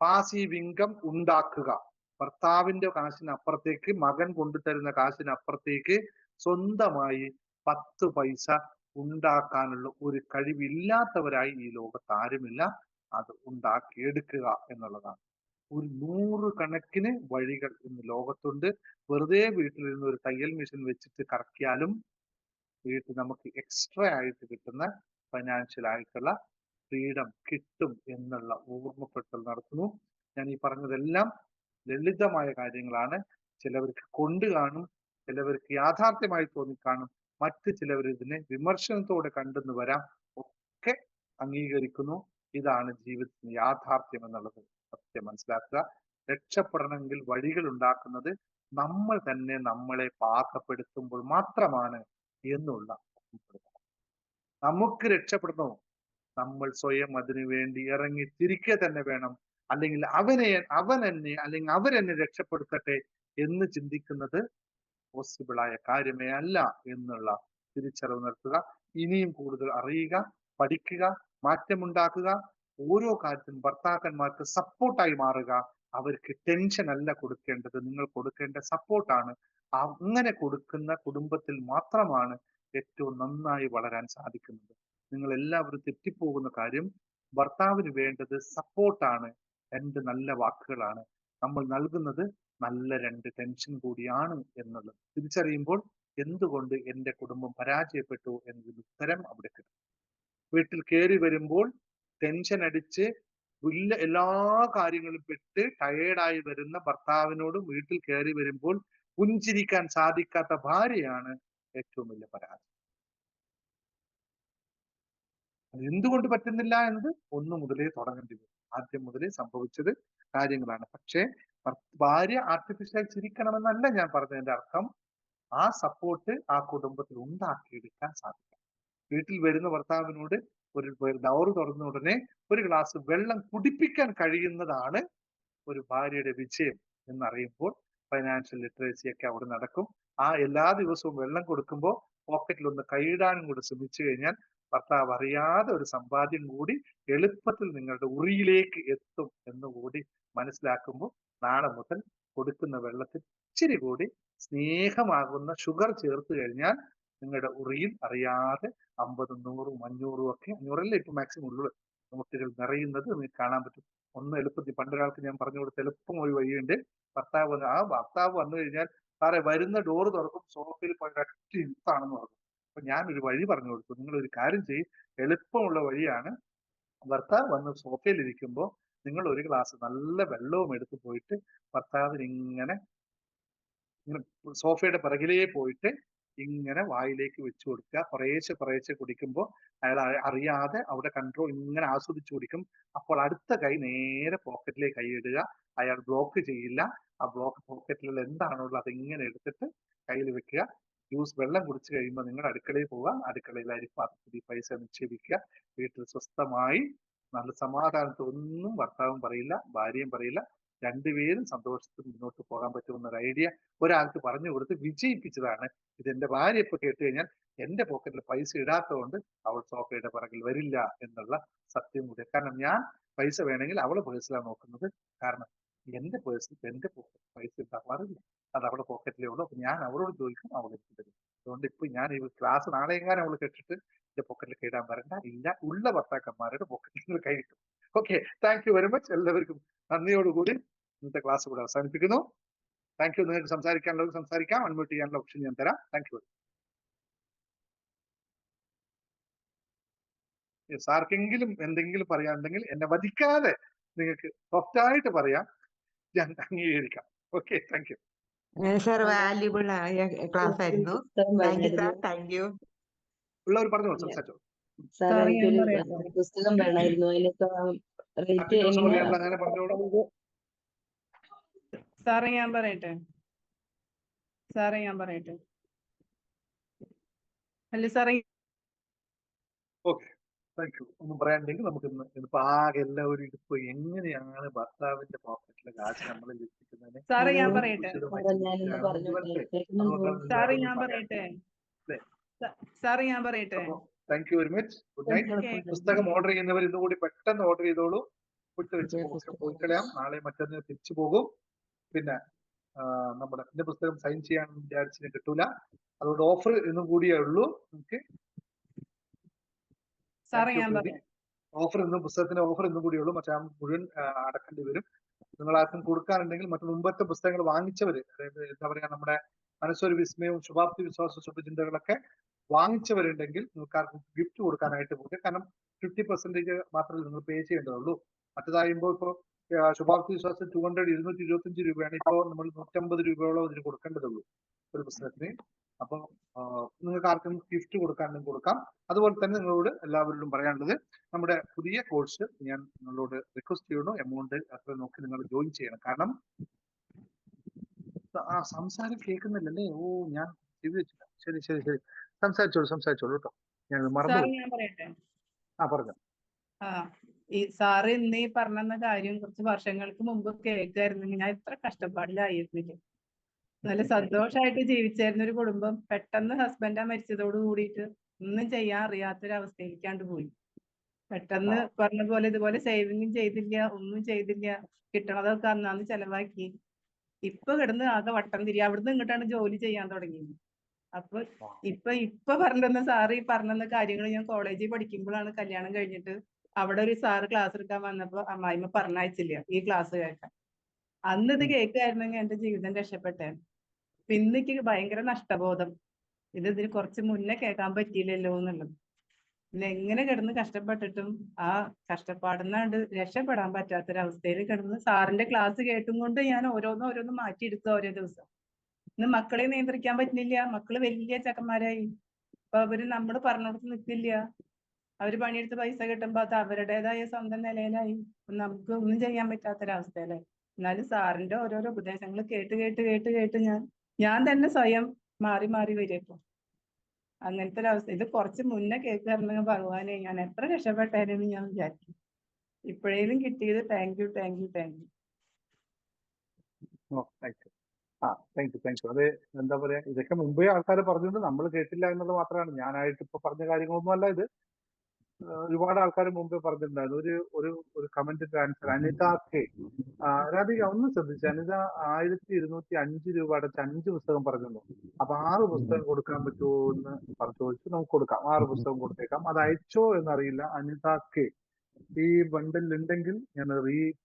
പാസീവ് ഇൻകം ഉണ്ടാക്കുക. ഭർത്താവിന്റെ കാശിനപ്പുറത്തേക്ക്, മകൻ കൊണ്ടുതരുന്ന കാശിനപ്പുറത്തേക്ക് സ്വന്തമായി 10 പൈസ ഉണ്ടാക്കാനുള്ള ഒരു കഴിവില്ലാത്തവരായി ഈ ലോകത്ത് ആരുമില്ല. അത് ഉണ്ടാക്കിയെടുക്കുക എന്നുള്ളതാണ്. ഒരു 100 കണക്കിന് വഴികൾ ഇന്ന് ലോകത്തുണ്ട്. വെറുതെ വീട്ടിലിരുന്ന് ഒരു തയ്യൽ മെഷീൻ വെച്ചിട്ട് കറക്കിയാലും വീട്ടിൽ നമുക്ക് എക്സ്ട്രാ ആയിട്ട് കിട്ടുന്ന ഫൈനാൻഷ്യൽ ആയിട്ടുള്ള ഫ്രീഡം കിട്ടും എന്നുള്ള ഓർമ്മപ്പെടുത്തൽ നടത്തുന്നു. ഞാൻ ഈ പറഞ്ഞതെല്ലാം ലളിതമായ കാര്യങ്ങളാണ്. ചിലവർക്ക് കൊണ്ട് കാണും, ചിലവർക്ക് യാഥാർത്ഥ്യമായി തോന്നിക്കാണും, മറ്റ് ചിലവർ ഇതിനെ വിമർശനത്തോടെ കണ്ടെന്ന് വരാം. ഒക്കെ അംഗീകരിക്കുന്നു. ഇതാണ് ജീവിതത്തിന് യാഥാർത്ഥ്യം എന്നുള്ളത് സത്യം മനസ്സിലാക്കുക. രക്ഷപ്പെടണമെങ്കിൽ വഴികൾ ഉണ്ടാക്കുന്നത് നമ്മൾ തന്നെ നമ്മളെ പാകപ്പെടുത്തുമ്പോൾ മാത്രമാണ് എന്നുള്ള നമുക്ക് രക്ഷപ്പെടണോ, നമ്മൾ സ്വയം അതിനു വേണ്ടി ഇറങ്ങി തിരിക്കുക തന്നെ വേണം. അല്ലെങ്കിൽ അവൻ എന്നെ അല്ലെങ്കിൽ അവരെന്നെ രക്ഷപ്പെടുത്തട്ടെ എന്ന് ചിന്തിക്കുന്നത് പോസിബിളായ കാര്യമേ അല്ല എന്നുള്ള തിരിച്ചറിവ് നിർത്തുക. ഇനിയും കൂടുതൽ അറിയുക, പഠിക്കുക, മാറ്റമുണ്ടാക്കുക. ഓരോ കാര്യത്തിനും ഭർത്താക്കന്മാർക്ക് സപ്പോർട്ടായി മാറുക. അവർക്ക് ടെൻഷൻ അല്ല കൊടുക്കേണ്ടത്, നിങ്ങൾ കൊടുക്കേണ്ട സപ്പോർട്ടാണ്. അങ്ങനെ കൊടുക്കുന്ന കുടുംബത്തിൽ മാത്രമാണ് ഏറ്റവും നന്നായി വളരാൻ സാധിക്കുന്നത്. നിങ്ങൾ എല്ലാവരും തെറ്റിപ്പോകുന്ന കാര്യം, ഭർത്താവിന് വേണ്ടത് സപ്പോർട്ടാണ്, 2 നല്ല വാക്കുകളാണ്. നമ്മൾ നൽകുന്നത് നല്ല 2 ടെൻഷൻ കൂടിയാണ് എന്നുള്ളത് തിരിച്ചറിയുമ്പോൾ എന്തുകൊണ്ട് എന്റെ കുടുംബം പരാജയപ്പെട്ടു എന്നതിന് ഉത്തരം അവിടെ കിട്ടും. വീട്ടിൽ കയറി വരുമ്പോൾ ടെൻഷൻ അടിച്ച് എല്ലാ കാര്യങ്ങളും പെട്ട് ടയേർഡായി വരുന്ന ഭർത്താവിനോടും വീട്ടിൽ കയറി വരുമ്പോൾ പുഞ്ചിരിക്കാൻ സാധിക്കാത്ത ഭാര്യയാണ് ഏറ്റവും വലിയ പരാജയം. അത് എന്തുകൊണ്ട് പറ്റുന്നില്ല എന്നത് ഒന്നു മുതലേ തുടങ്ങേണ്ടി വരും. ആദ്യം മുതലേ സംഭവിച്ചത് കാര്യങ്ങളാണ്. പക്ഷേ ഭാര്യ ആർട്ടിഫിഷ്യലായി ചിരിക്കണമെന്നല്ല ഞാൻ പറഞ്ഞതിന്റെ അർത്ഥം. ആ സപ്പോർട്ട് ആ കുടുംബത്തിൽ ഉണ്ടാക്കിയെടുക്കാൻ സാധിക്കും. വീട്ടിൽ വരുന്ന ഭർത്താവിനോട് ഒരു ഡോർ തുറന്ന ഉടനെ ഒരു ഗ്ലാസ് വെള്ളം കുടിപ്പിക്കാൻ കഴിയുന്നതാണ് ഒരു ഭാര്യയുടെ വിജയം എന്നറിയുമ്പോൾ ഫൈനാൻഷ്യൽ ലിറ്ററസി ഒക്കെ അവിടെ നടക്കും. ആ എല്ലാ ദിവസവും വെള്ളം കൊടുക്കുമ്പോൾ പോക്കറ്റിൽ ഒന്ന് കൈയിടാനും കൂടി ശ്രമിച്ചു കഴിഞ്ഞാൽ ഭർത്താവ് അറിയാതെ ഒരു സമ്പാദ്യം കൂടി എളുപ്പത്തിൽ നിങ്ങളുടെ ഉറിയിലേക്ക് എത്തും എന്നുകൂടി മനസ്സിലാക്കുമ്പോൾ നാളെ മുതൽ കൊടുക്കുന്ന വെള്ളത്തിൽ ഇച്ചിരി കൂടി സ്നേഹമാകുന്ന ഷുഗർ ചേർത്ത് കഴിഞ്ഞാൽ നിങ്ങളുടെ ഉറിയിൽ അറിയാതെ 50, 100, 500 ഒക്കെ, 500 ഇപ്പൊ മാക്സിമം ഉള്ളു നോട്ടുകൾ നിറയുന്നത് നിങ്ങൾക്ക് കാണാൻ പറ്റും. ഒന്ന് എളുപ്പത്തിൽ പണ്ടൊരാൾക്ക് ഞാൻ പറഞ്ഞു കൊടുത്ത എളുപ്പം ഒരു വഴിയുണ്ട്. ഭർത്താവ് വന്നു കഴിഞ്ഞാൽ സാറേ വരുന്ന ഡോറ് തുറക്കും, സോഫയിൽ പോയി ഒറ്റ ഇരുത്താണെന്ന് പറഞ്ഞു. അപ്പൊ ഞാൻ ഒരു വഴി പറഞ്ഞു കൊടുത്തു. നിങ്ങൾ ഒരു കാര്യം ചെയ്യും, എളുപ്പമുള്ള വഴിയാണ്. ഭർത്താവ് വന്ന് സോഫയിൽ ഇരിക്കുമ്പോൾ നിങ്ങൾ ഒരു ഗ്ലാസ് നല്ല വെള്ളവും എടുത്ത് പോയിട്ട് ഭർത്താവിന് ഇങ്ങനെ സോഫയുടെ പിറകിലേ പോയിട്ട് ഇങ്ങനെ വായിലേക്ക് വെച്ചു കൊടുക്കുക. കുറേശ്ശെ കുടിക്കുമ്പോൾ അയാൾ അറിയാതെ അവിടെ കൺട്രോൾ ഇങ്ങനെ ആസ്വദിച്ചു കുടിക്കും. അപ്പോൾ അടുത്ത കൈ നേരെ പോക്കറ്റിലേക്ക് കൈയിടുക. അയാൾ ബ്ലോക്ക് ചെയ്യില്ല. ആ പോക്കറ്റിലുള്ള എന്താണുള്ളത് അതിങ്ങനെ എടുത്തിട്ട് കയ്യിൽ വെക്കുക. വെള്ളം കുടിച്ചു കഴിയുമ്പോൾ നിങ്ങൾ അടുക്കളയിൽ പോവുക. അടുക്കളയിൽ അരിപ്പാത്രത്തിൽ പൈസ നിക്ഷേപിക്കുക. വീട്ടിൽ സ്വസ്ഥമായി നല്ല സമാധാനത്തിൽ ഒന്നും ഭർത്താവും പറയില്ല, ഭാര്യയും പറയില്ല. രണ്ടുപേരും സന്തോഷത്തിൽ മുന്നോട്ട് പോകാൻ പറ്റുന്ന ഒരു ഐഡിയ ഒരാൾക്ക് പറഞ്ഞു കൊടുത്ത് വിജയിപ്പിച്ചതാണ്. ഇത് എന്റെ ഭാര്യ ഇപ്പൊ കേട്ട് കഴിഞ്ഞാൽ എന്റെ പോക്കറ്റിൽ പൈസ ഇടാത്തതുകൊണ്ട് അവൾ സോഫയുടെ പിറകിൽ വരില്ല എന്നുള്ള സത്യം കൂടി. കാരണം ഞാൻ പൈസ വേണമെങ്കിൽ അവളെ പേഴ്സിലാണ് നോക്കുന്നത്. കാരണം എന്റെ പേഴ്സിൽ എന്റെ പൈസ ഉണ്ടാവാറില്ല, അത് അവളുടെ പോക്കറ്റിലേ ഉള്ളൂ. അപ്പൊ ഞാൻ അവളോട് ചോദിക്കും, അവൾ എനിക്ക് തരും. അതുകൊണ്ട് ഇപ്പൊ ഞാൻ ഈ ക്ലാസ് നാളെ എങ്ങാനും അവൾ കേട്ടിട്ട് എന്റെ പോക്കറ്റിൽ ഇടാൻ വരണ്ട, ഇല്ല ഉള്ള ഭർത്താക്കന്മാരുടെ പോക്കറ്റിൽ കൈ കിട്ടും. Okay, thank you very much. എല്ലാവർക്കും നന്ദിയോടുകൂടി ഇന്നത്തെ ക്ലാസ് ഇവിടെ അവസാനിപ്പിക്കുന്നു. Thank you. നിങ്ങൾക്ക് സംസാരിക്കാനുള്ളത് സംസാരിക്കാം, അൺമ്യൂട്ട് ചെയ്യാനുള്ള ഓപ്ഷൻ ഞാൻ തരാം. Thank you. ആർക്കെങ്കിലും എന്തെങ്കിലും പറയാനുണ്ടെങ്കിൽ എന്നെ വധിക്കാതെ നിങ്ങൾക്ക് സോഫ്റ്റായിട്ട് പറയാം, ഞാൻ അംഗീകരിക്കാം. Okay, thank you. Sir valuable ആയ ക്ലാസ് ആയിരുന്നു. Thank you sir, thank you. ഉള്ളവർ പറഞ്ഞു സംസാരിച്ചോ. സാർ എനിക്കൊരു പുസ്തകം വേണമായിരുന്നു. അതിനൊക്കെ റേറ്റ് അങ്ങനെ പറഞ്ഞോളൂ. സാറേ ഞാൻ പറയട്ടെ അല്ല സാറേ. Okay, thank U. ഒന്നും പറയാനുണ്ടെങ്കിൽ നമുക്ക് ഇന്നിപ്പോ ആകെ എല്ലാവരും ഇതിപ്പോ എങ്ങനെയാണ് ഭർത്താവിന്റെ പോക്കറ്റിലെ കാശ് നമ്മളെ ലഭിക്കുന്നതിന് സാറേ ഞാൻ ഒരു പറയട്ടെ ഞാനൊന്ന് പറഞ്ഞോട്ടെ, അതുകൊണ്ടാണ് സാറേ എല്ലാവരോടും ഞാൻ പറയാം പറയട്ടെ അല്ലേ? സാറേ ഞാൻ പറയട്ടെ അപ്പൊ thank you very much. Good night. Cake പുസ്തകം ഓർഡർ ചെയ്യുന്നവർ ഇന്നുകൂടി പെട്ടെന്ന് ഓർഡർ ചെയ്തോളൂ. വിട്ടുവെച്ച് പോയി കളയാം. നാളെ മറ്റന്ന് തിരിച്ചു പോകും. പിന്നെ നമ്മുടെ എന്റെ പുസ്തകം സൈൻ ചെയ്യാൻ വിചാരിച്ചിട്ട് കിട്ടൂല. അതുകൊണ്ട് ഓഫർ ഇന്നും കൂടിയേ ഉള്ളൂ. ഓക്കെ, സാറേ താങ്ക് യു ഞാൻ പ്രതി. പറയാം. ഓഫർ ഇന്നും പുസ്തകത്തിന്റെ ഓഫർ ഇന്നും കൂടിയേ ഉള്ളൂ. മറ്റേ മുഴുവൻ അടക്കേണ്ടി വരും. നിങ്ങൾ ആർക്കും കൊടുക്കാറുണ്ടെങ്കിൽ മറ്റു മുമ്പത്തെ പുസ്തകങ്ങൾ വാങ്ങിച്ചവര്, അതായത് എന്താ പറയാ, നമ്മുടെ മനസ്സൊരു വിസ്മയവും ശുഭാപ്തി വിശ്വാസ ശുഭചിന്തകളൊക്കെ വാങ്ങിച്ചവരുണ്ടെങ്കിൽ നിങ്ങൾക്ക് ആർക്കും ഗിഫ്റ്റ് കൊടുക്കാനായിട്ട് പോകും. കാരണം 50% മാത്രമേ നിങ്ങൾ പേ ചെയ്യേണ്ടതുള്ളൂ. മറ്റേതായുമ്പോൾ ഇപ്പോൾ ശുഭാപ്തി വിശ്വാസം 200 225 രൂപയാണ്. ഇപ്പോൾ നമ്മൾ 150 രൂപയോളം ഇതിന് കൊടുക്കേണ്ടതുള്ളൂ ഒരു പുസ്തകത്തിന്. അപ്പൊ നിങ്ങൾക്ക് ആർക്കും ഗിഫ്റ്റ് കൊടുക്കാനും കൊടുക്കാം. അതുപോലെ തന്നെ നിങ്ങളോട് എല്ലാവരോടും പറയാനുള്ളത്, നമ്മുടെ പുതിയ കോഴ്സ് ഞാൻ നിങ്ങളോട് റിക്വസ്റ്റ് ചെയ്യുന്നു, എമൗണ്ട് അത്ര നോക്കി നിങ്ങൾ ജോയിൻ ചെയ്യണം. കാരണം സംസാരം കേൾക്കുന്നില്ലല്ലേ? ഓ, ഞാൻ ചെയ്തു വെച്ചില്ല. ശരി ശരി ശരി, സംസാരിച്ചോളൂ കേട്ടോ. ഞാൻ സാറേ മറന്നുപോയി. ഞാൻ പറയട്ടെ. പറഞ്ഞു. ഈ സാറ് ഇന്ന് ഈ പറഞ്ഞ കാര്യം കുറച്ച് വർഷങ്ങൾക്ക് മുമ്പ് കേൾക്കായിരുന്നെങ്കിൽ ഞാൻ ഇത്ര കഷ്ടപ്പാടിലായിരുന്നില്ല. നല്ല സന്തോഷമായിട്ട് ജീവിച്ചായിരുന്ന ഒരു കുടുംബം പെട്ടെന്ന് ഹസ്ബൻഡാ മരിച്ചതോട് കൂടിയിട്ട് ഒന്നും ചെയ്യാൻ അറിയാത്തൊരവസ്ഥയിലേക്കാണ്ട് പോയി. പെട്ടെന്ന് പറഞ്ഞ പോലെ ഇതുപോലെ സേവിങ്ങും ചെയ്തില്ല, ഒന്നും ചെയ്തില്ല, കിട്ടണതൊക്കെ അന്നാന്ന് ചെലവാക്കി. ഇപ്പൊ കിടന്ന് ആകെ വട്ടം തിരിയാ. അവിടുന്ന് ഇങ്ങോട്ടാണ് ജോലി ചെയ്യാൻ തുടങ്ങിയത്. അപ്പൊ ഇപ്പൊ പറഞ്ഞിരുന്ന സാറ് ഈ പറഞ്ഞ കാര്യങ്ങൾ ഞാൻ കോളേജിൽ പഠിക്കുമ്പോഴാണ്, കല്യാണം കഴിഞ്ഞിട്ട് അവിടെ ഒരു സാറ് ക്ലാസ് എടുക്കാൻ വന്നപ്പോ അമ്മായിമ്മ പറഞ്ഞയച്ചില്ല ഈ ക്ലാസ് കേൾക്കാൻ. അന്ന് ഇത് കേൾക്കായിരുന്നെങ്കിൽ എന്റെ ജീവിതം രക്ഷപ്പെട്ടെ. ഇന്നെനിക്ക് ഭയങ്കര നഷ്ടബോധം, ഇതിന് കുറച്ച് മുന്നേ കേൾക്കാൻ പറ്റിയില്ലല്ലോ എന്നുള്ളത്. പിന്നെ എങ്ങനെ കിടന്ന് കഷ്ടപ്പെട്ടിട്ടും ആ കഷ്ടപ്പാടുന്നാണ്ട് രക്ഷപ്പെടാൻ പറ്റാത്തൊരവസ്ഥയിൽ കിടന്ന് സാറിന്റെ ക്ലാസ് കേട്ടും കൊണ്ട് ഞാൻ ഓരോന്ന് മാറ്റിയെടുക്കുക ഓരോ ദിവസം. ഇന്ന് മക്കളെ നിയന്ത്രിക്കാൻ പറ്റുന്നില്ല. മക്കള് വലിയ ചെക്കന്മാരായി. അപ്പൊ അവര് നമ്മൾ പറഞ്ഞിടത്ത് നിൽക്കില്ല. അവര് പണിയെടുത്ത് പൈസ കിട്ടുമ്പോ അത് അവരുടേതായ സ്വന്തം നിലയിലായി. നമുക്ക് ഒന്നും ചെയ്യാൻ പറ്റാത്തൊരവസ്ഥയിലായി. എന്നാലും സാറിന്റെ ഓരോരോ ഉപദേശങ്ങൾ കേട്ട് ഞാൻ തന്നെ സ്വയം മാറി വരികയിപ്പോ. അങ്ങനത്തെ ഒരു അവസ്ഥ. ഇത് കുറച്ച് മുന്നേ കേൾക്കാറുണ്ടെങ്കിൽ ഭഗവാനെ ഞാൻ എത്ര രക്ഷപ്പെട്ടേനെന്ന് ഞാൻ വിചാരിക്കും. ഇപ്പോഴേലും കിട്ടിയത് താങ്ക് യു. Thank you. അത് എന്താ പറയാ, ഇതൊക്കെ മുമ്പേ ആൾക്കാർ പറഞ്ഞിട്ടുണ്ട്, നമ്മൾ കേട്ടില്ല എന്നുള്ളത് മാത്രമാണ്. ഞാനായിട്ട് ഇപ്പൊ പറഞ്ഞ കാര്യങ്ങളൊന്നും അല്ല ഇത്. ഒരുപാട് ആൾക്കാർ മുമ്പേ പറഞ്ഞിട്ടുണ്ടായിരുന്നു. ഒരു കമന്റിന്റെ ആൻസർ അനിത കെ. രാധിക ഒന്ന് ശ്രദ്ധിച്ചു. അനിത 1205 രൂപ അടച്ച് 5 പുസ്തകം പറഞ്ഞല്ലോ. അപ്പൊ 6 പുസ്തകം കൊടുക്കാൻ പറ്റുമോ എന്ന് ചോദിച്ചു. നമുക്ക് കൊടുക്കാം, 6 പുസ്തകം കൊടുത്തേക്കാം. അത് അയച്ചോ എന്നറിയില്ല. അനിത കെ, ഈ ബണ്ടിൽ ഉണ്ടെങ്കിൽ ഞാൻ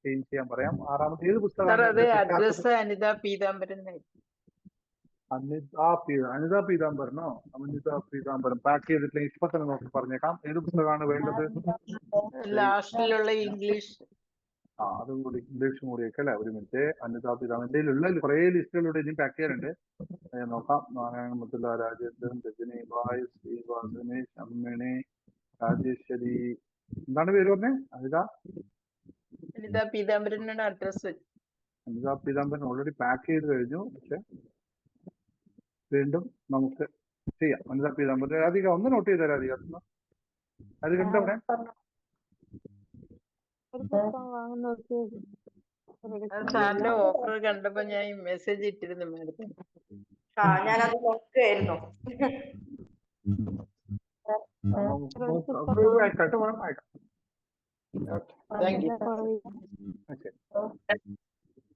ചേഞ്ച് ചെയ്യാൻ പറയാം. 6ാമത്തെ ഏത് പുസ്തകമാണ്? അനിത പീതാംബരൻ. അനിത പീതാംബരനോ? അനിത പീതാംബരൻ പാക്ക് ചെയ്തിട്ടില്ല. ഇപ്പൊ തന്നെ നോക്കി പറഞ്ഞേക്കാം. ഏത് പുസ്തകമാണ് വേണ്ടത്? ലാസ്റ്റിലുള്ള ഇംഗ്ലീഷ്. അതും കൂടി, ഇംഗ്ലീഷും കൂടി ഒക്കെ അല്ലെ? ഒരു മിനിറ്റ്. അനിത പീതാംബരൻ എന്റെ ഉള്ള കുറെ ലിസ്റ്റുകളുടെ ഇനിയും പാക്ക് ചെയ്യാനുണ്ട്. നോക്കാം. നാരായണമത്തുള്ള രാജേന്ദ്രൻ, രജനി ബായ്, ശ്രീവാസനെ, അമ്മിണി, രാജേശ്വരി. എന്താണ് പേര് പറഞ്ഞേ? അനിത പീതാംബരനാണ് address. Anitha Peethambaran already pack ചെയ്ത് കഴിഞ്ഞു. പക്ഷെ വീണ്ടും നമുക്ക് ചെയ്യാം. അനിത പീതാംബരൻ. രാധിക ഒന്ന് നോട്ട് ചെയ്ത. രാധിക അത് കണ്ട അവിടെ സാറിന്റെ ഓഫർ കണ്ടപ്പോ ഞാൻ മെസ്സേജ് ഇട്ടിരുന്നു മാഡത്തിന്. ഞാനത് നോക്കുകയായിരുന്നു.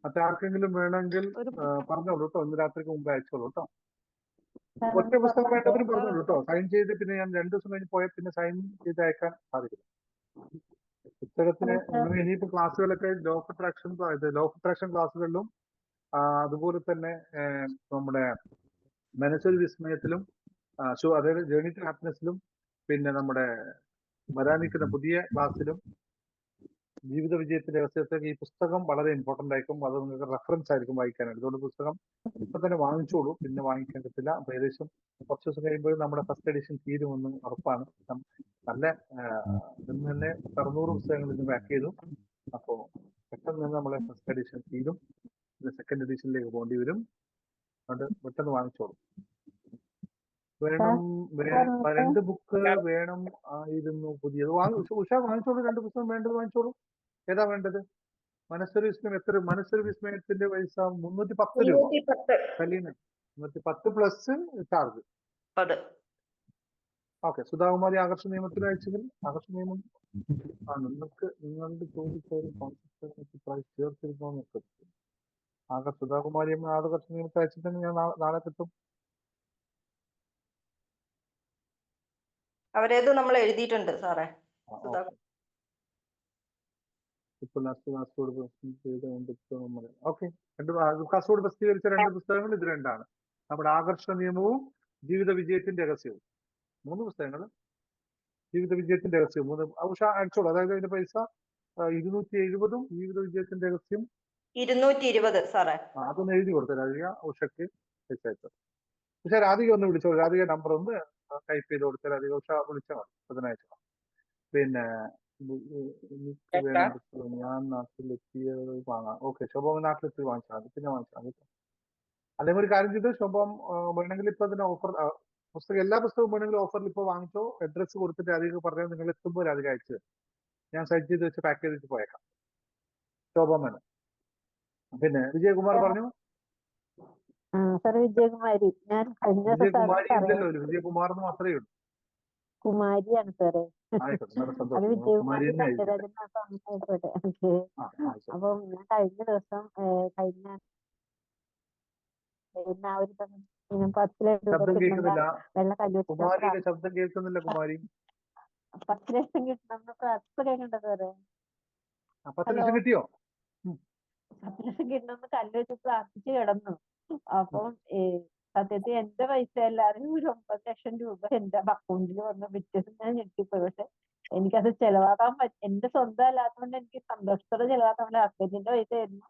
മറ്റാർക്കെങ്കിലും വേണമെങ്കിൽ പറഞ്ഞോളൂ കേട്ടോ. ഇന്ന് രാത്രിക്ക് മുമ്പ് അയച്ചോളൂ കേട്ടോ. ഒറ്റ പുസ്തകം വേണ്ടവരും പറഞ്ഞോളൂ കേട്ടോ. സൈൻ ചെയ്ത് പിന്നെ ഞാൻ 2 ദിവസം കഴിഞ്ഞ് പോയാൽ പിന്നെ സൈൻ ചെയ്ത് അയക്കാൻ സാധിക്കില്ല. പുസ്തകത്തിന് ഇനിയിപ്പോ ക്ലാസ്സുകളൊക്കെ ലോ ഓഫ് അട്രാക്ഷൻ ക്ലാസ്സുകളിലും അതുപോലെ തന്നെ നമ്മുടെ മനസ്സൊരു വിസ്മയത്തിലും അതായത് ജേർണി ടു ഹാപ്പിനെസ്സിലും പിന്നെ നമ്മുടെ വരാനിരിക്കുന്ന പുതിയ ക്ലാസ്സിലും ജീവിത വിജയത്തിന്റെ രഹസ്യത്തിലേക്ക് ഈ പുസ്തകം വളരെ ഇമ്പോർട്ടന്റ് ആയിരിക്കും. അത് നിങ്ങൾക്ക് റെഫറൻസ് ആയിരിക്കും വായിക്കാനായിട്ട്. അതുകൊണ്ട് പുസ്തകം ഇപ്പൊ തന്നെ വാങ്ങിച്ചോളൂ, പിന്നെ വാങ്ങിക്കാൻ പറ്റില്ല. അപ്പൊ ഏകദേശം കുറച്ച് ദിവസം കഴിയുമ്പോൾ നമ്മുടെ ഫസ്റ്റ് എഡിഷൻ തീരുമെന്ന് ഉറപ്പാണ്. നല്ല ഇന്ന് തന്നെ 600 പുസ്തകങ്ങൾ ഇന്ന് പാക്ക് ചെയ്തു. അപ്പോ പെട്ടെന്ന് തന്നെ നമ്മളെ ഫസ്റ്റ് എഡിഷൻ തീരും. പിന്നെ സെക്കൻഡ് എഡിഷനിലേക്ക് പോകേണ്ടി വരും. അതുകൊണ്ട് പെട്ടെന്ന് വാങ്ങിച്ചോളൂ. വേണം 2 ബുക്ക് വേണം ആയിരുന്നു പുതിയത്. ഉഷ വാങ്ങിച്ചോളൂ, 2 പുസ്തകം വേണ്ടത് വാങ്ങിച്ചോളൂ. ഏതാ വേണ്ടത്? മനസ്സൊരു വിസ്മയം എത്ര? മനസ്സൊരു വിസ്മയത്തിന്റെ പൈസ 310 രൂപ. 310. കലീന 310 പ്ലസ് ചാർജ്. ഓക്കെ. സുധാകുമാരി ആകർഷ നിയമത്തിൽ അയച്ചെങ്കിൽ ആകർഷ നിയമം നിങ്ങളുടെ ചോദിച്ചൊരു കോൺസെപ്റ്റ് പ്രൈസ് ചേർത്തിരുന്നോ? സുധാകുമാരി ആകർഷ നിയമത്തിൽ അയച്ചിട്ടുണ്ടെങ്കിൽ ഞാൻ നാളെ കിട്ടും. അവരേത് നമ്മൾ എഴുതിയിട്ടുണ്ട് സാറേ. ഓക്കെ. കാസർഗോഡ് പ്രസിദ്ധീകരിച്ച 2 പുസ്തകങ്ങൾ ഇത് 2ആണ്. നമ്മുടെ ആകർഷ നിയമവും ജീവിത വിജയത്തിന്റെ രഹസ്യവും. 3 പുസ്തകങ്ങൾ. ജീവിത വിജയത്തിന്റെ രഹസ്യം 3 ഉഷ അയച്ചോളൂ. അതായത് അതിന്റെ പൈസ 270 ജീവിത വിജയത്തിന്റെ രഹസ്യം 220 സാറേ. അതൊന്ന് എഴുതി കൊടുത്തു രാധിക ഉഷയ്ക്ക് അയച്ചോ. പക്ഷെ രാധിക ഒന്ന് വിളിച്ചോളൂ. രാധിക നമ്പർ ഒന്ന് ടൈപ്പ് ചെയ്ത് കൊടുത്താൽ രാധിക ഉഷ വിളിച്ചാൽ മതി. അതിനയച്ചോ. പിന്നെ എനിക്ക് വേണം പുസ്തകം. ഞാൻ നാട്ടിലെത്തിയത് വാങ്ങാം. ഓക്കെ. ശോഭം നാട്ടിലെത്തി വാങ്ങിച്ചാൽ മതി. പിന്നെ വാങ്ങിച്ചാൽ മതി. അല്ലെങ്കിൽ ഒരു കാര്യം ചെയ്ത് ശോഭം വേണമെങ്കിൽ ഇപ്പൊ അതിന് ഓഫർ പുസ്തകം എല്ലാ പുസ്തകവും വേണമെങ്കിൽ ഓഫറിൽ ഇപ്പോൾ വാങ്ങിച്ചോ. അഡ്രസ്സ് കൊടുത്തിട്ട് അധികം പറഞ്ഞാൽ നിങ്ങൾ എത്തുമ്പോൾ അധികം അയച്ചു തരും. ഞാൻ സെറ്റ് ചെയ്ത് വെച്ച് പാക്ക് ചെയ്തിട്ട് പോയേക്കാം. ശോഭം വേണം. പിന്നെ വിജയകുമാർ പറഞ്ഞു. വിജയകുമാരി. ഞാൻ വിജയകുമാരി ഇല്ലല്ലോ, വിജയകുമാർ എന്ന് മാത്രമേ ഉള്ളൂ. കുമാരിയാണ് സാറേ. ആയിക്കോട്ടെ, നല്ല അത് സന്തോഷം. വിജയകുമാരി കുമാരി തന്നെ ആയിക്കോട്ടെ. ആയിക്കോട്ടെ. ആയിക്കോട്ടെ. അപ്പം ഞാൻ കഴിഞ്ഞ ദിവസം ആ ഒരു 10 ലക്ഷം ശബ്ദം കേൾക്കുന്നില്ല. വെള്ള കല്ലുവെച്ച് കുമാരിയുടെ ശബ്ദം കേൾക്കുന്നില്ല. കുമാരി 10 ലക്ഷം കിട്ടണം പ്രാർത്ഥന കേൾക്കണ്ട സാറേ. 10 ലക്ഷം കിട്ടിയോ? 10 ലക്ഷം കിട്ടണമെന്ന് കല്ലുവെച്ച് പ്രാർത്ഥിച്ച് കിടന്നു. അപ്പം സത്യത്തിൽ എന്റെ പൈസ അല്ലാതെ ഒരു 9 ലക്ഷം രൂപ എന്റെ അക്കൗണ്ടിൽ വന്ന പിറ്റേന്ന് ഞാൻ ഞെട്ടിപ്പോയി. പക്ഷെ എനിക്കത് ചെലവാക്കാൻ എന്റെ സ്വന്തം അല്ലാത്തതുകൊണ്ട് എനിക്ക് സന്തോഷത്തോടെ ചെലവാക്കാൻ ഹസ്ബൻഡിന്റെ പൈസ ആയിരുന്നു.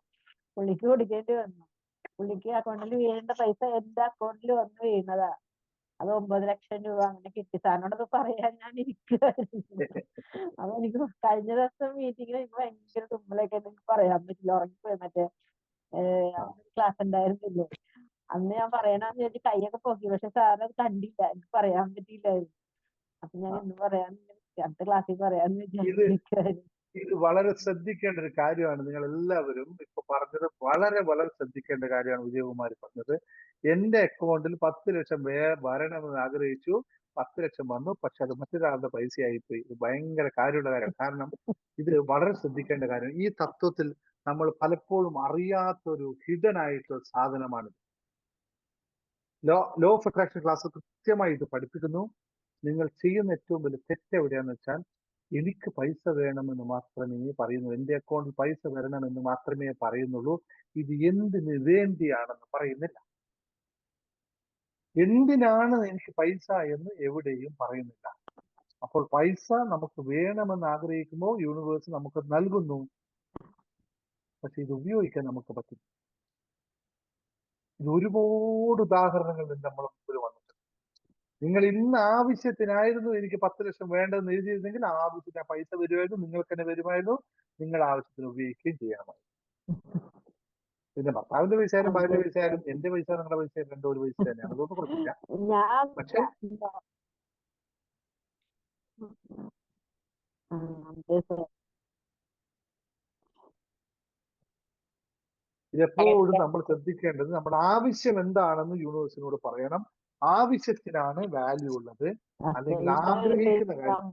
പുള്ളിക്ക് കൊടുക്കേണ്ടി വന്നു. പുള്ളിക്ക് അക്കൗണ്ടിൽ വീഴേണ്ട പൈസ എന്റെ അക്കൗണ്ടിൽ വന്ന് വീണതാ. അത് 9 ലക്ഷം രൂപ അങ്ങനെ കിട്ടി. സാറിനോടത് പറയാൻ ഞാൻ ഇരിക്കുവായിരുന്നു. അപ്പൊ എനിക്ക് കഴിഞ്ഞ ദിവസം മീറ്റിങ്ങിൽ എനിക്ക് ഭയങ്കര തുമ്മലൊക്കെ എനിക്ക് പറയാൻ പറ്റില്ല. ഉറങ്ങിപ്പോയി. മറ്റേ ക്ലാസ് ഉണ്ടായിരുന്നില്ലേ, അന്ന് ഞാൻ പറയണമെന്ന് വിചാരിച്ച് കൈയൊക്കെ പൊക്കി. പക്ഷെ സാറ് അത് കണ്ടില്ല, എനിക്ക് പറയാൻ പറ്റിയില്ലായിരുന്നു. അപ്പൊ ഞാൻ ഇന്ന് അടുത്ത ക്ലാസ്സിൽ പറയാന്ന് വിചാരിച്ചിരിക്കുവായിരുന്നു. ഇത് വളരെ ശ്രദ്ധിക്കേണ്ട ഒരു കാര്യമാണ്. നിങ്ങൾ എല്ലാവരും ഇപ്പൊ പറഞ്ഞത് വളരെ വളരെ ശ്രദ്ധിക്കേണ്ട കാര്യമാണ്. വിജയകുമാരി പറഞ്ഞത് എന്റെ അക്കൗണ്ടിൽ 10 ലക്ഷം വരണമെന്ന് ആഗ്രഹിച്ചു. 10 ലക്ഷം വന്നു. പക്ഷെ അത് മറ്റൊരാളുടെ പൈസയായിപ്പോയി. ഇത് ഭയങ്കര കാര്യമുള്ള കാര്യമാണ്. കാരണം ഇത് വളരെ ശ്രദ്ധിക്കേണ്ട കാര്യം. ഈ തത്വത്തിൽ നമ്മൾ പലപ്പോഴും അറിയാത്തൊരു ഹിഡൻ ആയിട്ടുള്ള സാധനമാണ്. ലോ ഓഫ് അട്രാക്ഷൻ ക്ലാസ് കൃത്യമായി ഇത് പഠിപ്പിക്കുന്നു. നിങ്ങൾ ചെയ്യുന്ന ഏറ്റവും വലിയ തെറ്റ് എവിടെയാന്ന് വെച്ചാൽ എനിക്ക് പൈസ വേണമെന്ന് മാത്രമേ പറയുന്നു. എന്റെ അക്കൗണ്ടിൽ പൈസ വരണമെന്ന് മാത്രമേ പറയുന്നുള്ളൂ. ഇത് എന്തിന് വേണ്ടിയാണെന്ന് പറയുന്നില്ല. എന്തിനാണ് എനിക്ക് പൈസ എന്ന് എവിടെയും പറയുന്നില്ല. അപ്പോൾ പൈസ നമുക്ക് വേണമെന്ന് ആഗ്രഹിക്കുമ്പോൾ യൂണിവേഴ്സ് നമുക്ക് നൽകുന്നു. പക്ഷെ ഇത് ഉപയോഗിക്കാൻ നമുക്ക് പറ്റില്ല. ഇത് ഒരുപാട് ഉദാഹരണങ്ങൾ നമ്മൾ മുമ്പിൽ വന്നിട്ടുണ്ട്. നിങ്ങൾ ഇന്ന് ആവശ്യത്തിനായിരുന്നു എനിക്ക് 10 ലക്ഷം വേണ്ടതെന്ന് എഴുതിയിരുന്നെങ്കിൽ ആ ആവശ്യത്തിന് പൈസ വരുമായിരുന്നു. നിങ്ങൾക്ക് തന്നെ വരുമായിരുന്നു. നിങ്ങൾ ആവശ്യത്തിന് ഉപയോഗിക്കുകയും ചെയ്യാമായിരുന്നു. പിന്നെ ഭർത്താവിന്റെ പൈസ ആയാലും ഭാര്യയുടെ പൈസ ആയാലും എന്റെ പൈസ നിങ്ങളുടെ പൈസ രണ്ടോ ഒരു പൈസ തന്നെയാണ്. അതൊന്നും കുഴപ്പമില്ല. പക്ഷെ ഇതെപ്പോഴും നമ്മൾ ശ്രദ്ധിക്കേണ്ടത് നമ്മുടെ ആവശ്യം എന്താണെന്ന് യൂണിവേഴ്സിനോട് പറയണം. ആവശ്യത്തിനാണ് വാല്യൂ ഉള്ളത്, അല്ലെങ്കിൽ ആഗ്രഹിക്കുന്ന കാര്യം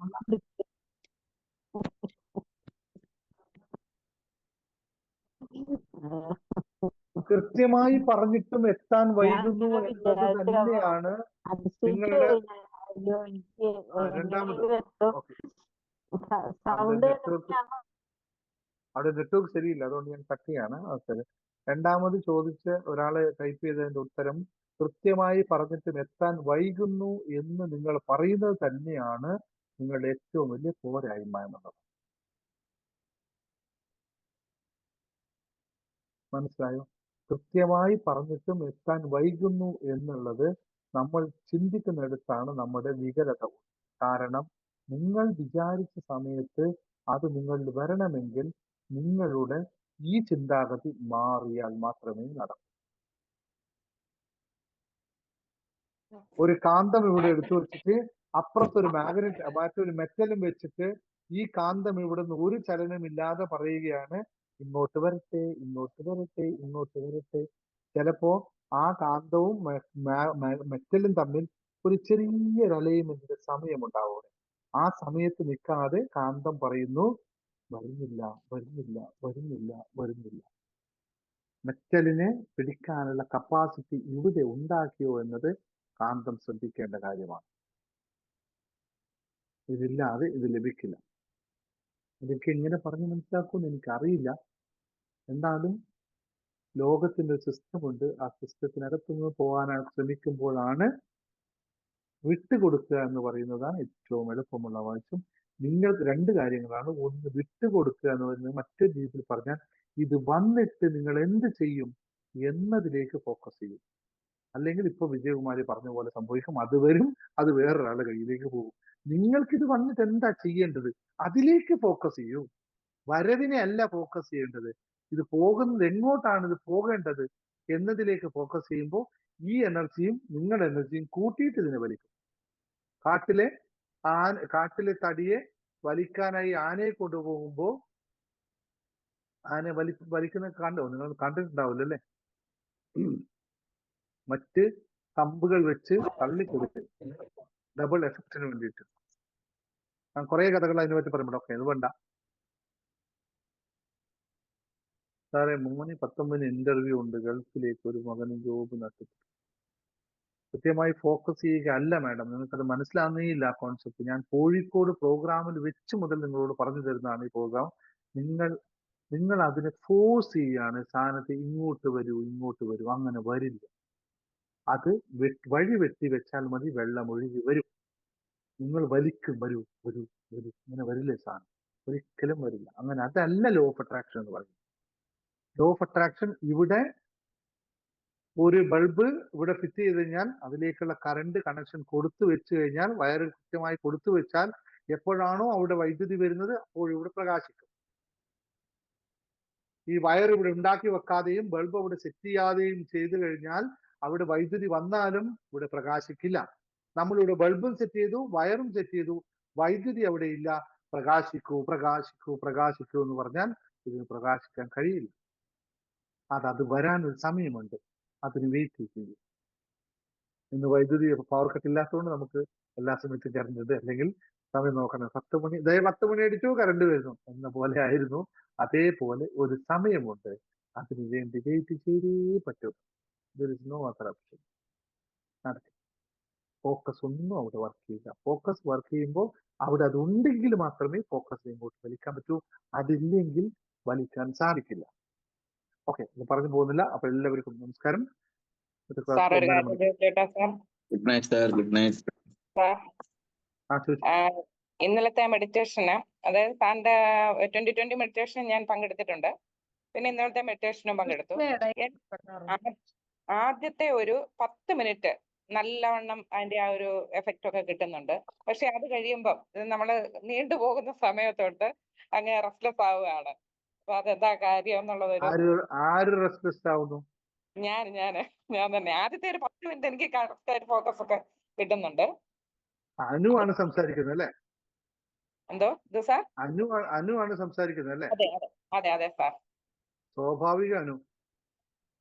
കൃത്യമായി പറഞ്ഞിട്ടും എത്താൻ വൈകുന്നു എന്നത് തന്നെയാണ് നിങ്ങളുടെ രണ്ടാമത്. അവിടെ നെറ്റ്വർക്ക് ശരിയില്ല, അതുകൊണ്ട് ഞാൻ കട്ട് ചെയ്യാണ്. രണ്ടാമത് ചോദിച്ച് ഒരാളെ ടൈപ്പ് ചെയ്തതിന്റെ ഉത്തരം കൃത്യമായി പറഞ്ഞിട്ടും എത്താൻ വൈകുന്നു എന്ന് നിങ്ങൾ പറയുന്നത് തന്നെയാണ് നിങ്ങളുടെ ഏറ്റവും വലിയ പോരായ്മ എന്നുള്ളത്. മനസ്സിലായോ? കൃത്യമായി പറഞ്ഞിട്ടും എത്താൻ വൈകുന്നു എന്നുള്ളത് നമ്മൾ ചിന്തിക്കുന്നിടത്താണ് നമ്മുടെ വികലത. കാരണം നിങ്ങൾ വിചാരിച്ച സമയത്ത് അത് നിങ്ങളിൽ വരണമെങ്കിൽ നിങ്ങളുടെ ഈ ചിന്താഗതി മാറിയാൽ മാത്രമേ നടക്കൂ. ഒരു കാന്തം ഇവിടെ എടുത്തു വെച്ചിട്ട് അപ്പുറത്തൊരു മാഗ്നറ്റ് മറ്റൊരു മെറ്റലും വെച്ചിട്ട് ഈ കാന്തം ഇവിടുന്ന് ഒരു ചലനമില്ലാതെ പറയുകയാണ് ഇങ്ങോട്ട് വരട്ടെ, ഇങ്ങോട്ട് വരട്ടെ, ഇങ്ങോട്ട് വരട്ടെ. ചിലപ്പോ ആ കാന്തവും മെറ്റലും തമ്മിൽ ഒരു ചെറിയ അലൈൻമെന്റിന്റെ സമയമുണ്ടാവും. ആ സമയത്ത് നിൽക്കാതെ കാന്തം പറയുന്നു വരുന്നില്ല, വരുന്നില്ല, വരുന്നില്ല, വരുന്നില്ല. മെറ്റലിനെ പിടിക്കാനുള്ള കപ്പാസിറ്റി ഇവിടെ ഉണ്ടാക്കിയോ എന്നത് കാന്തം ശ്രദ്ധിക്കേണ്ട കാര്യമാണ്. ഇതില്ലാതെ ഇത് ലഭിക്കില്ല. ഇതൊക്കെ എങ്ങനെ പറഞ്ഞു മനസ്സിലാക്കുമെന്ന് എനിക്കറിയില്ല. എന്നാലും ലോകത്തിന്റെ ഒരു സിസ്റ്റം ഉണ്ട്. ആ സിസ്റ്റത്തിനകത്തുനിന്ന് പോകാനായി ശ്രമിക്കുമ്പോഴാണ് വിട്ടുകൊടുക്കുക എന്ന് പറയുന്നതാണ് ഏറ്റവും എളുപ്പമുള്ള ആവശ്യം. നിങ്ങൾക്ക് രണ്ട് കാര്യങ്ങളാണ്. ഒന്ന്, വിട്ടുകൊടുക്കുക എന്ന് പറയുന്നത് മറ്റൊരു രീതിയിൽ പറഞ്ഞാൽ ഇത് വന്നിട്ട് നിങ്ങൾ എന്ത് ചെയ്യും എന്നതിലേക്ക് ഫോക്കസ് ചെയ്യും. അല്ലെങ്കിൽ ഇപ്പൊ വിജയകുമാരി പറഞ്ഞ പോലെ സംഭവിക്കും, അത് വരും, അത് വേറൊരാളുടെ കയ്യിലേക്ക് പോകും. നിങ്ങൾക്കിത് വന്നിട്ട് എന്താ ചെയ്യേണ്ടത് അതിലേക്ക് ഫോക്കസ് ചെയ്യൂ. വരവിനെ അല്ല ഫോക്കസ് ചെയ്യേണ്ടത്, ഇത് പോകുന്നത് എങ്ങോട്ടാണ് ഇത് പോകേണ്ടത് എന്നതിലേക്ക് ഫോക്കസ് ചെയ്യുമ്പോൾ ഈ എനർജിയും നിങ്ങളുടെ എനർജിയും കൂട്ടിയിട്ട് ഇതിനെ വലിക്കും. കാട്ടിലെ തടിയെ വലിക്കാനായി ആനയെ കൊണ്ടുപോകുമ്പോൾ ആന വലിക്കുന്ന കണ്ടോ? നിങ്ങൾ കണ്ടിട്ടുണ്ടാവില്ല അല്ലേ? മറ്റ് കമ്പുകൾ വെച്ച് തള്ളിക്കൊടുക്കും, ഡബിൾ എഫക്റ്റിന് വേണ്ടിയിട്ട്. ഞാൻ കുറെ കഥകൾ അതിനെ പറ്റി പറയുമ്പോൾ ഓക്കെ അത് വേണ്ട സാറേ. 3:19 ഇന്റർവ്യൂ ഉണ്ട്, ഗൾഫിലേക്ക് ഒരു മകനും ജോബ് നഷ്ടപ്പെട്ടു. കൃത്യമായി ഫോക്കസ് ചെയ്യുക അല്ല മാഡം, നിങ്ങൾക്കത് മനസ്സിലാകുന്നേയില്ല ആ കോൺസെപ്റ്റ്. ഞാൻ കോഴിക്കോട് പ്രോഗ്രാമിൽ വെച്ച് മുതൽ നിങ്ങളോട് പറഞ്ഞു തരുന്നതാണ് ഈ പ്രോഗ്രാം. നിങ്ങൾ അതിനെ ഫോഴ്സ് ചെയ്യാണ്, സാധനത്തെ ഇങ്ങോട്ട് വരൂ, ഇങ്ങോട്ട് വരൂ. അങ്ങനെ വരില്ല. അത് വഴി വെട്ടി വെച്ചാൽ മതി, വെള്ളം ഒഴുകി വരും. നിങ്ങൾ വലിക്കും, വരൂ വരൂ വരൂ, ഇങ്ങനെ വരില്ലേ സാധനം? ഒരിക്കലും വരില്ല. അങ്ങനെ അതല്ല ലോ ഓഫ് അട്രാക്ഷൻ എന്ന് പറയുന്നത്. ലോ ഓഫ് അട്രാക്ഷൻ ഇവിടെ ഒരു ബൾബ് ഇവിടെ ഫിറ്റ് ചെയ്ത് കഴിഞ്ഞാൽ അതിലേക്കുള്ള കറണ്ട് കണക്ഷൻ കൊടുത്തു വെച്ച് കഴിഞ്ഞാൽ, വയറ് കൃത്യമായി കൊടുത്തു വെച്ചാൽ എപ്പോഴാണോ അവിടെ വൈദ്യുതി വരുന്നത് അപ്പോൾ ഇവിടെ പ്രകാശിക്കും. ഈ വയർ ഇവിടെ ഉണ്ടാക്കി വെക്കാതെയും ബൾബ് അവിടെ സെറ്റ് ചെയ്യാതെയും ചെയ്തു കഴിഞ്ഞാൽ അവിടെ വൈദ്യുതി വന്നാലും ഇവിടെ പ്രകാശിക്കില്ല. നമ്മളിവിടെ ബൾബും സെറ്റ് ചെയ്തു, വയറും സെറ്റ് ചെയ്തു, വൈദ്യുതി അവിടെ ഇല്ല. പ്രകാശിക്കൂ പ്രകാശിക്കൂ പ്രകാശിക്കൂ എന്ന് പറഞ്ഞാൽ ഇതിന് പ്രകാശിക്കാൻ കഴിയില്ല. അത് വരാനൊരു സമയമുണ്ട്, അതിന് വെയിറ്റ് ചെയ്യും. ഇന്ന് വൈദ്യുതി പവർ കട്ട് ഇല്ലാത്തതുകൊണ്ട് നമുക്ക് എല്ലാ സമയത്തും കറണ്ട് ഉണ്ട്. അല്ലെങ്കിൽ സമയം നോക്കണം, 10 മണി 10 മണി അടിച്ചു കറണ്ട് വരുന്നു എന്ന പോലെ ആയിരുന്നു. അതേപോലെ ഒരു സമയമുണ്ട്, അതിന് വേണ്ടി വെയിറ്റ് ചെയ്തേ പറ്റൂ. There is no other option. Focus ഒന്നും അവിടെ വർക്ക് ചെയ്യില്ല. ഫോക്കസ് വർക്ക് ചെയ്യുമ്പോൾ അവിടെ അത് ഉണ്ടെങ്കിൽ മാത്രമേ ഫോക്കസ് ഇങ്ങോട്ട് വലിക്കാൻ പറ്റൂ, അതില്ലെങ്കിൽ വലിക്കാൻ സാധിക്കില്ല. ഓക്കെ, പറഞ്ഞു പോകുന്നില്ല. അപ്പൊ എല്ലാവർക്കും നമസ്കാരം. Good night sir. Good night ഇന്നലത്തെ മെഡിറ്റേഷന്, അതായത് സാറിന്റെ 2020 മെഡിറ്റേഷൻ ഞാൻ പങ്കെടുത്തിട്ടുണ്ട്. പിന്നെ ഇന്നലത്തെ മെഡിറ്റേഷനും പങ്കെടുത്തു. ആദ്യത്തെ ഒരു 10 മിനിറ്റ് നല്ലവണ്ണം അതിന്റെ ആ ഒരു എഫക്റ്റ് ഒക്കെ കിട്ടുന്നുണ്ട്. പക്ഷെ അത് കഴിയുമ്പോൾ നമ്മള് നീണ്ടുപോകുന്ന സമയത്തോട്ട് അങ്ങ് റെസ്റ്റ്ലെസ് ആവുകയാണ്. അപ്പൊ അതെന്താ കാര്യം എന്നുള്ളത് റെസ്റ്റ്ലെസ് ആവുന്നു? ഞാൻ തന്നെ ആദ്യത്തെ ഒരു 10 മിനിറ്റ് എനിക്ക് കറക്റ്റ് ആയിട്ട് ഫോക്കസ് ഒക്കെ കിട്ടുന്നുണ്ട്. അനു ആണ് സംസാരിക്കുന്നത് അല്ലേ? എന്തോ ഇത് സാർ? അനു ആണ് സംസാരിക്കുന്നത് അല്ലേ? അതെ അതെ സാർ. സ്വാഭാവിക അനു.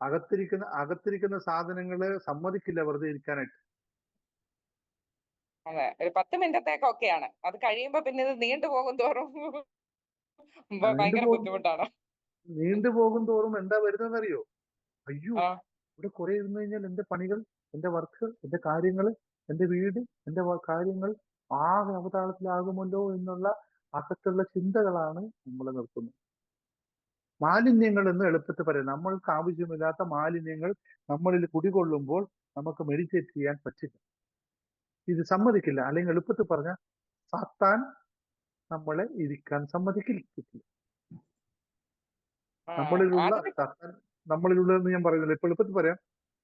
അകത്തിരിക്കുന്ന സാധനങ്ങള് സമ്മതിക്കില്ല വെറുതെ ഇരിക്കാനായിട്ട്. അതെ, ഒരു 10 മിനിറ്റത്തേക്ക് ഒക്കെയാണ്. അത് കഴിയുമ്പോ പിന്നെ ഇത് നീണ്ടുപോകും തോറും ഭയങ്കര ബുദ്ധിമുട്ടാണ്. നീണ്ടുപോകും തോറും എന്താ വരുന്നതെന്നറിയോ? അയ്യോ, ഇവിടെ കുറെ ഇരുന്ന് കഴിഞ്ഞാൽ എന്റെ പണികൾ, എന്റെ വർക്ക്, എന്റെ കാര്യങ്ങൾ, എന്റെ വീട്, എന്റെ കാര്യങ്ങൾ ആകെ അവതാളത്തിലാകുമല്ലോ എന്നുള്ള അകത്തുള്ള ചിന്തകളാണ് നമ്മളെ നിർത്തുന്നത്. മാലിന്യങ്ങൾ എന്ന് എളുപ്പത്തിൽ പറയാം. നമ്മൾക്ക് ആവശ്യമില്ലാത്ത മാലിന്യങ്ങൾ നമ്മളിൽ കുടികൊള്ളുമ്പോൾ നമുക്ക് മെഡിറ്റേറ്റ് ചെയ്യാൻ പറ്റില്ല. ഇത് സമ്മതിക്കില്ല. അല്ലെങ്കിൽ എളുപ്പത്തിൽ പറഞ്ഞാൽ സാത്താൻ നമ്മളെ ഇരിക്കാൻ സമ്മതിക്കില്ല. നമ്മളിലുള്ളതെന്ന് ഞാൻ പറയുന്നില്ല, ഇപ്പൊ എളുപ്പത്തിൽ പറയാം,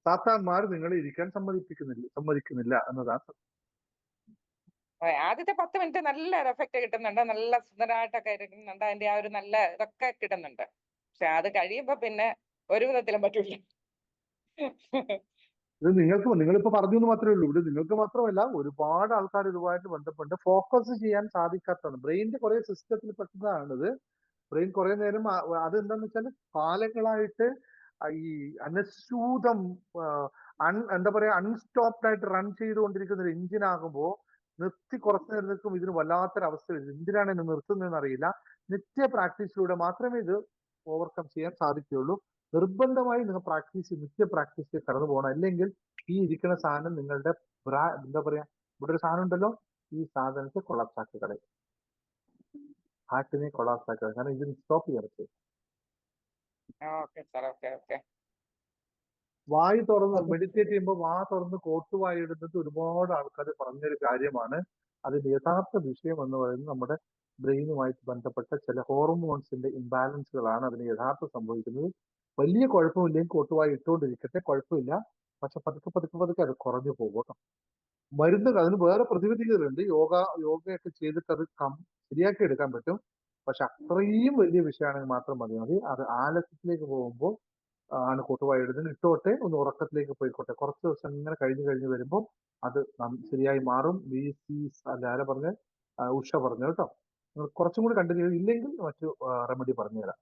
സാത്താന്മാർ നിങ്ങളെ ഇരിക്കാൻ സമ്മതിക്കുന്നില്ല എന്നതാണ്. ആദ്യത്തെ 10 മിനിറ്റ് നല്ല എഫക്റ്റ് കിട്ടുന്നുണ്ട്, നല്ല സുന്ദരമായിട്ടൊക്കെ ഇരിക്കുന്നുണ്ട്, അതിന്റെ ആ ഒരു നല്ല ഇതൊക്കെ കിട്ടുന്നുണ്ട്. പക്ഷെ അത് കഴിയുമ്പോ പിന്നെ ഒരു വിധത്തിലും പറ്റൂല. ഇത് നിങ്ങളിപ്പോ പറഞ്ഞു എന്ന് മാത്രമേ ഉള്ളൂ. ഇവിടെ നിങ്ങൾക്ക് മാത്രമല്ല ഒരുപാട് ആൾക്കാർ ഇതുമായിട്ട് ബന്ധപ്പെട്ട് ഫോക്കസ് ചെയ്യാൻ സാധിക്കാത്തതാണ്. ബ്രെയിനിന്റെ കുറെ സിസ്റ്റത്തിൽ പെട്ടതാണിത്. ബ്രെയിൻ കുറെ നേരം അതെന്താന്ന് വെച്ചാൽ കാലങ്ങളായിട്ട് ഈ അനുസ്യൂതം എന്താ പറയാ അൺസ്റ്റോപ്ഡ് ആയിട്ട് റൺ ചെയ്തുകൊണ്ടിരിക്കുന്ന ഒരു എഞ്ചിൻ ആകുമ്പോൾ നിർത്തി കുറച്ചു നേരം നിൽക്കും ഇതിന് വല്ലാത്തൊരു അവസ്ഥ വരും. എന്തിനാണ് എന്നെ നിർത്തുന്നതെന്ന് അറിയില്ല. നിത്യ പ്രാക്ടീസിലൂടെ മാത്രമേ ഇത് ഓവർകം ചെയ്യാൻ സാധിക്കുകയുള്ളൂ. നിർബന്ധമായി നിങ്ങൾ നിത്യ പ്രാക്ടീസിൽ കടന്നു പോകണം. അല്ലെങ്കിൽ ഈ ഇരിക്കുന്ന സാധനം നിങ്ങളുടെ എന്താ പറയാ ഇവിടെ ഒരു സാധനം ഉണ്ടല്ലോ, ഈ സാധനത്തെ കൊളാപ്സാക്കി കളയും, ഹാർട്ടിനെ കൊളാപ്സാക്കി കളയും. കാരണം ഇതിന് സ്റ്റോപ്പ് ചെയ്യാൻ പറ്റും. Okay sir, okay okay. വായു തുറന്ന് മെഡിറ്റേറ്റ് ചെയ്യുമ്പോൾ തുറന്ന് കോട്ടുവായി ഇടുന്നത് ഒരുപാട് ആൾക്കാർ പറഞ്ഞൊരു കാര്യമാണ്. അതിന്റെ യഥാർത്ഥ വിഷയം എന്ന് പറയുന്നത് നമ്മുടെ ബ്രെയിനുമായിട്ട് ബന്ധപ്പെട്ട ചില ഹോർമോൺസിന്റെ ഇംബാലൻസുകളാണ് അതിന് യഥാർത്ഥം സംഭവിക്കുന്നത്. വലിയ കുഴപ്പമില്ലെങ്കിൽ കോട്ടുവായി ഇട്ടുകൊണ്ടിരിക്കട്ടെ, കുഴപ്പമില്ല. പക്ഷെ പതുക്കെ പതുക്കെ പതുക്കെ അത് കുറഞ്ഞു പോകും. മരുന്നുകൾ അതിന് വേറെ പ്രതിവിധികളുണ്ട്. യോഗയൊക്കെ ചെയ്തിട്ട് അത് ശരിയാക്കി എടുക്കാൻ പറ്റും. പക്ഷെ അത്രയും വലിയ വിഷയമാണെങ്കിൽ മാത്രം മതി. അത് ആലസ്യത്തിലേക്ക് പോകുമ്പോൾ ആണ് കോട്ടുവായി ഇടുന്നത്. ഇട്ടോട്ടെ, ഒന്ന് ഉറക്കത്തിലേക്ക് പോയിക്കോട്ടെ. കുറച്ച് ദിവസം ഇങ്ങനെ കഴിഞ്ഞ് വരുമ്പോൾ അത് ശരിയായി മാറും. ആരാ പറഞ്ഞ ഉഷ പറഞ്ഞു കേട്ടോ. നിങ്ങൾ കുറച്ചും കൂടി കണ്ടിന്യൂ ഇല്ലെങ്കിൽ മറ്റു റെമഡി പറഞ്ഞുതരാം.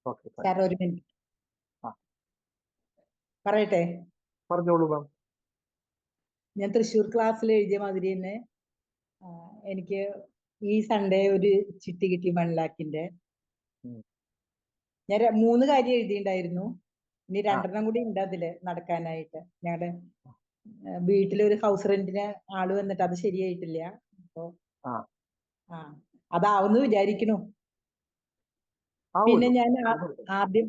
ഓക്കെ, സാർ ഒരു മിനിറ്റ് പറയട്ടെ. പറഞ്ഞോളൂ മാം. ഞാൻ തൃശ്ശൂർ ക്ലാസ്സിൽ എഴുതിയ മാതിരി തന്നെ എനിക്ക് ഈ സൺഡേ ഒരു ചിട്ടി കിട്ടി 1 lakhന്റെ. ഞാൻ 3 കാര്യം എഴുതിയിട്ടുണ്ടായിരുന്നു. ഇനി 2 കൂടി ഉണ്ട് അതില് നടക്കാനായിട്ട്. ഞങ്ങളുടെ വീട്ടിലൊരു ഹൗസ് റെന്റിന് ആള് വന്നിട്ട് അത് ശരിയായിട്ടില്ല. അപ്പൊ അതാവുന്നു വിചാരിക്കണു. പിന്നെ ഞാൻ ആദ്യം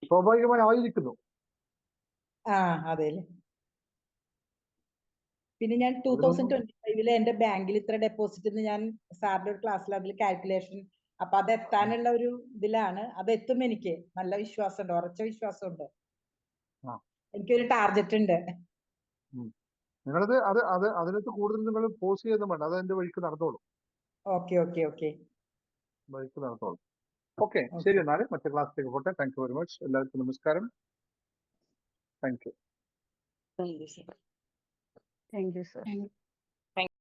സ്വാഭാവികമായി ആയിരിക്കുന്നു. അതെല്ലേ. പിന്നെ ഞാൻ 2025 എന്റെ ബാങ്കിൽ ഇത്ര ഡെപ്പോസിറ്റ് ഞാൻ സാറിന്റെ ഒരു ക്ലാസ്സിൽ അതിൽ കാൽക്കുലേഷൻ, അപ്പൊ അത് എത്താനുള്ള ഒരു ഇതിലാണ്. അത് എത്തും. എനിക്ക് നല്ല വിശ്വാസമുണ്ട്, ഉറച്ച വിശ്വാസമുണ്ട്. എനിക്കൊരു ടാർഗറ്റ് ഉണ്ട്. നിങ്ങളത് അതിനകത്ത് കൂടുതൽ നിങ്ങൾ പോസ്റ്റ് ചെയ്യുന്ന വേണ്ട, അത് എന്റെ വഴിക്ക് നടന്നോളൂ. ഓക്കെ ഓക്കെ ഓക്കെ, വഴിക്ക് നടന്നോളൂ. ഓക്കെ, ശരി. എന്നാലും മറ്റേ ക്ലാസ്സിലേക്ക് പോട്ടെ. Thank you very much. എല്ലാവർക്കും നമസ്കാരം. Thank you. Thank you sir. Thank you sir.